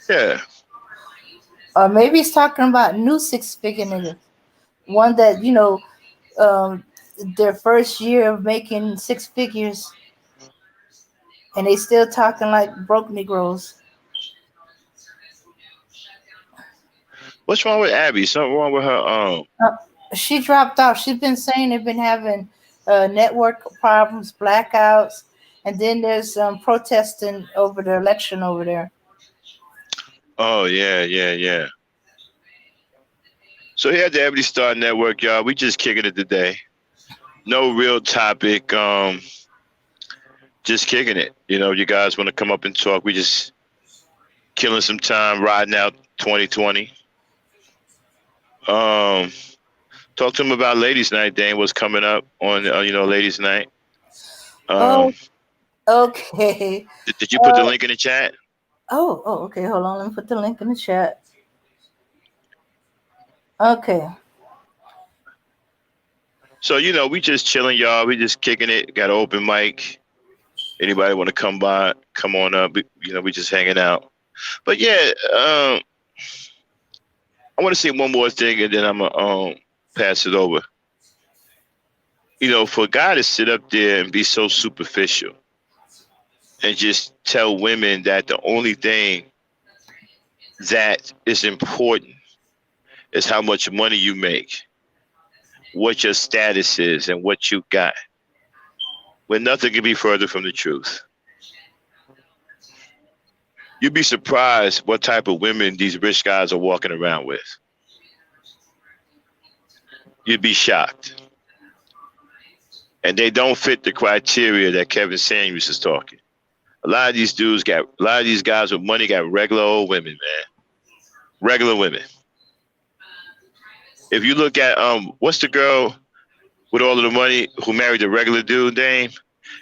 yeah. Or maybe he's talking about new 6-figure niggas. One that, um, their first year of making 6 figures and they still talking like broke Negroes. What's wrong with Abby? Something wrong with her? Uh, she dropped out. She's been saying they've been having network problems, blackouts, and then there's protesting over the election over there. Oh yeah, yeah, yeah. So here at the Ebony Star Network, y'all, we just kicking it today. No real topic. Just kicking it. You guys want to come up and talk? We just killing some time, riding out 2020. Um, Talk to them about Ladies Night. Dane, what's coming up on Ladies Night? Oh, okay. Did you put the link in the chat? Okay. Hold on. Let me put the link in the chat. Okay. So we just chilling, y'all. We just kicking it. Got an open mic. Anybody want to come by? Come on up. We just hanging out. But yeah, I want to say one more thing, and then I'm gonna pass it over. For a guy to sit up there and be so superficial and just tell women that the only thing that is important is how much money you make, what your status is, and what you got, when nothing can be further from the truth. You'd be surprised what type of women these rich guys are walking around with. You'd be shocked. And they don't fit the criteria that Kevin Samuels is talking. A lot of these guys with money got regular old women, man. Regular women. If you look at what's the girl with all of the money who married the regular dude, Dame,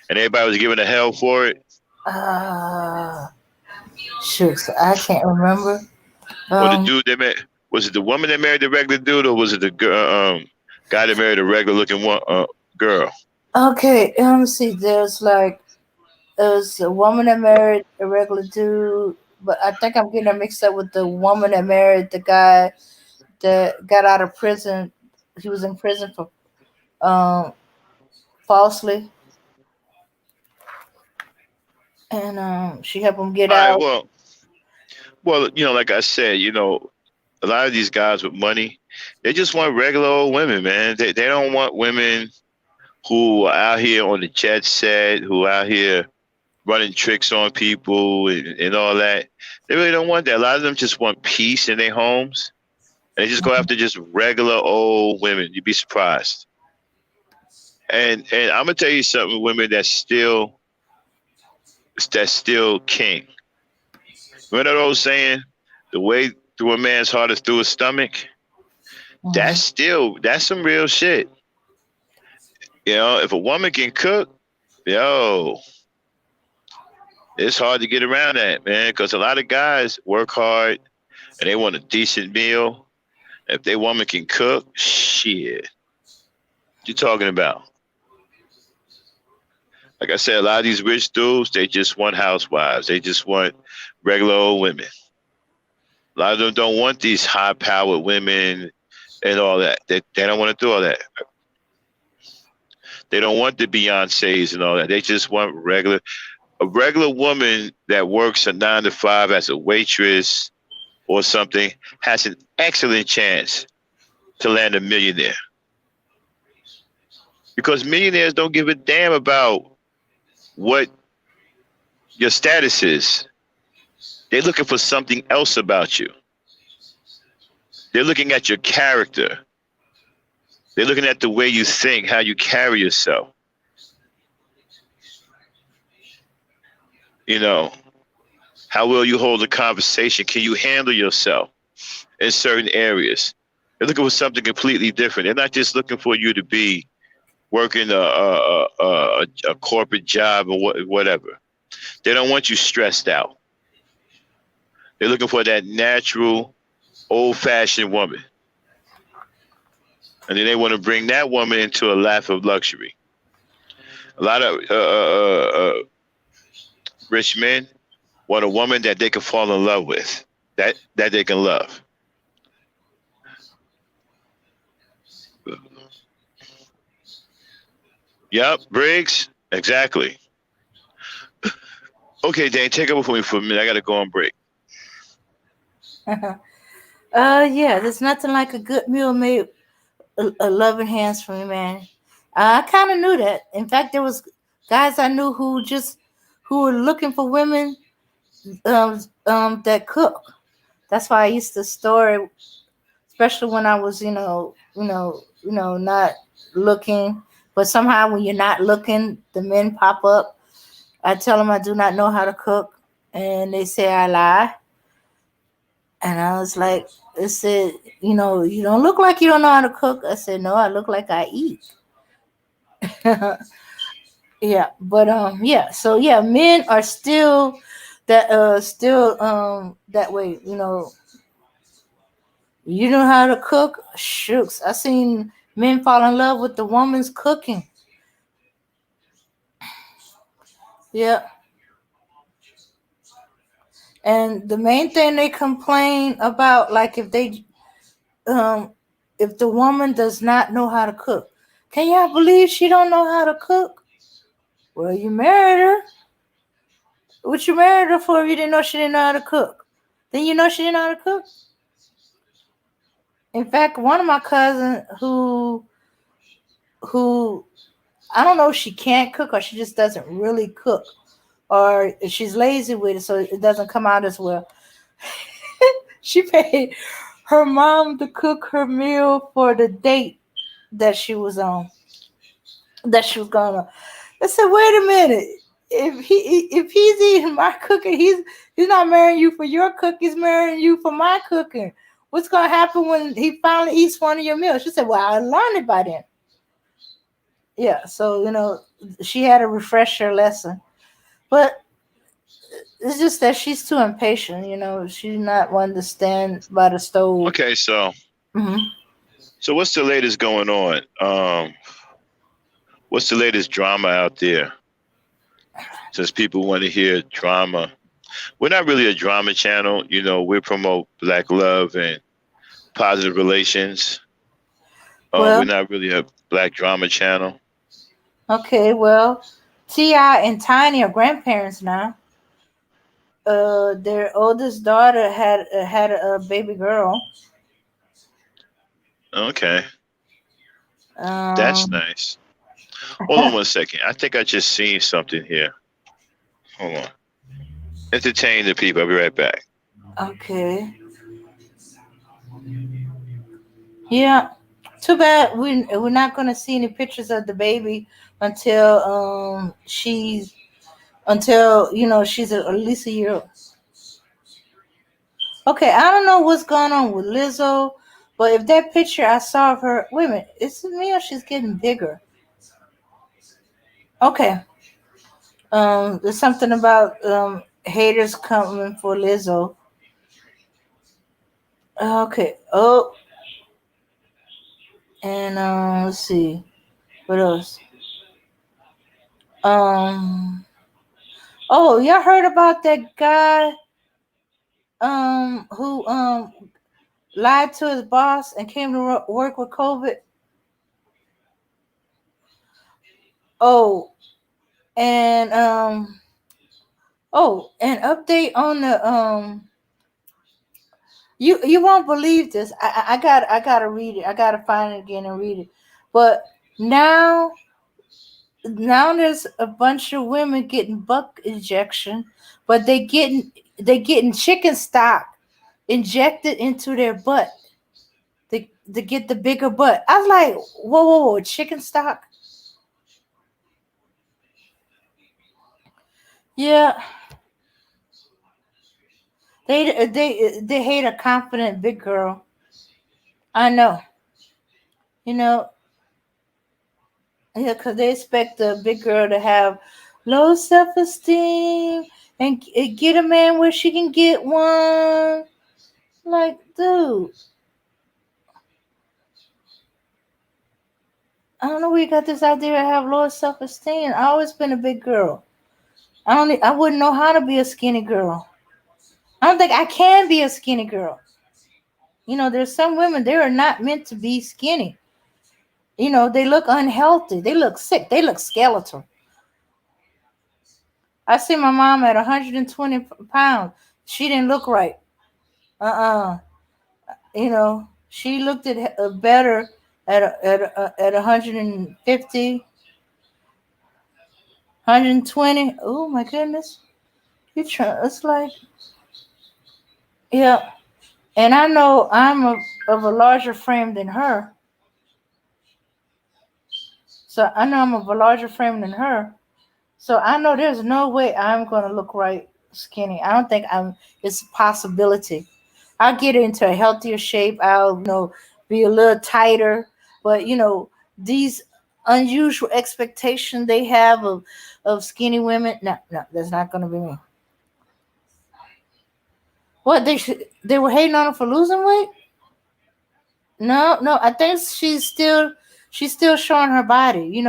and everybody was giving her hell for it? Shucks, I can't remember. Or the dude that met, was it the woman that married the regular dude, or was it the guy that married a regular looking girl? Okay, let me see. There's a woman that married a regular dude, but I think I'm getting her mixed up with the woman that married the guy that got out of prison. He was in prison for falsely, and she helped him get All right, out. well, like I said, a lot of these guys with money, they just want regular old women, man. They don't want women who are out here on the jet set, who are out here running tricks on people and all that. They really don't want that. A lot of them just want peace in their homes. And they just go after just regular old women. You'd be surprised. And I'm gonna tell you something, women that's still king. Remember that old saying, the way through a man's heart is through his stomach? That's some real shit. If a woman can cook, it's hard to get around that, man, because a lot of guys work hard and they want a decent meal. If their woman can cook, shit. What you talking about? Like I said, a lot of these rich dudes, they just want housewives. They just want regular old women. A lot of them don't want these high-powered women and all that. They don't want to do all that. They don't want the Beyoncés and all that. They just want a regular woman that works a 9 to 5 as a waitress or something has an excellent chance to land a millionaire. Because millionaires don't give a damn about what your status is. They're looking for something else about you. They're looking at your character. They're looking at the way you think, how you carry yourself. How well you hold a conversation. Can you handle yourself in certain areas? They're looking for something completely different. They're not just looking for you to be working a corporate job or whatever. They don't want you stressed out. They're looking for that natural, old-fashioned woman. And then they want to bring that woman into a life of luxury. A lot of rich men, want a woman that they can fall in love with, that they can love. Yep, Briggs. Exactly. Okay, Dane, take over for me for a minute. I got to go on break. Yeah, there's nothing like a good meal made a loving hands for me, man. I kind of knew that. In fact, there was guys I knew who were looking for women that cook. That's why I used to store, especially when I was, not looking. But somehow, when you're not looking, the men pop up. I tell them I do not know how to cook, and they say I lie. And I was like, I said, you don't look like you don't know how to cook. I said, no, I look like I eat. Yeah, but yeah. So yeah, men are still that way. You know how to cook? Shooks. I seen men fall in love with the woman's cooking. Yeah. And the main thing they complain about, like um if the woman does not know how to cook. Can y'all believe she don't know how to cook? Well, you married her. What you married her for if you didn't know she didn't know how to cook? Then you know she didn't know how to cook? In fact, one of my cousins who I don't know if she can't cook or she just doesn't really cook or she's lazy with it so it doesn't come out as well. She paid her mom to cook her meal for the date that she was on, that she was gonna. I said, wait a minute. If he's eating my cooking, he's not marrying you for your cook. He's marrying you for my cooking. What's gonna happen when he finally eats one of your meals? She said, well, I learned it by then. Yeah, so she had a refresher lesson, but it's just that she's too impatient. She's not one to stand by the stove. Okay, Hmm. so what's the latest going on? What's the latest drama out there? Since people want to hear drama, we're not really a drama channel. We promote black love and positive relations. We're Well, not really a black drama channel. okay, well, Ti and Tiny are grandparents now. Their oldest daughter had a baby girl. Okay, that's Um, nice. Hold on 1 second. I think I just seen something here. Hold on. Entertain the people. I'll be right back. okay, yeah. Too bad we're not gonna see any pictures of the baby until she's at least a year. Okay, I don't know what's going on with Lizzo, but if that picture I saw of her, wait a minute, is it me or she's getting bigger? Okay, there's something about haters coming for Lizzo. Okay, oh, and let's see what else. Um, oh, y'all heard about that guy who lied to his boss and came to work with COVID? Oh, and an update on the you won't believe this. I gotta read it. I gotta find it again and read it. But now there's a bunch of women getting butt injection, but they getting chicken stock injected into their butt to get the bigger butt. I was like, whoa, chicken stock? Yeah, they hate a confident big girl. I know, you know, yeah, because they expect the big girl to have low self esteem and get a man where she can get one. Like, dude, I don't know where you got this idea to have low self esteem. I always been a big girl. I wouldn't know how to be a skinny girl. I don't think I can be a skinny girl. There's some women, they are not meant to be skinny. They look unhealthy. They look sick. They look skeletal. I see my mom at 120 pounds. She didn't look right. Uh-uh. She looked at better at 150, 120. Oh my goodness. It's like, yeah. And I know of a larger frame than her. So I know I'm of a larger frame than her. So I know there's no way I'm gonna look right skinny. I don't think I'm. It's a possibility. I'll get into a healthier shape. I'll be a little tighter. But these unusual expectations they have of skinny women. No, no, that's not gonna be me. What they were hating on her for losing weight? No, no. I think she's still showing her body.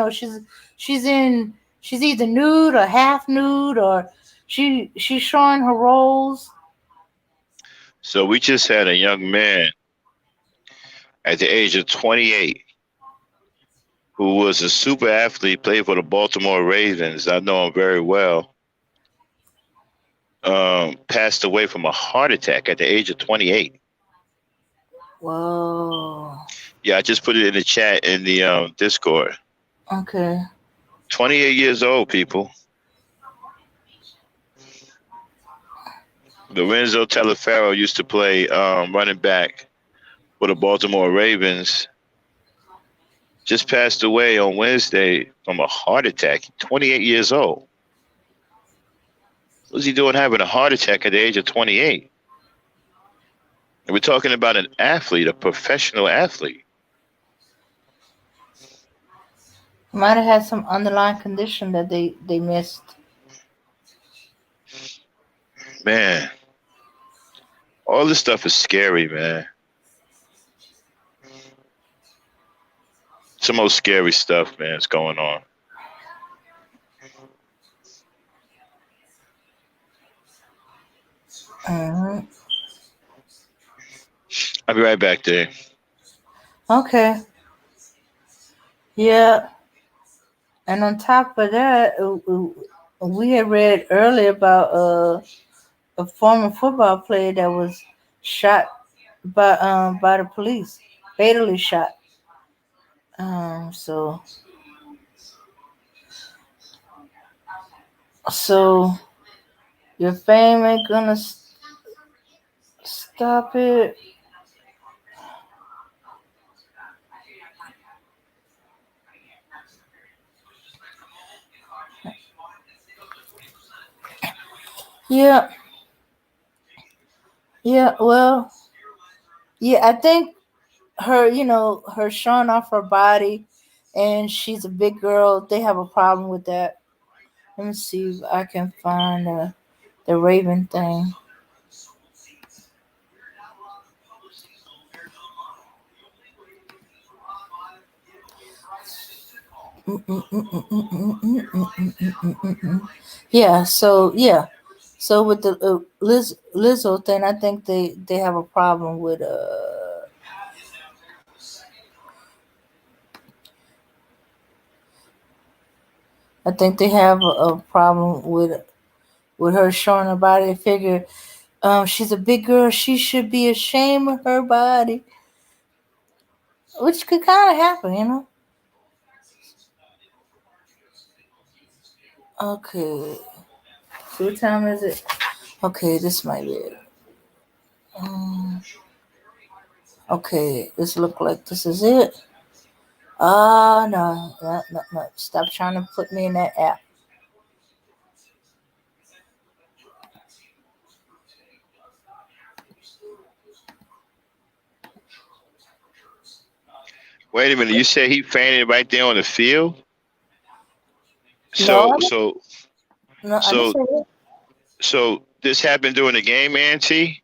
She's either nude or half nude, or she's showing her rolls. So we just had a young man at the age of 28 who was a super athlete, played for the Baltimore Ravens. I know him very well. Passed away from a heart attack at the age of 28. Whoa. Yeah, I just put it in the chat in the Discord. Okay. 28 years old, people. Lorenzo Telefero used to play running back for the Baltimore Ravens. Just passed away on Wednesday from a heart attack. 28 years old. What's he doing having a heart attack at the age of 28? And we're talking about an athlete, a professional athlete. Might have had some underlying condition that they missed. Man, all this stuff is scary, man. It's the most scary stuff, man, that's going on. Hmm. I'll be right back there. Okay. Yeah. And on top of that, we had read earlier about a former football player that was shot by the police, fatally shot. So your fame ain't gonna stop it. Yeah, yeah. Well, yeah. I think her showing off her body, and she's a big girl. They have a problem with that. Let me see if I can find the Raven thing. Yeah. So with the Lizzo thing, I think they have a problem with I think they have a problem with her showing her body. They figure she's a big girl. She should be ashamed of her body, which could kind of happen. Okay. So what time is it? Okay, this might be it. Um, okay, this look like this is it. No, no, no, no. Stop trying to put me in that app. Wait a minute, you said he fainted right there on the field? No, So so no, I didn't so say that. so this happened during the game, Auntie?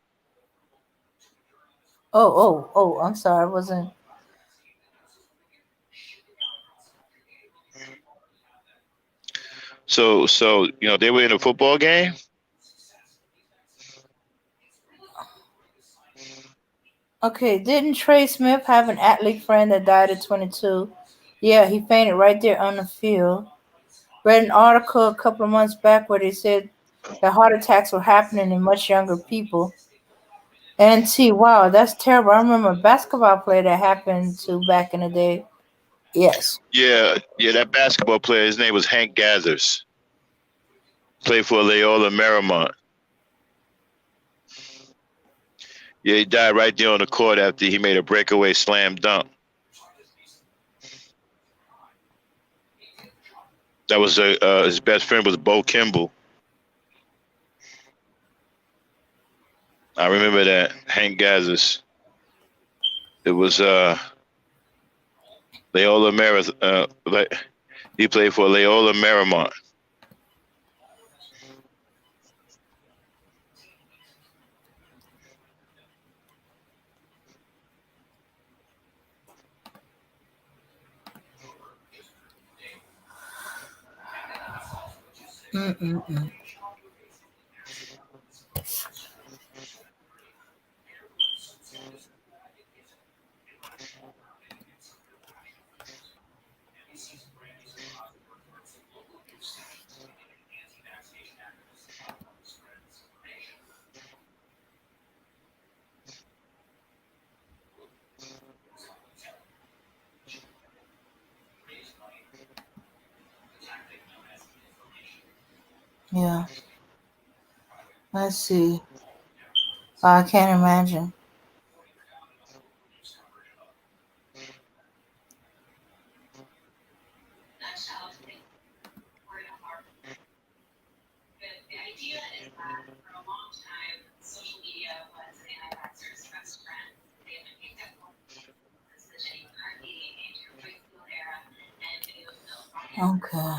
Oh, I'm sorry. I wasn't. So they were in a football game. Okay, didn't Trey Smith have an athlete friend that died at 22? Yeah, he fainted right there on the field. Read an article a couple of months back where they said that heart attacks were happening in much younger people. And see, wow, that's terrible. I remember a basketball player that happened to back in the day. Yes. Yeah. That basketball player, his name was Hank Gathers. Played for Loyola Marymount. Yeah, he died right there on the court after he made a breakaway slam dunk. That was his best friend was Bo Kimball. I remember that Hank Gathers. It was Loyola Marymount. He played for Loyola Marymount. Mm-mm-mm. Yeah, let's see. I can't imagine. Okay.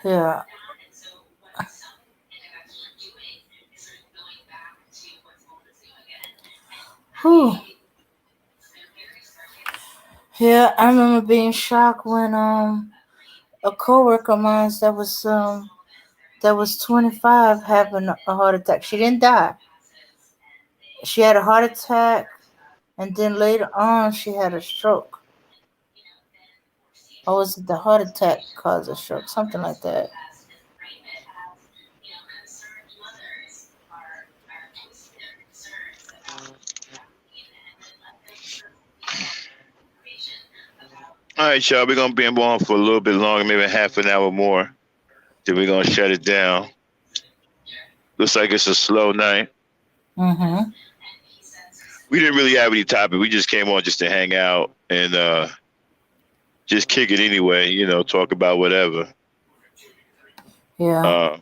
Yeah. Whew. Yeah, I remember being shocked when a coworker of mine that was 25 having a heart attack. She didn't die. She had a heart attack, and then later on she had a stroke. Or was it the heart attack caused a stroke? Something like that. All right, y'all. We're gonna be on for a little bit longer, maybe half an hour more. Then we're gonna shut it down. Looks like it's a slow night. Mm-hmm. We didn't really have any topic. We just came on just to hang out and just kick it anyway. Talk about whatever. Yeah. Uh,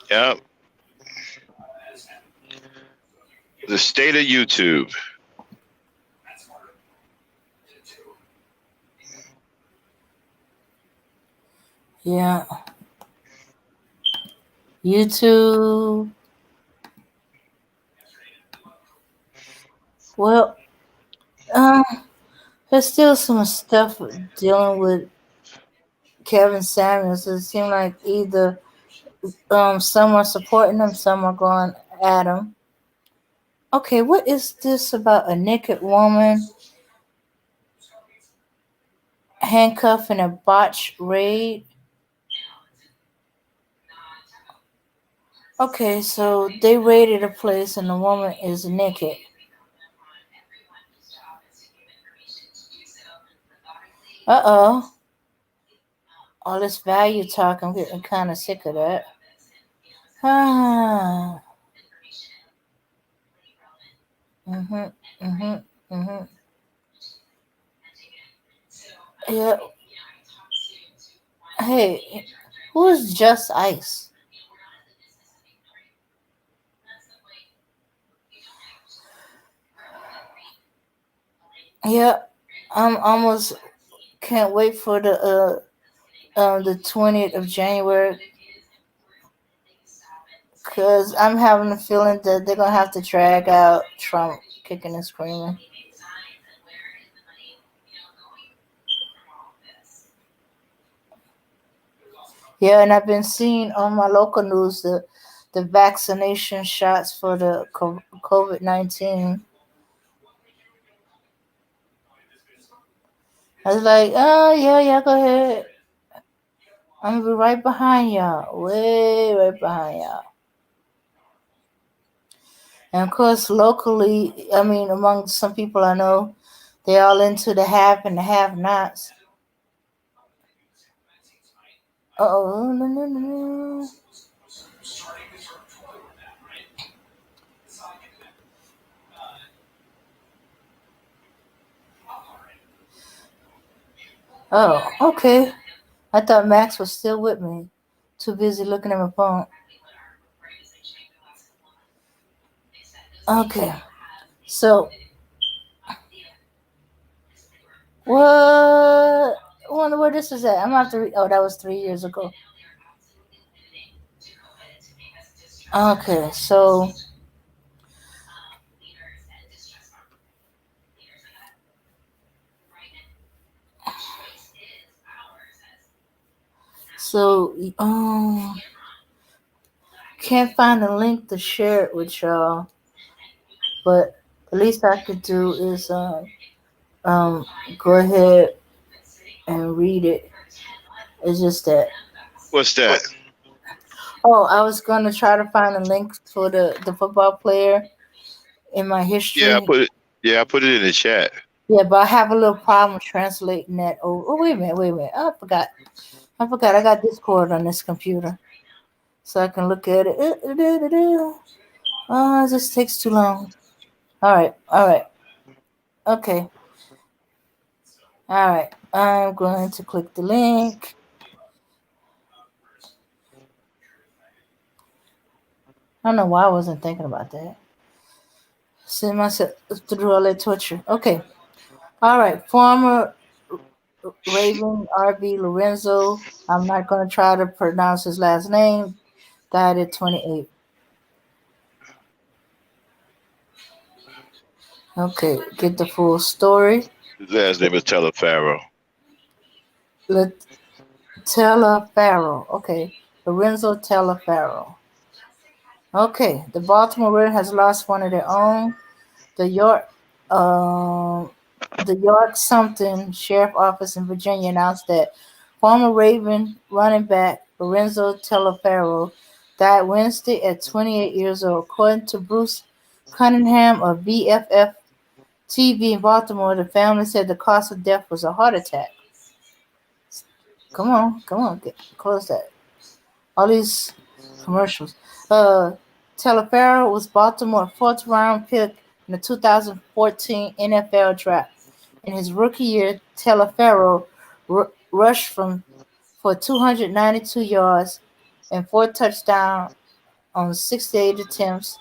yeah. The state of YouTube. Yeah. YouTube. Well, um, there's still some stuff dealing with Kevin Samuels. It seemed like either some are supporting him, some are going at him. Okay, what is this about a naked woman handcuffed in a botched raid? Okay, so they raided a place and the woman is naked. Uh-oh. All this value talk, I'm getting kind of sick of that. Ah. Mhm. Mhm. Mhm. Yeah. Hey, who is Just Ice? Yeah, I'm almost can't wait for the 20th of January Because I'm having a feeling that they're going to have to drag out Trump kicking and screaming. Yeah, and I've been seeing on my local news the vaccination shots for the COVID-19. I was like, oh, yeah, go ahead. I'm going to be right behind y'all. Way right behind y'all. And of course, locally, I mean, among some people I know, they all into the have and the have-nots. Oh, no. Oh, okay. I thought Max was still with me. Too busy looking at my phone. Okay. So, what? I wonder where this is at. I'm going to have to read. Oh, that was 3 years ago. Okay, so. So, can't find a link to share it with y'all. But the least I could do is go ahead and read it. It's just that. What's that? Oh, I was gonna try to find a link for the football player in my Yeah, I history. put it. Yeah, I put it in the chat. Yeah, but I have a little problem translating that over. Oh, wait a minute. I forgot. I got Discord on this computer, so I can look at it. Oh, it just takes too long. All right. Okay. All right. I'm going to click the link. I don't know why I wasn't thinking about that. Send myself through all that torture. Okay. All right. Former Raven R.B. Lorenzo. I'm not going to try to pronounce his last name. Died at 28. Okay. Get the full story. His last name is Telepharo. Telepharo. Okay. Lorenzo Telepharo. Okay. The Baltimore Red has lost one of their own. The York, um, the York something sheriff office in Virginia announced that former Raven running back Lorenzo Telefaro died Wednesday at 28 years old. According to Bruce Cunningham of BFF TV in Baltimore, the family said the cause of death was a heart attack. Come on, close that. All these commercials. Telefaro was Baltimore's fourth round pick in the 2014 NFL draft. In his rookie year, Telefaro rushed for 292 yards and 4 touchdowns on 68 attempts,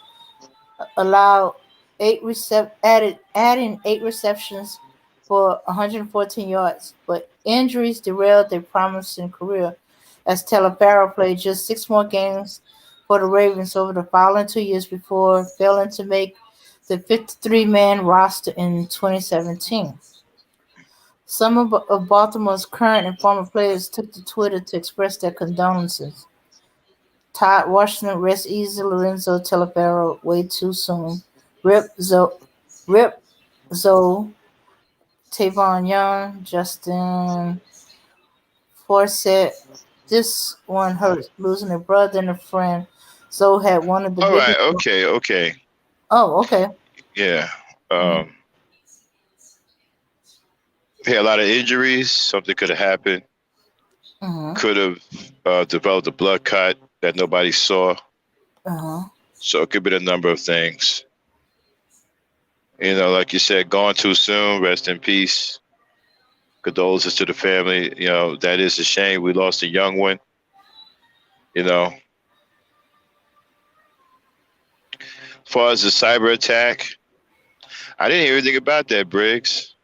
allowed adding 8 receptions for 114 yards, but injuries derailed their promising career as Telefaro played just 6 more games for the Ravens over the following 2 years before failing to make the 53-man roster in 2017. Some of Baltimore's current and former players took to Twitter to express their condolences. Todd Washington, rest easy. Lorenzo Telefaro, way too soon. Rip Zoe, Tavon Young, Justin Forsett. This one hurts, losing a brother and a friend. Zoe had one of the All right. biggest. Okay. Oh, okay. Yeah. He had a lot of injuries. Something could have happened. Could have developed a blood clot that nobody saw. So it could be a number of things. Like you said, gone too soon. Rest in peace. Condolences to the family. That is a shame. We lost a young one. As far as the cyber attack, I didn't hear anything about that, Briggs.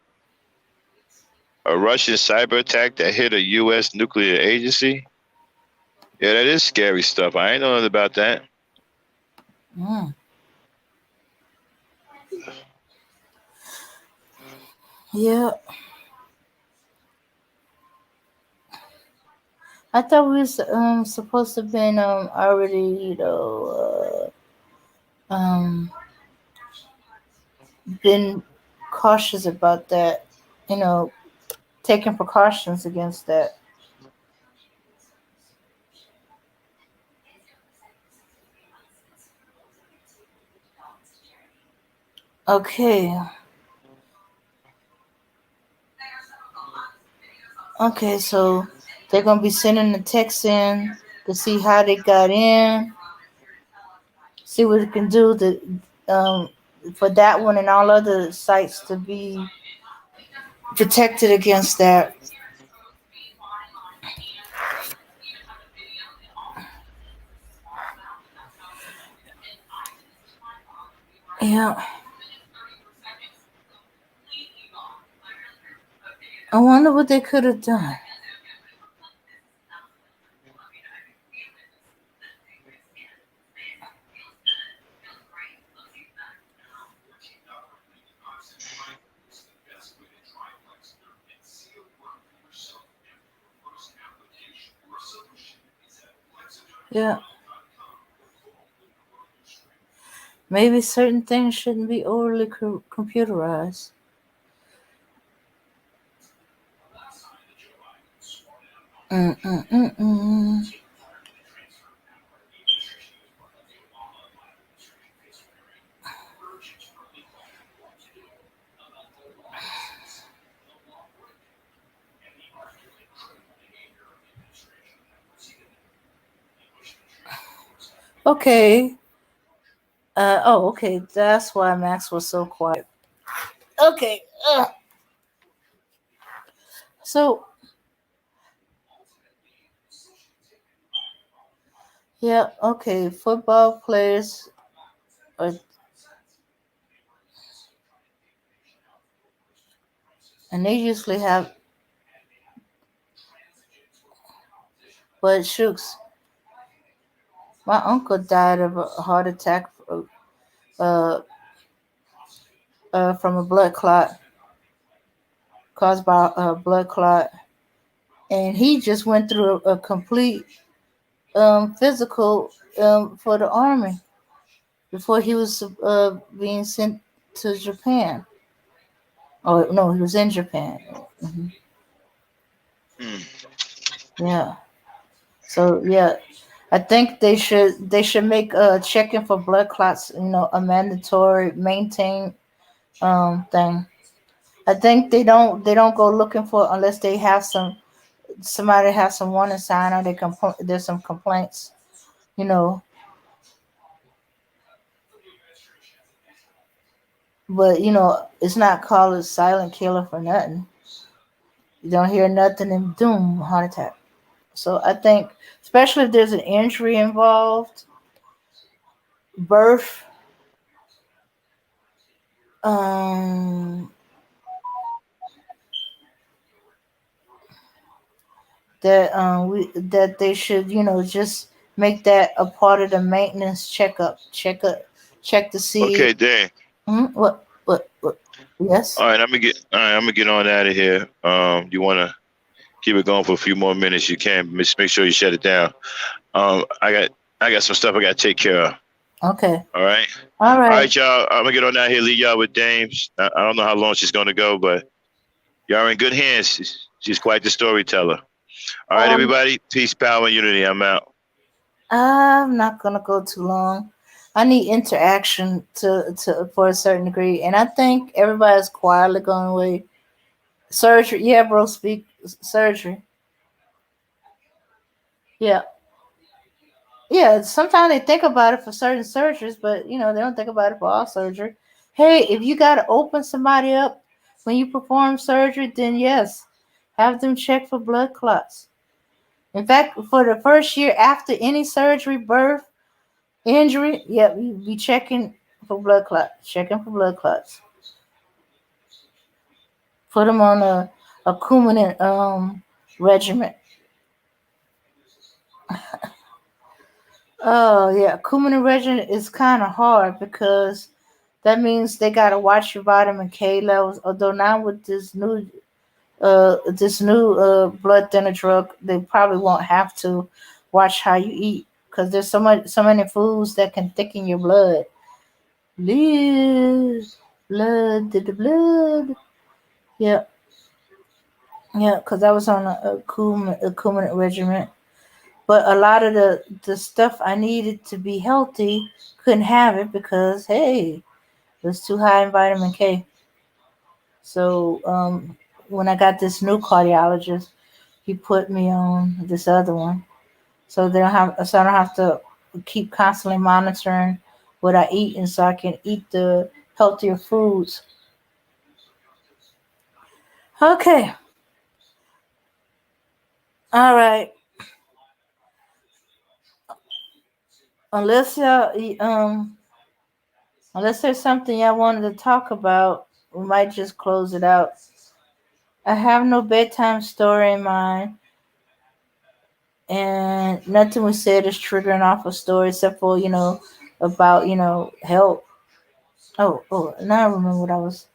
A Russian cyber attack that hit a U.S. nuclear agency? Yeah, that is scary stuff. I ain't know nothing about that. Mm. Yeah, I thought we was supposed to have been already, been cautious about that, you know, taking precautions against that. Okay, okay, so they're gonna be sending the text in to see how they got in, see what it can do to um for that one and all other sites to be protected against that. Yeah, I wonder what they could have done. Yeah, maybe certain things shouldn't be overly computerized. Mm-mm-mm-mm. Okay. Oh, okay. That's why Max was so quiet. Okay. So, yeah. Okay. Football players, are, and they usually have. But shooks, my uncle died of a heart attack, uh, from a blood clot caused by a blood clot, and he just went through a complete physical for the army before he was being sent to Japan. Oh no, he was in Japan. Hmm. Mm. Yeah. So yeah, I think they should make checking for blood clots, a mandatory maintain thing. I think they don't go looking for unless they have somebody has some warning sign or there's some complaints, you know. But it's not called a silent killer for nothing. You don't hear nothing and doom heart attack. So I think, especially if there's an injury involved, birth, um, that they should just make that a part of the maintenance checkup. Check to see. Okay, Dan. What? Yes. All right, I'm gonna get. All right, I'm gonna get on out of here. You wanna keep it going for a few more minutes? You can. Just make sure you shut it down. I got some stuff I gotta take care of. Okay. All right. All All right. right, y'all. I'm gonna get on out here. Leave y'all with Dames. I don't know how long she's gonna go, but y'all are in good hands. She's quite the storyteller. All right, Um, everybody. Peace, power, and unity. I'm out. I'm not gonna go too long. I need interaction to for a certain degree, and I think everybody's quietly going away. Surgery, yeah, bro. Speak surgery. Yeah, yeah. Sometimes they think about it for certain surgeries, but they don't think about it for all surgery. Hey, if you gotta open somebody up when you perform surgery, then yes, have them check for blood clots. In fact, for the first year after any surgery, birth, injury, yep, you be checking for blood clots. Checking for blood clots. Put them on a Coumadin regimen. Oh yeah, Coumadin regimen is kind of hard because that means they gotta watch your vitamin K levels. Although now with this new blood thinner drug, they probably won't have to watch how you eat because there's so many foods that can thicken your blood. Blood, blood, to the blood. Yeah, yeah, because I was on a Coumadin regimen. But a lot of the stuff I needed to be healthy couldn't have it because hey, it was too high in vitamin K. So when I got this new cardiologist, he put me on this other one, so I don't have to keep constantly monitoring what I eat, and so I can eat the healthier foods. Okay, all right. Unless unless there's something y'all wanted to talk about, we might just close it out. I have no bedtime story in mind, and nothing we said is triggering off a story except for about help. Oh, now I remember what I was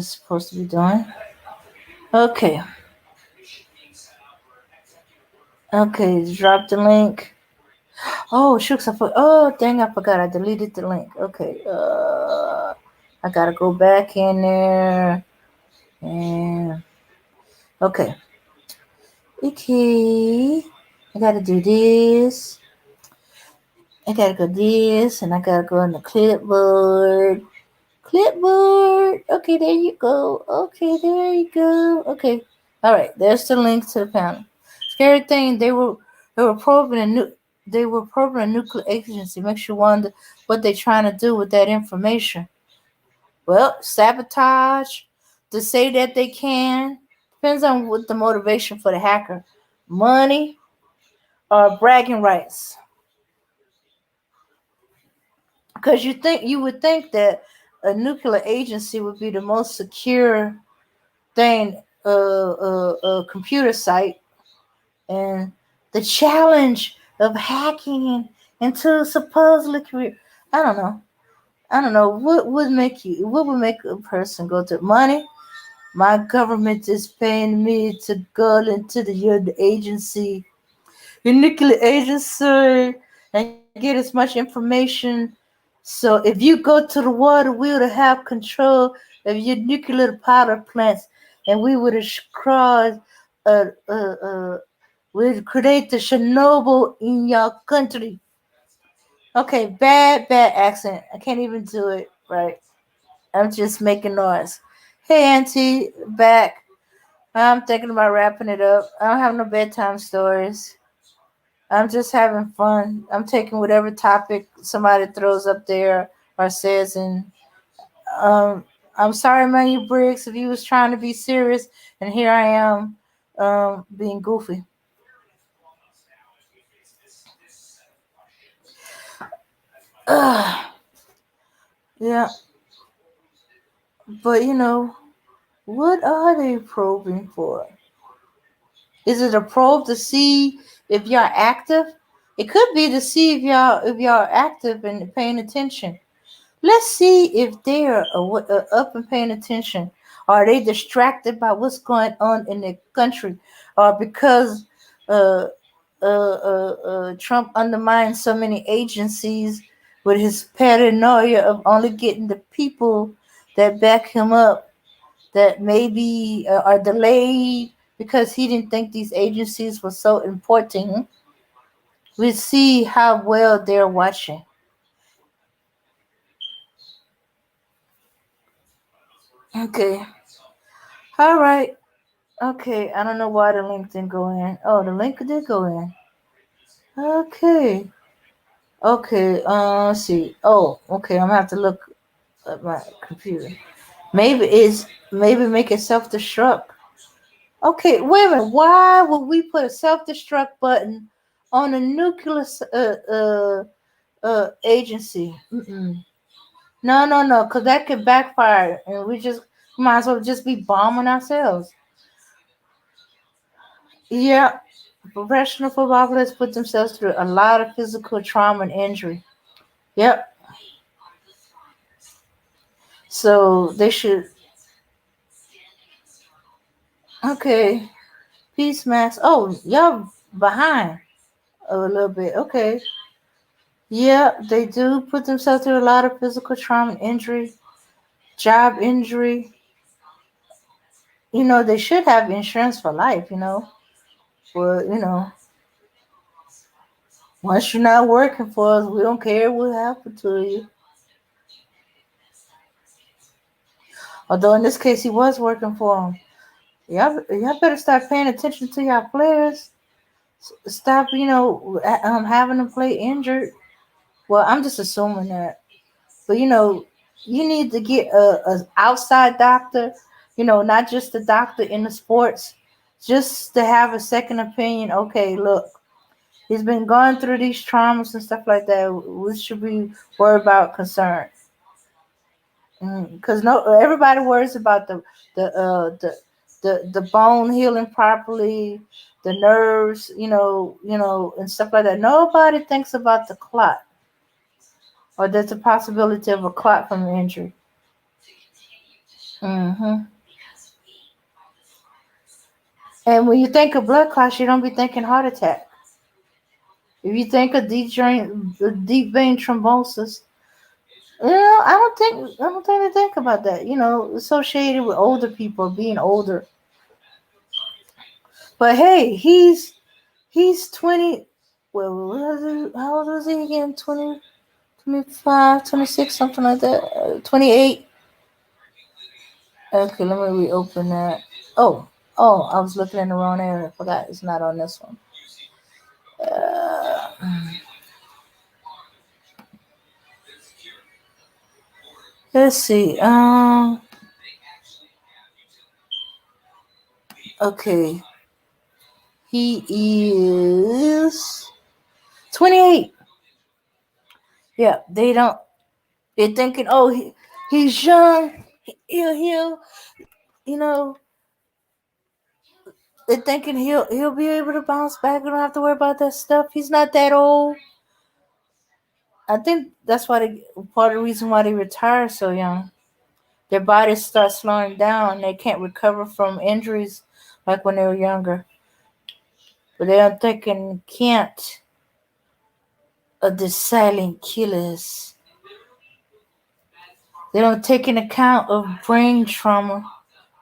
supposed to be doing. Okay, okay, drop the link. Oh shucks, oh dang, I forgot I deleted the link. Okay, I gotta go back in there and okay, okay, I gotta do this. I gotta go this, and I gotta go in the clipboard. Clipboard. Okay, there you go. Okay, there you go. Okay. All right. There's the link to the panel. Scary thing. They were probing a new. They were probing a nuclear agency. Makes you wonder what they're trying to do with that information. Well, sabotage. To say that they can depends on what the motivation for the hacker. Money or bragging rights. Because you would think that a nuclear agency would be the most secure thing, computer site, and the challenge of hacking into supposedly career. I don't know. I don't know what would make a person go to money. My government is paying me to go into your agency, your nuclear agency, and get as much information. So if you go to the water, we would have control of your nuclear power plants, and we would cross, uh, uh, uh, we'd create the Chernobyl in your country. Okay, bad accent. I can't even do it right. I'm just making noise. Hey, Auntie, back. I'm thinking about wrapping it up. I don't have no bedtime stories. I'm just having fun. I'm taking whatever topic somebody throws up there or says, and um, I'm sorry, Manu Briggs, if you was trying to be serious, and here I am, being goofy. Ugh, yeah, but what are they probing for? Is it a probe to see if y'all active? It could be to see if y'all are active and paying attention. Let's see if they're up and paying attention. Are they distracted by what's going on in the country, or because uh, Trump undermines so many agencies with his paranoia of only getting the people that back him up that maybe are delayed because he didn't think these agencies were so important. We see how well they're watching. Okay. All right. Okay, I don't know why the link didn't go in. Oh, the link did go in. Okay. Okay, let's see. Oh, okay, I'm gonna have to look at my computer. Maybe make it self destruct. Okay, wait a minute. Why would we put a self destruct button on a nuclear agency? Mm-mm. No, no, no, because that could backfire, and we just might as well just be bombing ourselves. Yeah, Professional football players put themselves through a lot of physical trauma and injury. Yep. So they should. Okay. Peace, Max. Oh, y'all behind a little bit. Okay. Yeah, they do put themselves through a lot of physical trauma and injury, job injury. They should have insurance for life. But, once you're not working for us, we don't care what happened to you. Although in this case, he was working for them. Y'all better start paying attention to y'all players. Stop, having them play injured. Well, I'm just assuming that. But, you need to get a outside doctor, not just a doctor in the sports, just to have a second opinion. Okay, look, he's been going through these traumas and stuff like that. We should be worried about concern. Because no, everybody worries about the uh the the bone healing properly, the nerves, and stuff like that. Nobody thinks about the clot, or there's a possibility of a clot from the injury. hmm And when you think of blood clots, you don't be thinking heart attack. If you think of deep vein thrombosis, I don't think they think about that. Associated with older people being older. But hey, he's 20. Well, how old was he again? 20, 25, 26, something like that. 28. Okay, let me reopen that. Oh, I was looking in the wrong area. I forgot it's not on this one. Uh, let's see. Okay, he is 28. Yeah, they don't. They're thinking, oh, he's young. He'll, you know, they're thinking he'll be able to bounce back. We don't have to worry about that stuff. He's not that old. I think that's why part of the reason why they retire so young. Their bodies start slowing down. They can't recover from injuries like when they were younger. But they're thinking can't of the silent killers. They don't take into account of brain trauma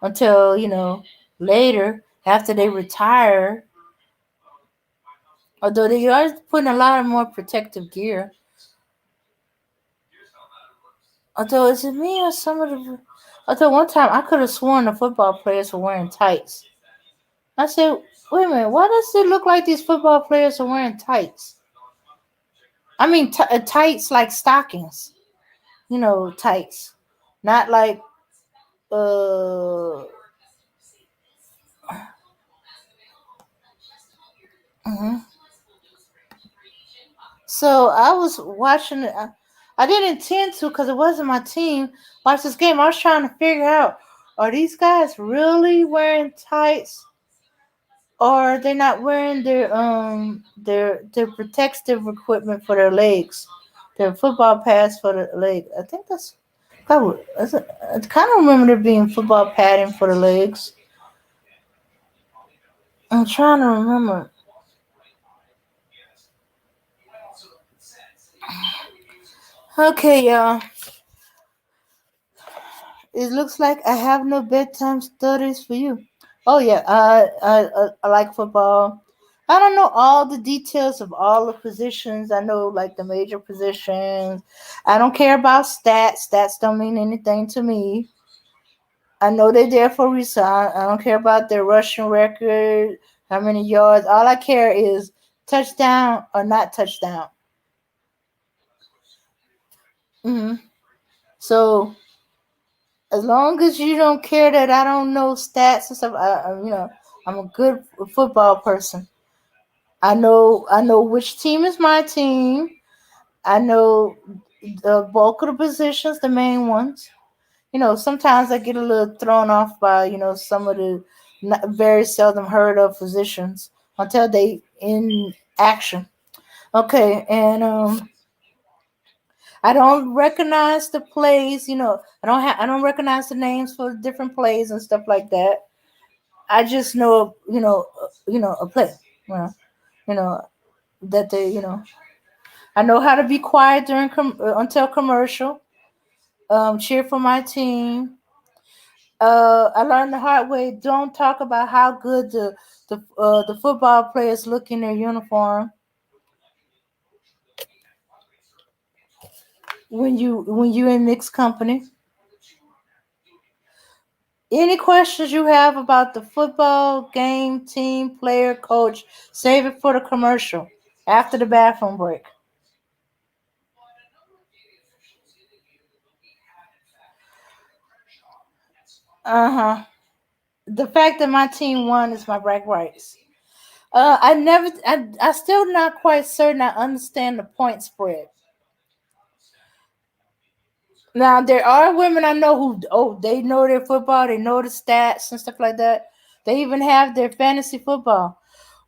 until later after they retire. Although they are putting a lot of more protective gear. Although is it me or some of the? Although one time I could have sworn the football players were wearing tights. I said, wait a minute, why does it look like these football players are wearing tights? I mean tights like stockings, tights, not like uh. mhm. So I was watching it. I didn't intend to because it wasn't my team. Watch this game. I was trying to figure out: are these guys really wearing tights, or are they not wearing their protective equipment for their legs, their football pads for the leg? I think that's. I kind of remember there being football padding for the legs. I'm trying to remember. Okay, y'all. It looks like I have no bedtime stories for you. Oh yeah, I like football. I don't know all the details of all the positions. I know like the major positions. I don't care about stats. Stats don't mean anything to me. I know they're there for a reason. I don't care about their rushing record, how many yards. All I care is touchdown or not touchdown. hmm So as long as you don't care that I don't know stats and stuff, I'm a good football person. I know which team is my team. I know the bulk of the positions, the main ones. Sometimes I get a little thrown off by some of the very seldom heard of positions until they in action. Okay, and I don't recognize the plays. I don't recognize the names for different plays and stuff like that. I just know, a play. Well, you know that they, I know how to be quiet during until commercial. Cheer for my team. I learned the hard way. Don't talk about how good the football players look in their uniform when you in mixed company. Any questions you have about the football game, team, player, coach, save it for the commercial after the bathroom break. Uh huh. The fact that my team won is my brag rights. I still not quite certain I understand the point spread. Now there are women I know who, they know their football, they know the stats and stuff like that. They even have their fantasy football.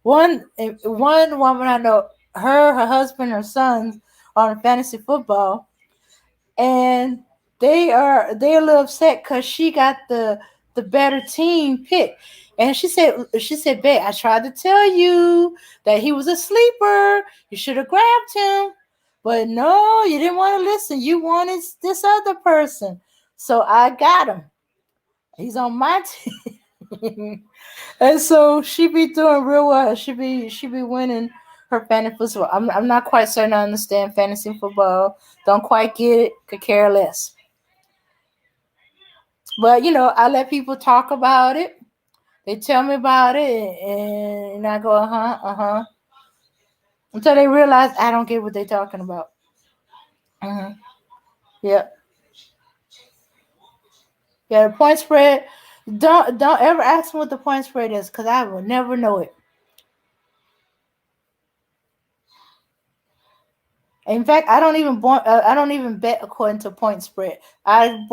One woman I know, her husband, her sons are on fantasy football, and they're a little upset because she got the better team pick. And she said, babe, I tried to tell you that he was a sleeper. You should have grabbed him. But no, you didn't want to listen. You wanted this other person. So I got him. He's on my team. And so she be doing real well. She be winning her fantasy football. I'm not quite certain I understand fantasy football. Don't quite get it. Could care less. But I let people talk about it. They tell me about it, and I go, uh huh, until they realize I don't get what they're talking about. Uh-huh. Yeah, yeah. The point spread. Don't ever ask me what the point spread is, because I will never know it. In fact, I don't even bet according to point spread. I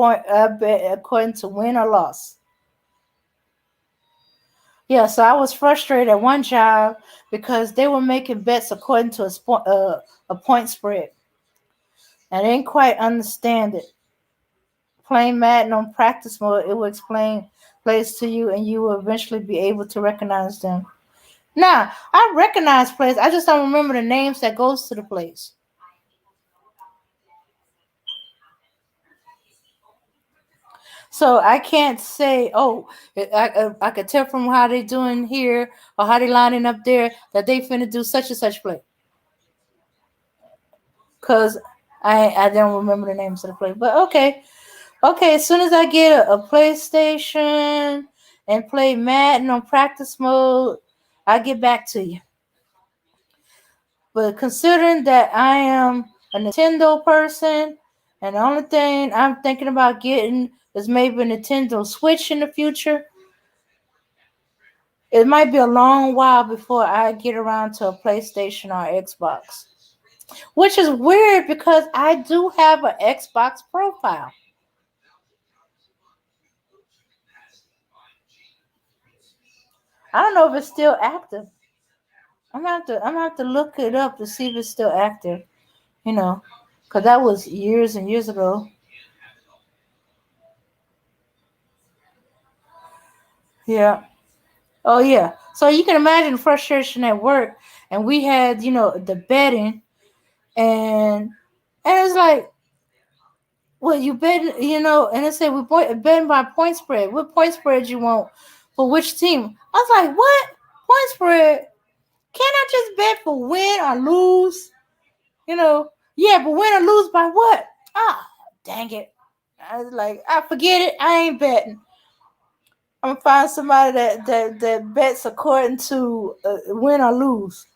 bet according to win or loss. Yeah, so I was frustrated at one job because they were making bets according to a point spread. I didn't quite understand it. Playing Madden on practice mode, it will explain plays to you, and you will eventually be able to recognize them. Now, I recognize plays. I just don't remember the names that goes to the plays. So I can't say, I could tell from how they doing here or how they lining up there that they finna do such and such play. Cause I don't remember the names of the play. But okay. As soon as I get a PlayStation and play Madden on practice mode, I'll get back to you. But considering that I am a Nintendo person, and the only thing I'm thinking about getting is maybe a Nintendo Switch in the future, it might be a long while before I get around to a PlayStation or Xbox. Which is weird because I do have an Xbox profile. I don't know if it's still active. I'm gonna have to look it up to see if it's still active. You know, because that was years and years ago. Yeah. Oh yeah. So you can imagine the frustration at work, and we had the betting, and it's like, well, you bet, and it said betting by point spread. What point spread you want for which team? I was like, what point spread? Can't I just bet for win or lose? Yeah, but win or lose by what? Ah, dang it. I was like, I forget it. I ain't betting. I'm gonna find somebody that bets according to win or lose.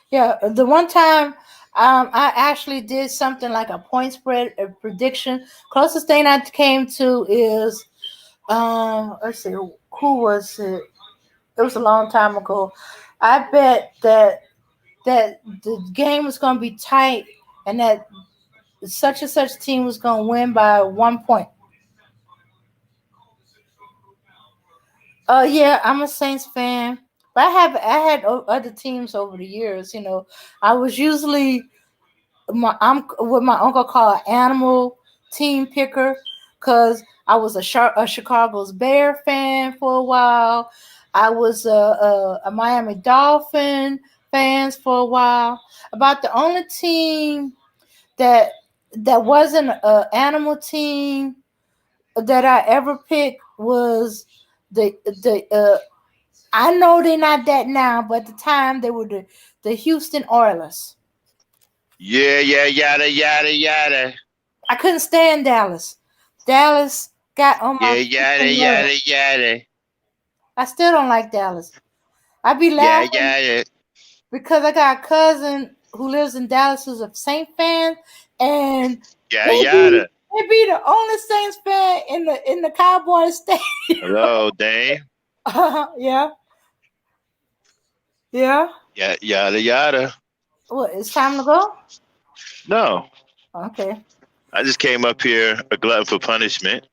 Yeah, the one time I actually did something like a point spread a prediction. Closest thing I came to is let's see, who was it? It was a long time ago. I bet that the game was gonna be tight, and that such and such team was gonna win by 1 point. Yeah, I'm a Saints fan, but I had other teams over the years. I was usually I'm what my uncle called animal team picker, because I was a Chicago's Bear fan for a while. I was a Miami Dolphin fans for a while. About the only team that wasn't a animal team that I ever picked was the I know they're not that now, but at the time they were the Houston Oilers. Yeah, yeah, yada, yada, yada. I couldn't stand Dallas. Dallas got on Yeah, my yada, freaking nerve. yada, yada. I still don't like Dallas. I be Yeah, laughing yada. because I got a cousin who lives in Dallas who's a Saint fan, and Yeah, they be yada. they be the only Saints fan in the Cowboys stadium. Hello, Dane. Yeah, yeah. Yeah, yada, yada. What? It's time to go. No, Okay. I just came up here a glutton for punishment.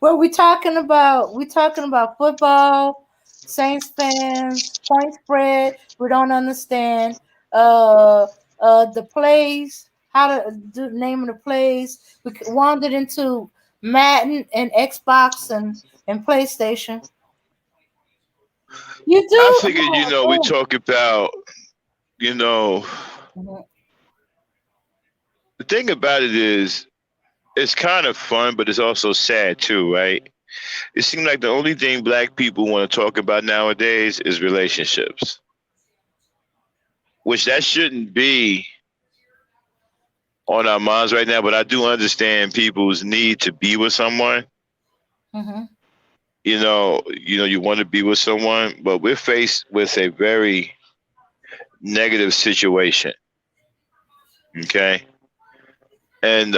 Well, we talking about football, Saints fans, point spread. We don't understand uh the plays, how to do name of the plays. We wandered into Madden and Xbox and PlayStation. You I do? figured, we Oh, talk about, you know, oh. the thing about it is, it's kind of fun, but it's also sad too, right? It seems like the only thing black people want to talk about nowadays is relationships, which that shouldn't be on our minds right now. But I do understand people's need to be with someone. Mhm. You want to be with someone, but we're faced with a very negative situation. Okay, and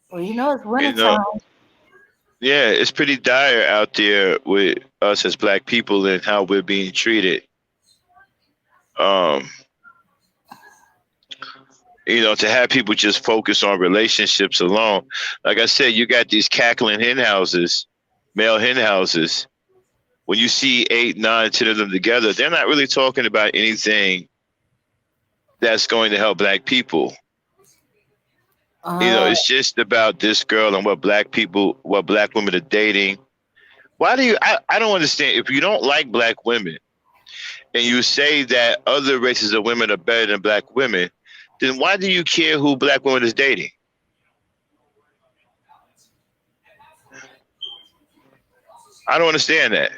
Well, it's you know, wintertime. yeah, it's pretty dire out there with us as black people and how we're being treated. Um, to have people just focus on relationships alone. Like I said, you got these cackling hen houses, male hen houses. When you see 8, 9, 10 of them together, they're not really talking about anything that's going to help black people. Uh, It's just about this girl and what black women are dating. Why do you? I don't understand. If you don't like black women and you say that other races of women are better than black women, then why do you care who black women is dating? I don't understand that.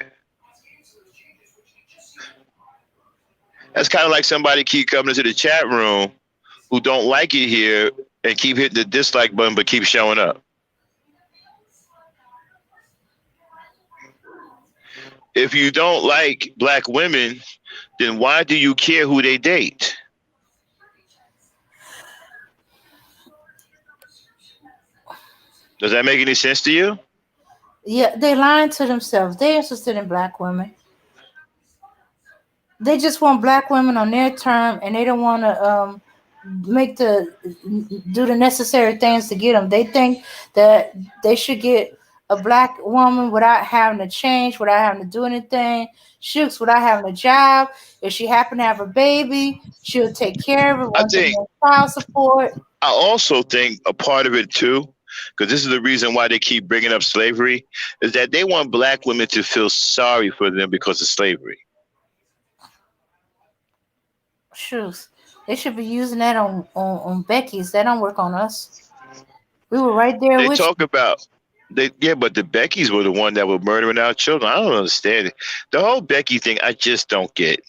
That's kind of like somebody keep coming into the chat room who don't like it here and keep hitting the dislike button but keep showing up. If you don't like black women, then why do you care who they date? Does that make any sense to you? yeah, they lying to themselves. They're interested in black women. They just want black women on their term, and they don't want to make the do the necessary things to get them. They think that they should get a black woman without having to change, without having to do anything. Shooks without having a job. If she happen to have a baby, she'll take care of it. I Won't give think no child support. I also think a part of it too, because this is the reason why they keep bringing up slavery, is that they want black women to feel sorry for them because of slavery. Shooks. They should be using that on Becky's. That don't work on us. We were right there They with talk about but the Beckys were the one that were murdering our children. I don't understand it. The whole Becky thing, I just don't get.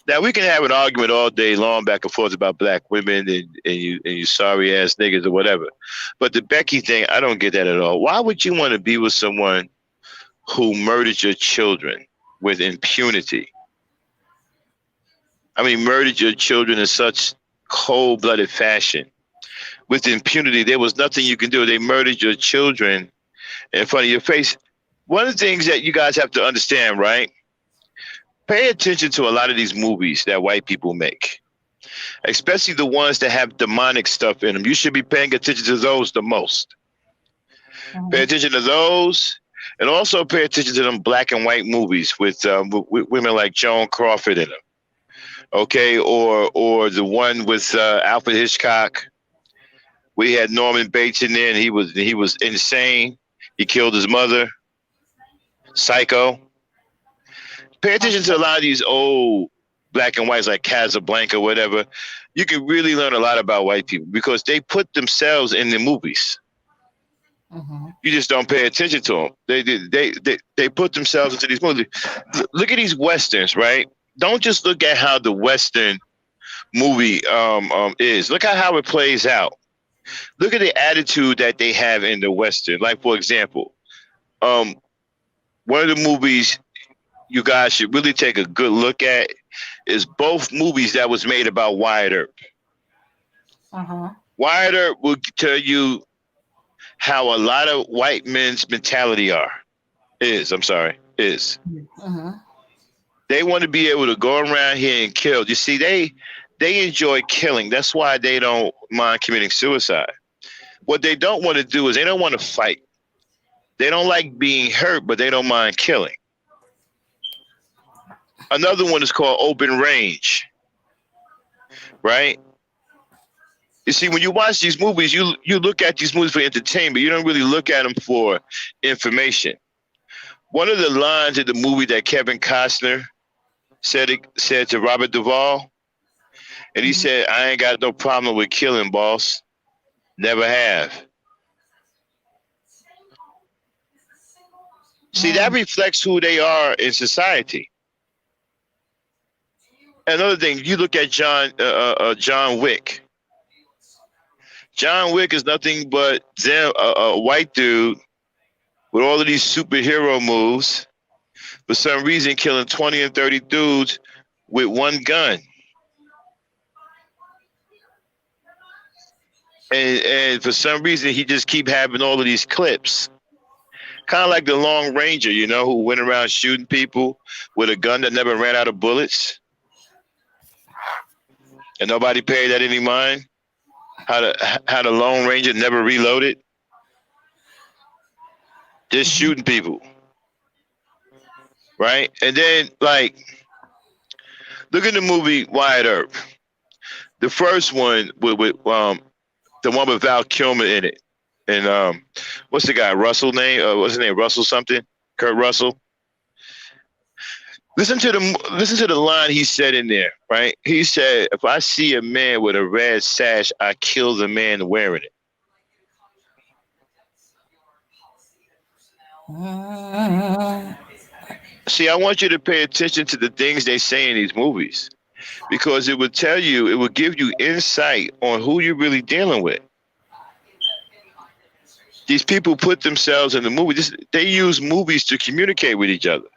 Now we can have an argument all day long back and forth about black women and you sorry ass niggas or whatever. But the Becky thing, I don't get that at all. Why would you want to be with someone who murdered your children with impunity? I mean, murdered your children in such cold blooded fashion. With impunity, there was nothing you can do. They murdered your children in front of your face. One of the things that you guys have to understand, right? Pay attention to a lot of these movies that white people make, especially the ones that have demonic stuff in them. You should be paying attention to those the most. Pay Mhm. attention to those, and also pay attention to them black and white movies with women like Joan Crawford in them. Okay, or the one with Alfred Hitchcock. We had Norman Bates in there, and he was insane. He killed his mother. Psycho. Pay attention to a lot of these old black and whites like Casablanca, whatever. You can really learn a lot about white people because they put themselves in the movies. Mhm. You just don't pay attention to them. They put themselves into these movies. Look at these westerns, right? Don't just look at how the western movie is. Look at how it plays out. Look at the attitude that they have in the western. Like for example, um, one of the movies you guys should really take a good look at is both movies that was made about Wyatt Earp. Uh-huh. Wyatt Earp will tell you how a lot of white men's mentality is. Mhm. They want to be able to go around here and kill. You see, they enjoy killing. That's why they don't mind committing suicide. What they don't want to do is they don't want to fight. They don't like being hurt, but they don't mind killing. Another one is called open range, right? You see, when you watch these movies, you look at these movies for entertainment. You don't really look at them for information. One of the lines in the movie that Kevin Costner said to Robert Duvall, and he Mhm. said, "I ain't got no problem with killing, boss. Never have." See, that Mm. reflects who they are in society. Another thing, you look at John Wick. John Wick is nothing but a white dude with all of these superhero moves. For some reason, killing 20 and 30 dudes with one gun. And for some reason, he just keep having all of these clips. Kind of like the Long Ranger, who went around shooting people with a gun that never ran out of bullets. And nobody paid that any mind. How the Lone Ranger never reloaded. Just Mhm. shooting people. Right? And then, like, look at the movie Wyatt Earp. The first one with the one with Val Kilmer in it. And what's the guy? Russell name? What's his name? Russell something? Kurt Russell. Listen to the line he said in there, right? He said, "If I see a man with a red sash, I kill the man wearing it." Mm. See, I want you to pay attention to the things they say in these movies because it will give you insight on who you're really dealing with. These people put themselves in the movie. They use movies to communicate with each other.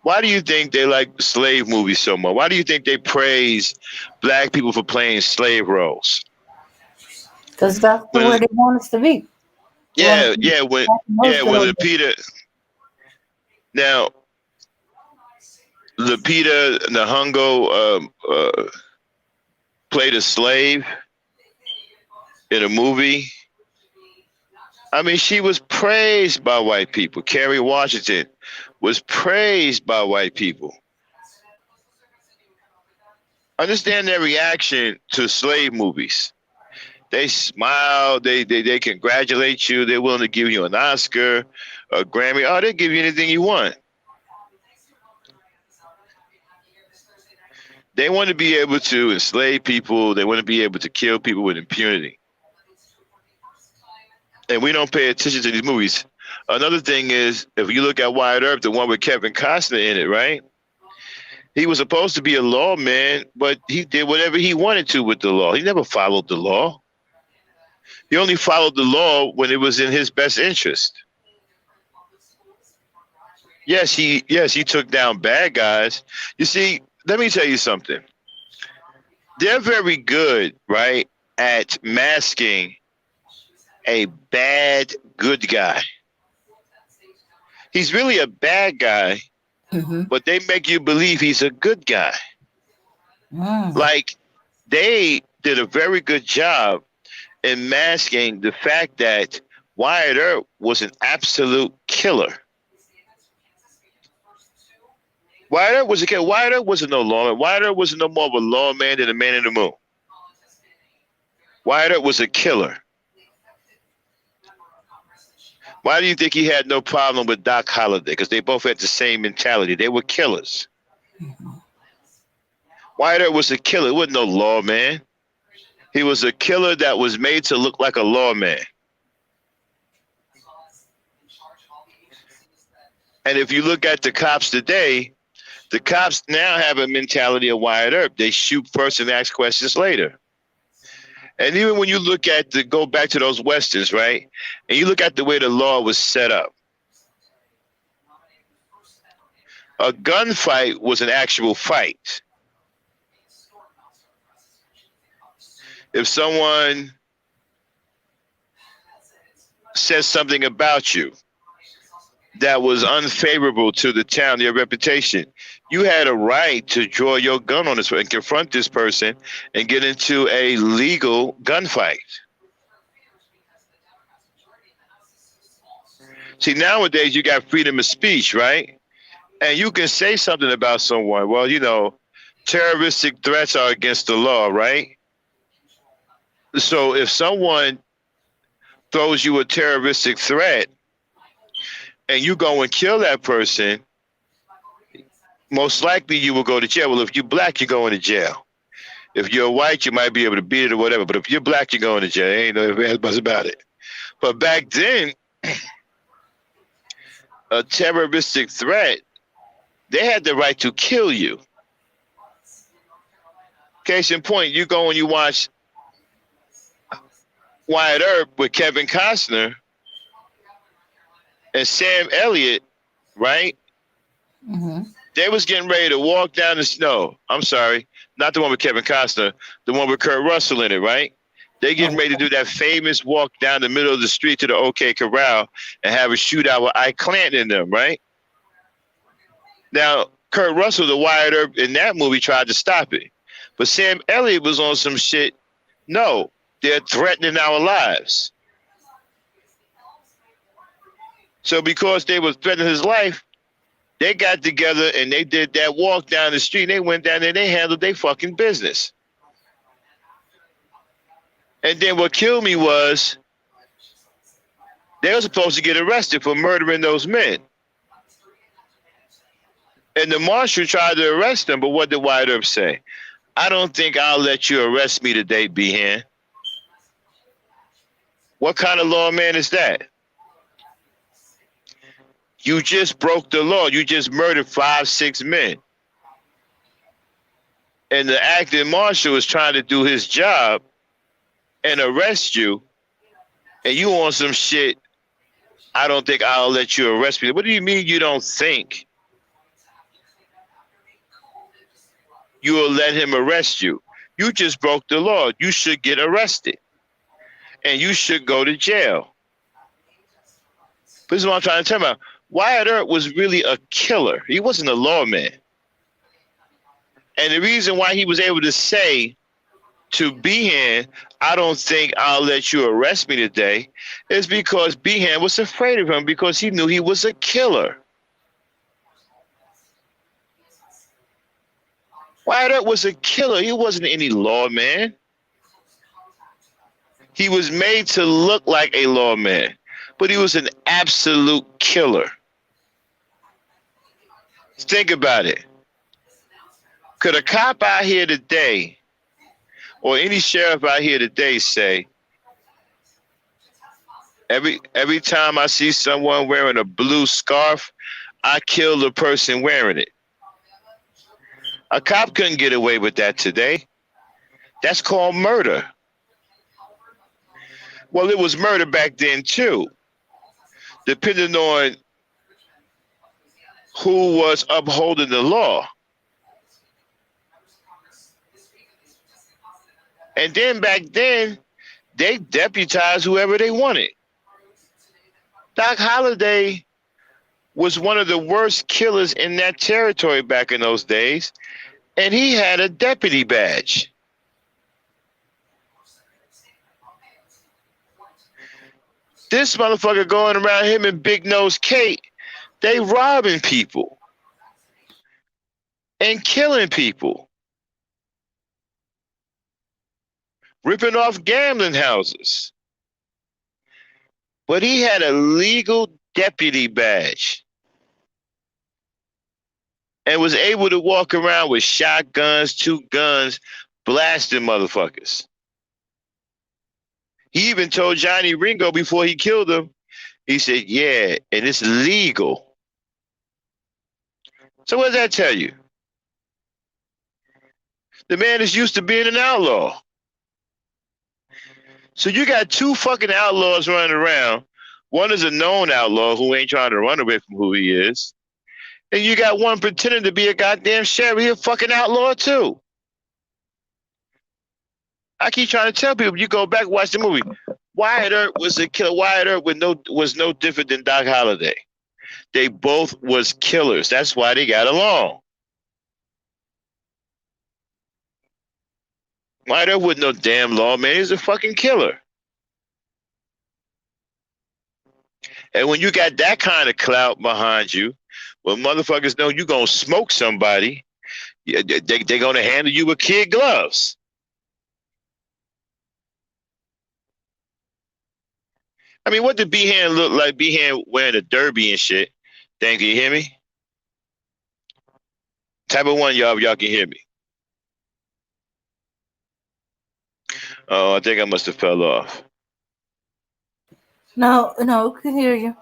Why do you think they like slave movies so much? Why do you think they praise black people for playing slave roles? Because that's the When way they want us to be. They want yeah, to be yeah, when like yeah, most of when those. Lupita Lupita Nyong'o played a slave in a movie. I mean, she was praised by white people. Kerry Washington was praised by white people. Understand their reaction to slave movies. They smile. They congratulate you. They're willing to give you an Oscar, a Grammy. Oh, they give you anything you want. They want to be able to enslave people. They want to be able to kill people with impunity. And we don't pay attention to these movies. Another thing is, if you look at Wyatt Earp, the one with Kevin Costner in it, right? He was supposed to be a lawman, but he did whatever he wanted to with the law. He never followed the law. He only followed the law when it was in his best interest. Yes, he took down bad guys. You see, let me tell you something. They're very good, right, at masking a bad good guy. He's really a bad guy, Mm-hmm. but they make you believe he's a good guy. Mm. Like they did a very good job in masking the fact that Wyatt Earp was an absolute killer. Wyatt Earp was a killer. Wyatt Earp wasn't no lawman. Wyatt Earp wasn't no more of a lawman than a man in the moon. Wyatt Earp was a killer. Why do you think he had no problem with Doc Holliday? Because they both had the same mentality. They were killers. Wyatt Earp was a killer. He wasn't no lawman. He was a killer that was made to look like a lawman. And if you look at the cops today, the cops now have a mentality of Wyatt Earp. They shoot first and ask questions later. And even when you look at go back to those Westerns, right? And you look at the way the law was set up. A gunfight was an actual fight. If someone says something about you that was unfavorable to the town, your reputation, you had a right to draw your gun on this and confront this person and get into a legal gunfight. See, nowadays you got freedom of speech, right? And you can say something about someone. Well, you know, terroristic threats are against the law, right? So if someone throws you a terroristic threat and you go and kill that person, most likely you will go to jail. Well, if you're black, you're going to jail. If you're white, you might be able to beat it or whatever. But if you're black, you're going to jail. Ain't no ifs about it. But back then, a terroristic threat, they had the right to kill you. Case in point, you go and you watch Wyatt Earp with Kevin Costner and Sam Elliott, right? Mm-hmm. They was getting ready to walk down the snow. I'm sorry, not the one with Kevin Costner, the one with Kurt Russell in it, right? They getting ready to do that famous walk down the middle of the street to the OK Corral and have a shootout with Ike Clanton in them, right? Now, Kurt Russell, the Wyatt Earp in that movie, tried to stop it. But Sam Elliott was on some shit. No, they're threatening our lives. So because they were threatening his life, they got together and they did that walk down the street. They went down there and they handled their fucking business. And then what killed me was they were supposed to get arrested for murdering those men. And the marshal tried to arrest them, but what did Wyatt Earp say? I don't think I'll let you arrest me today, Behan. What kind of lawman is that? You just broke the law. You just murdered 5, 6 men. And the acting marshal is trying to do his job and arrest you. And you on some shit, I don't think I'll let you arrest me. What do you mean you don't think you will let him arrest you? You just broke the law. You should get arrested. And you should go to jail. This is what I'm trying to tell you about. Wyatt Earp was really a killer. He wasn't a lawman. And the reason why he was able to say to Behan, I don't think I'll let you arrest me today, is because Behan was afraid of him because he knew he was a killer. Wyatt Earp was a killer. He wasn't any lawman. He was made to look like a lawman, but he was an absolute killer. Think about it. Could a cop out here today, or any sheriff out here today, say, every time I see someone wearing a blue scarf, I kill the person wearing it? A cop couldn't get away with that today. That's called murder. Well, it was murder back then too, depending on who was upholding the law. And then back then, they deputized whoever they wanted. Doc Holliday was one of the worst killers in that territory back in those days, and he had a deputy badge. This motherfucker going around, him and Big Nose Kate, they robbing people and killing people, ripping off gambling houses. But he had a legal deputy badge and was able to walk around with shotguns, 2 guns, blasting motherfuckers. He even told Johnny Ringo before he killed him, he said, yeah, and it's legal. So what does that tell you? The man is used to being an outlaw. So you got 2 fucking outlaws running around. One is a known outlaw who ain't trying to run away from who he is. And you got one pretending to be a goddamn sheriff. He a fucking outlaw too. I keep trying to tell people, you go back and watch the movie. Wyatt Earp was a killer. Wyatt Earp was no different than Doc Holliday. They both was killers. That's why they got along. Wyatt Earp wasn't no damn lawman. He was a fucking killer. And when you got that kind of clout behind you, when motherfuckers know you gonna smoke somebody, they're gonna handle you with kid gloves. I mean, what did Behan look like? Behan wearing a derby and shit. Thank you. You hear me? Type of one, y'all can hear me. Oh, I think I must have fell off. No, we can hear you.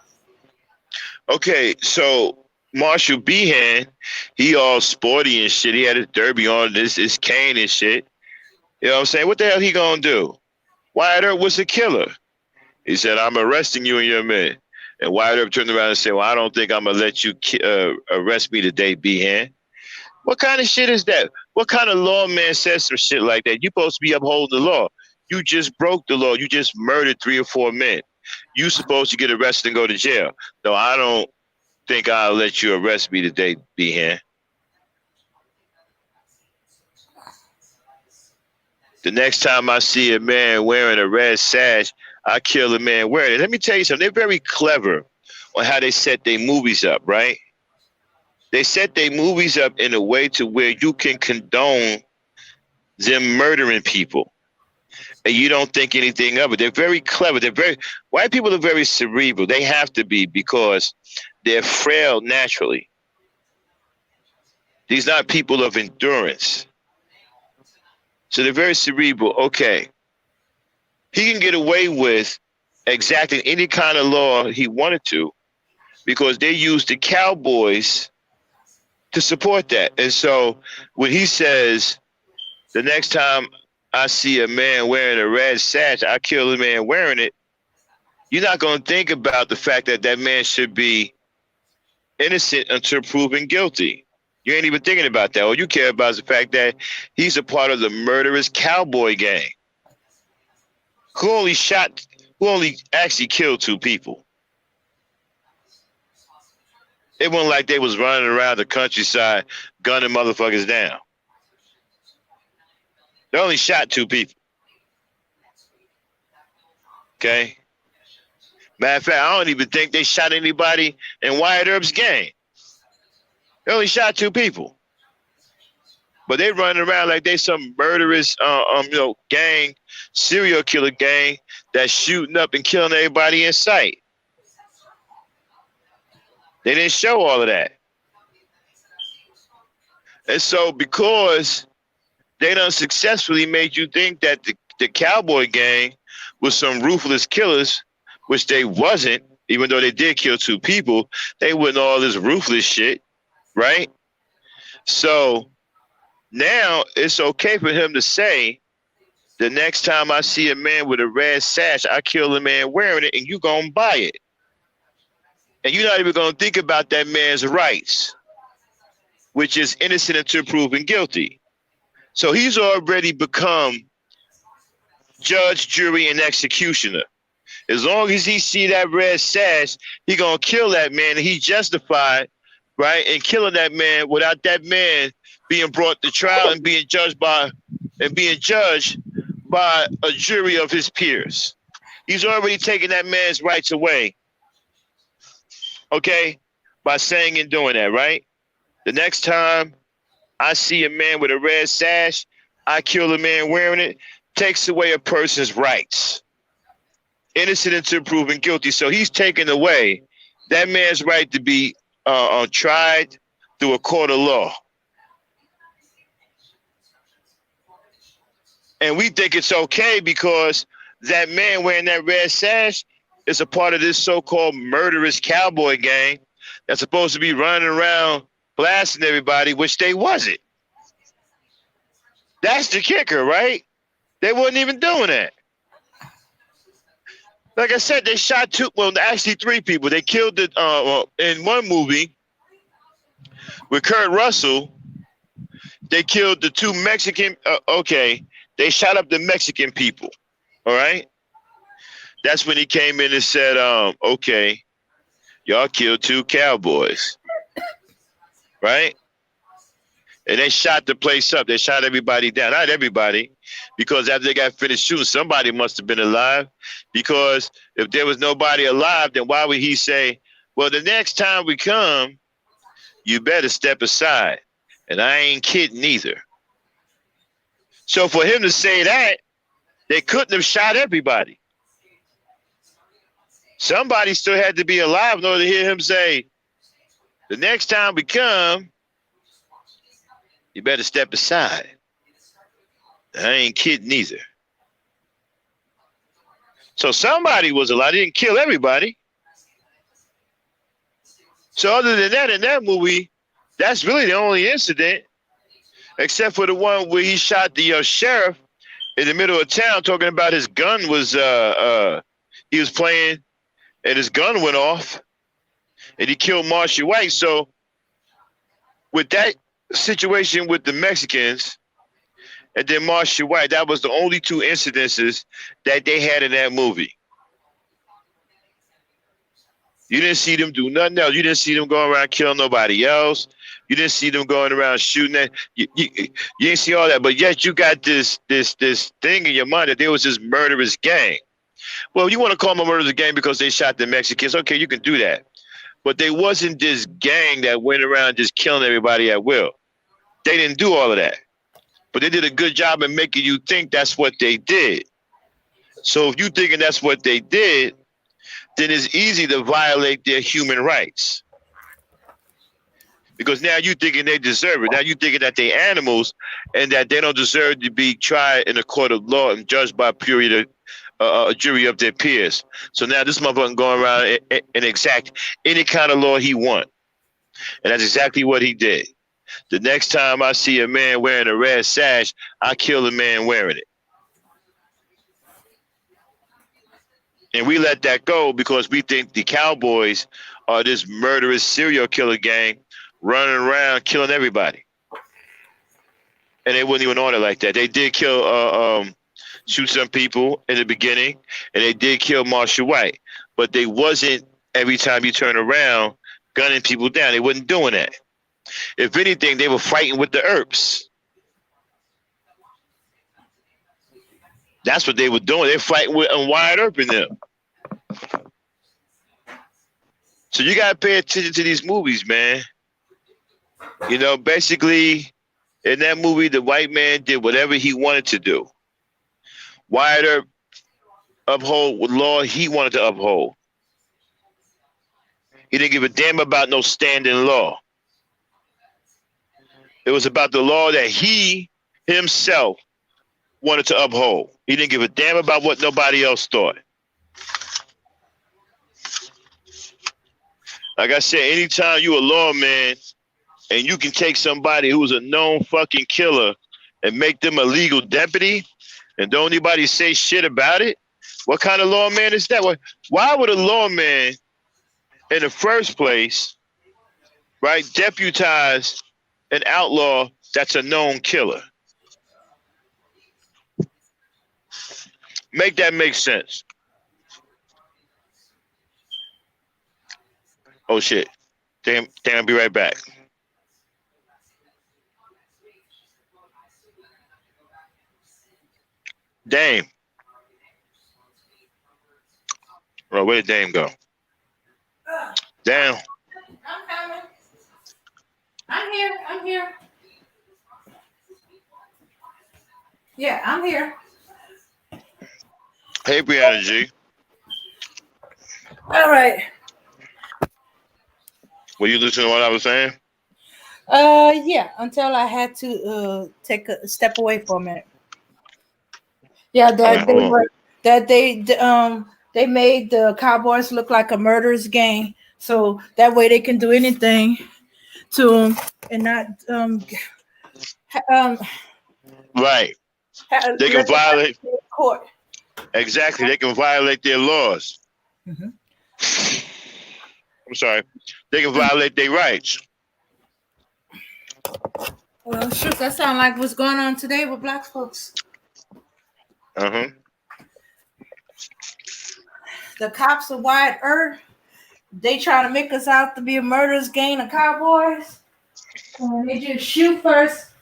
Okay, so Marshall Behan, he all sporty and shit. He had his derby on, his cane and shit. You know what I'm saying? What the hell he gonna do? Wyatt Earp was a killer. He said, I'm arresting you and your men. And Wyatt Earp turned around and said, well, I don't think I'm going to let you arrest me today, Behan. What kind of shit is that? What kind of lawman says some shit like that? You're supposed to be upholding the law. You just broke the law. You just murdered 3 or 4 men. You supposed to get arrested and go to jail. No, I don't think I'll let you arrest me today, Behan. The next time I see a man wearing a red sash, I kill a man wearing it. Let me tell you something. They're very clever on how they set their movies up, right? They set their movies up in a way to where you can condone them murdering people, and you don't think anything of it. They're very clever. White people are very cerebral. They have to be, because they're frail naturally. These are not people of endurance. So they're very cerebral. Okay. He can get away with exacting any kind of law he wanted to, because they used the cowboys to support that. And so when he says, the next time I see a man wearing a red sash, I kill a man wearing it, you're not going to think about the fact that that man should be innocent until proven guilty. You ain't even thinking about that. All you care about is the fact that he's a part of the murderous cowboy gang who only actually killed 2 people. It wasn't like they was running around the countryside gunning motherfuckers down. They only shot 2 people. Okay? Matter of fact, I don't even think they shot anybody in Wyatt Earp's gang. They only shot 2 people. But they running around like they some murderous gang, serial killer gang that's shooting up and killing everybody in sight. They didn't show all of that. And so because they done successfully made you think that the cowboy gang was some ruthless killers, which they wasn't, even though they did kill 2 people, they wasn't all this ruthless shit, right? So now it's okay for him to say, the next time I see a man with a red sash, I kill a man wearing it, and you gonna buy it. And you're not even gonna think about that man's rights, which is innocent until proven guilty. So he's already become judge, jury, and executioner. As long as he see that red sash, he gonna kill that man, and he's justified, right, in killing that man without that man being brought to trial and being judged by a jury of his peers. He's already taken that man's rights away. Okay? By saying and doing that, right? The next time I see a man with a red sash, I kill a man wearing it, takes away a person's rights. Innocent until proven guilty. So he's taken away that man's right to be tried through a court of law. And we think it's okay because that man wearing that red sash is a part of this so-called murderous cowboy gang that's supposed to be running around blasting everybody, which they wasn't. That's the kicker, right? They wasn't even doing that. Like I said, they shot actually 3 people. They killed in one movie with Kurt Russell. They killed the 2 Mexican. They shot up the Mexican people. All right. That's when he came in and said, okay, y'all killed 2 cowboys. Right? And they shot the place up. They shot everybody down. Not everybody, because after they got finished shooting, somebody must have been alive. Because if there was nobody alive, then why would he say, well, the next time we come, you better step aside. And I ain't kidding either. So for him to say that, they couldn't have shot everybody. Somebody still had to be alive in order to hear him say, the next time we come, you better step aside. I ain't kidding either. So somebody was alive. They didn't kill everybody. So other than that, in that movie, that's really the only incident, except for the one where he shot the sheriff in the middle of town, talking about his gun was he was playing, and his gun went off, and he killed Marshall White. So with that situation with the Mexicans and then Marshall White, that was the only 2 incidences that they had in that movie. You didn't see them do nothing else. You didn't see them going around killing nobody else. You didn't see them going around shooting at you didn't see all that, but yet you got this thing in your mind that there was this murderous gang. Well, you want to call them a murderous gang because they shot the Mexicans. Okay, you can do that. But they wasn't this gang that went around just killing everybody at will. They didn't do all of that. But they did a good job in making you think that's what they did. So if you thinking that's what they did, then it's easy to violate their human rights. Because now you thinking they deserve it. Now you thinking that they animals and that they don't deserve to be tried in a court of law and judged by a jury of their peers. So now this motherfucker going around and exact any kind of law he want. And that's exactly what he did. The next time I see a man wearing a red sash, I kill the man wearing it. And we let that go because we think the cowboys are this murderous serial killer gang running around killing everybody. And they wouldn't even order like that. They did shoot some people in the beginning, and they did kill Marshall White. But they wasn't, every time you turn around, gunning people down. They wasn't doing that. If anything, they were fighting with the herbs. That's what they were doing. They're fighting with Wyatt Earp in them. So you got to pay attention to these movies, man. You know, basically, in that movie, the white man did whatever he wanted to do. Wyatt Earp uphold what law he wanted to uphold. He didn't give a damn about no standing law. It was about the law that he himself wanted to uphold. He didn't give a damn about what nobody else thought. Like I said, anytime you a lawman and you can take somebody who's a known fucking killer and make them a legal deputy and don't anybody say shit about it, what kind of lawman is that? Why would a lawman in the first place, right, deputize an outlaw that's a known killer? Make that make sense. Oh shit. Damn, I'll be right back. Dame. Oh, where'd Dame go? Damn. I'm coming. I'm here. I'm here. Yeah, I'm here. Hey, Brianna G. All right. Were you listening to what I was saying? Yeah, until I had to take a step away for a minute. Yeah, All right, that hold they on. were that they made the Cowboys look like a murderous gang, so that way they can do anything to them and not um Right. They can let them have violate. to go to court. Exactly. They can violate their laws. Hmm. I'm sorry. They can violate their rights. Well, shoot, that sounds like what's going on today with black folks. Uh-huh. The cops of Wyatt Earth, they try to make us out to be a murderous gang of cowboys. And they just shoot first,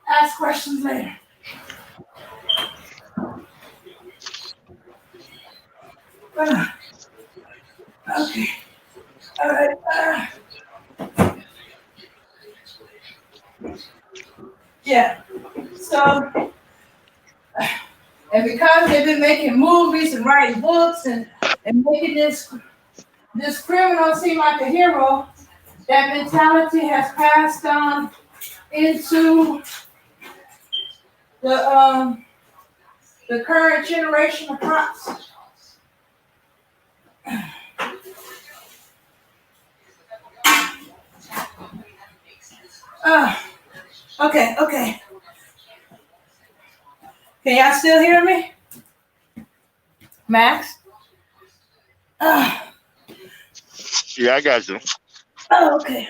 ask questions later. Okay. All right. Yeah. So, and because they've been making movies and writing books and making this criminal seem like a hero, that mentality has passed on into the um the current generation of cops. Uh, okay. Can y'all still hear me? Max? Uh, Yeah, I got you. okay.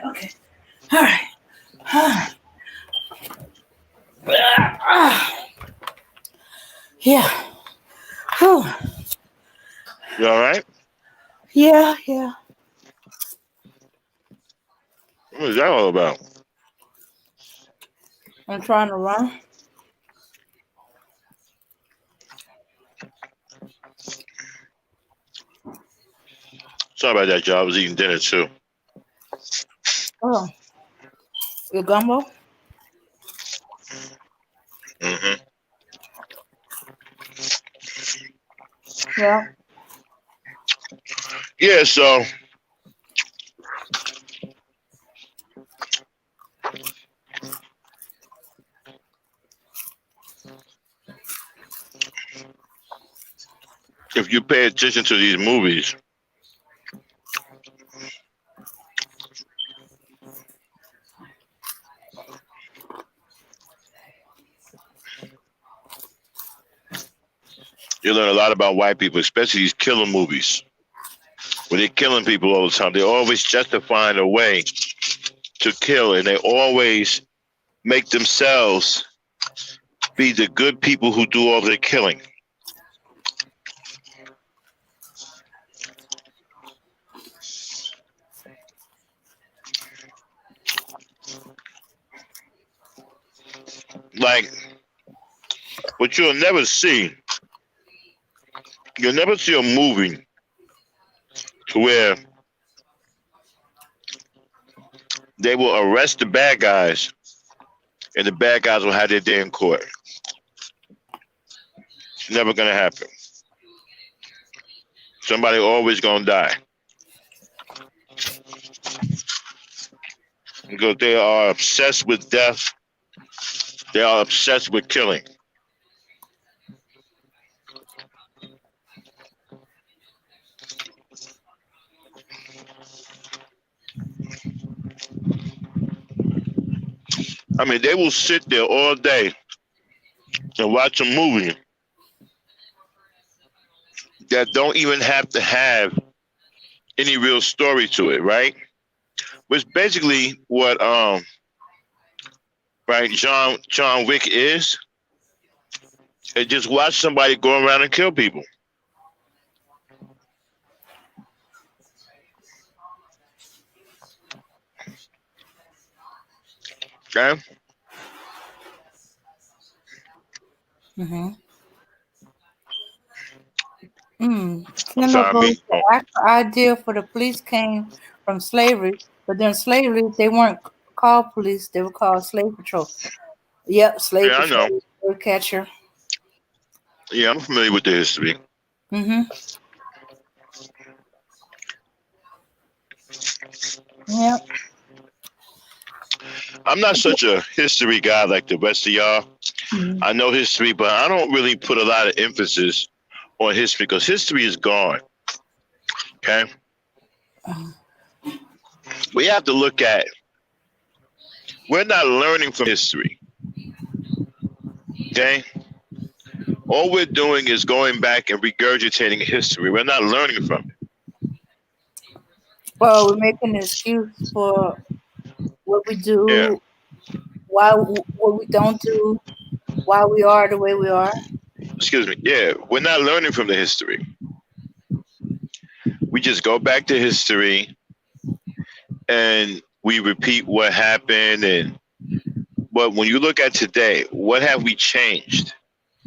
All right. Yeah. Whew. You all right? Yeah. What is that all about? I'm trying to run. Sorry about that, y'all. I was eating dinner too. Oh, your gumbo? Mm-hmm. Yeah. Yeah, so if you pay attention to these movies, you learn a lot about white people, especially these killer movies. When they're killing people all the time, they're always justifying a way to kill, and they always make themselves be the good people who do all the killing. Like, what you'll never see a movie to where they will arrest the bad guys and the bad guys will have their day in court. It's never gonna happen. Somebody always gonna die because they are obsessed with death. They are obsessed with killing. I mean, they will sit there all day and watch a movie that don't even have to have any real story to it, right? Which basically what right John Wick is. And just watch somebody go around and kill people. Okay? Mm-hmm. I'm Kendall sorry, goes, me. the actual idea for the police came from slavery, but during slavery, they weren't called police, they were called slave patrol. Yep, slave Yeah, I know. patrol, bird catcher. Yeah, I'm familiar with the history. Mm-hmm. Yep. I'm not such a history guy like the rest of y'all. Mhm. I know history, but I don't really put a lot of emphasis on history because history is gone. Okay, we have to look at. We're not learning from history. Okay, all we're doing is going back and regurgitating history. We're not learning from it. Well, we're making an excuse for what we Yeah, do, why what we don't do, why we are the way we are. excuse me. Yeah, we're not learning from the history. We just go back to history and we repeat what happened. And but when you look at today, what have we changed?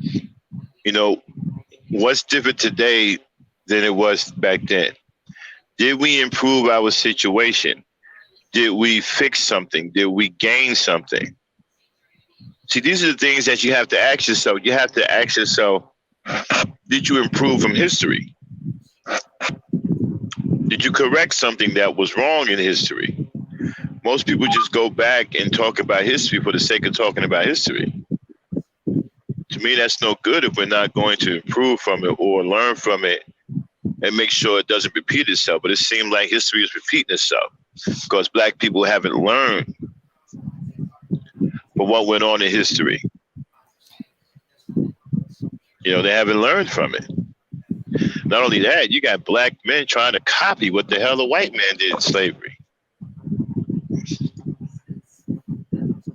You know, what's different today than it was back then? Did we improve our situation? Did we fix something? Did we gain something? See, these are the things that you have to ask yourself. You have to ask yourself, did you improve from history? Did you correct something that was wrong in history? Most people just go back and talk about history for the sake of talking about history. To me, that's no good if we're not going to improve from it or learn from it and make sure it doesn't repeat itself. But it seems like history is repeating itself because black people haven't learned from what went on in history. They haven't learned from it. Not only that, you got black men trying to copy what the hell the white man did in slavery.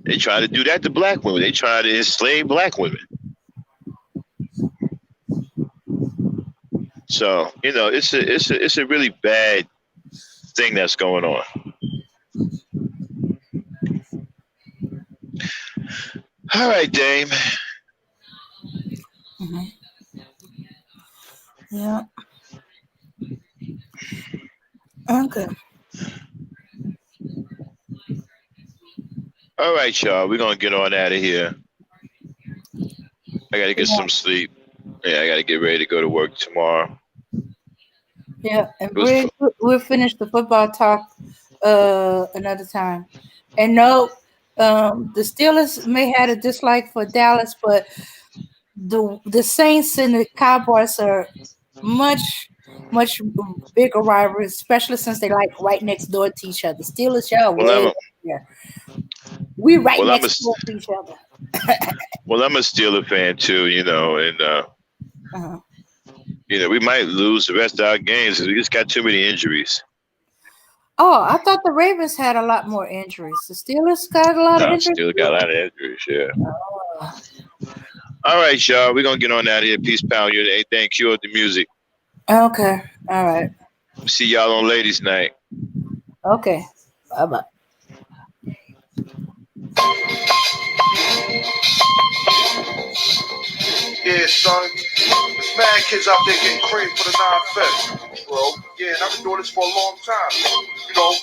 They try to do that to black women. They try to enslave black women. So it's a really bad thing that's going on. All right, Dame. Mm-hmm. Yeah. Okay. All right, y'all. We're gonna get on out of here. I gotta get some sleep. Yeah, I gotta get ready to go to work tomorrow. Yeah, and we'll finish the football talk another time. And no, the Steelers may have a dislike for Dallas, but the Saints and the Cowboys are much bigger rivalries, especially since they like right next door to each other. Steelers, y'all way Well, up here. We right well, I'm a next door to each other. well, I'm a Steeler fan too. And Uh-huh. we might lose the rest of our games. We just got too many injuries. Oh, I thought the Ravens had a lot more injuries. The Steelers got a lot of No, injuries. still got a lot of injuries. Yeah. Oh. All right, y'all. We're gonna get on out of here. Peace, pound. You. Hey, thank you. The music. Okay. All right. See y'all on Ladies' Night. Okay. Bye bye. Yeah, son. There's mad kids out there getting cream for the non-fed, bro. Yeah, and I've been doing this for a long time.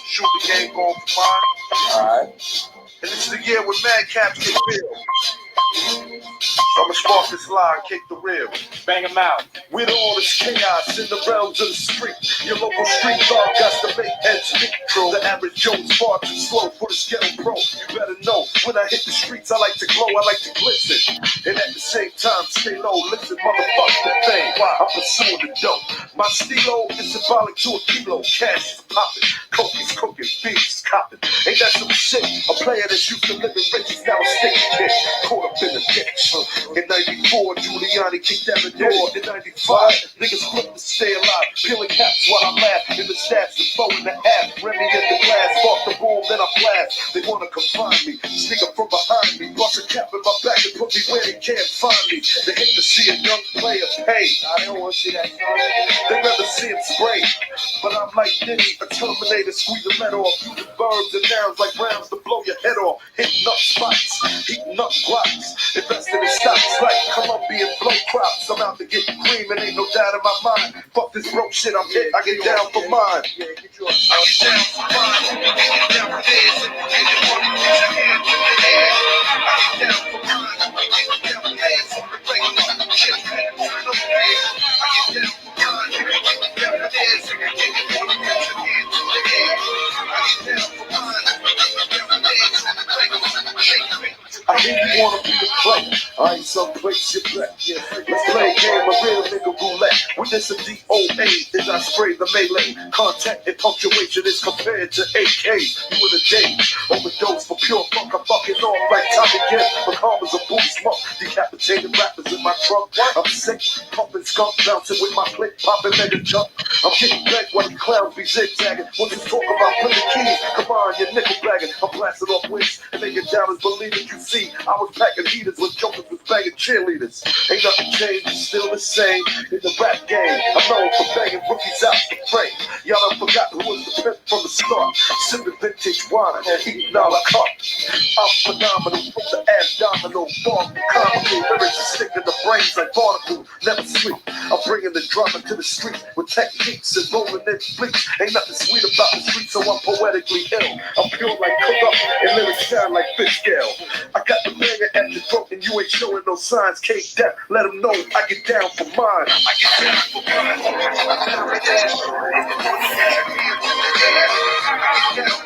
Shoot the game going for mine. Alright. And this is the year when mad caps get real. So I'ma spark this line, kick the reel. Bang them out. With all this chaos in the realms of the street, your local street dog got to make heads speak. The average Joe's far too slow for the ghetto pro. You better know, when I hit the streets, I like to glow, I like to glisten. And at the same time, stay low, listen, motherfuck the thing. I'm pursuing the dope. My stilo is symbolic to a kilo. Cash is popping, coke is cooking, beef is copping. Ain't that some shit? A player that's used to living rich is now a sticky kid. Caught up in the ditch. In 94, Giuliani kicked down the door. In 95, niggas flip to stay alive. Peeling caps while I laugh. In the stats, the flow in the half. Remy in the glass, off the boom then I blast. They wanna confine me, sneak up from behind me, bust a cap in my back and put me where they can't find me. They hate to see a young player pay. I don't wanna see that. They rather see him spray. But I'm like Diddy, a Terminator, squeeze the lead off, using verbs and nouns like rounds to blow your head off. Hitting up spots, heating up blocks, investing in stocks like Colombian blow crops. I'm out to get cream and ain't no doubt in my mind. Fuck this broke shit, I'm hit, I get down for mine. I get down for mine, I get down for this, and you wanna put your hands in the air. I get down for mine, I get down for this, on the regular shit, man, no fear. I get down for mine, I get down for this, and you wanna put your hands in the air. I get down for mine, I get down for this, on the regular shit. I hear you wanna be the player. I ain't someplace you play. Let's play a game of real nigga roulette. With this a DOA, as I spray the melee. Contact and punctuation is compared to AK. You in a day, overdose for pure funk. I'm fucking off like Tommy again. But karma's a booty smoke. Decapitated rappers in my trunk. I'm sick, pumping skunk, bouncing with my click, popping mega jump. I'm getting back while the clowns be zigzagging. Once you talk about putting keys, come on, you're nickel bagging. I'm blasting off wings and making doubters believe it. You see, I was packing heaters when jokers was banging cheerleaders. Ain't nothing changed, it's still the same in the rap game. I'm known for banging rookies out the frame. Y'all done forgot who was the pimp from the start. Sipping vintage wine, eating a la carte. I'm phenomenal from the abdominal. Bar comedy, lyrics stick in the brains like barnacle. Never sleep. I'm bringing the drama to the street with techniques and rolling in bleach. Ain't nothing sweet about the street, so I'm poetically ill. I'm pure like cook up and lyrics sound like fish scale. I got the banger at your throat and you ain't showing no signs. Cake death, let them know I get down for mine. I get down for mine. I get down for mine.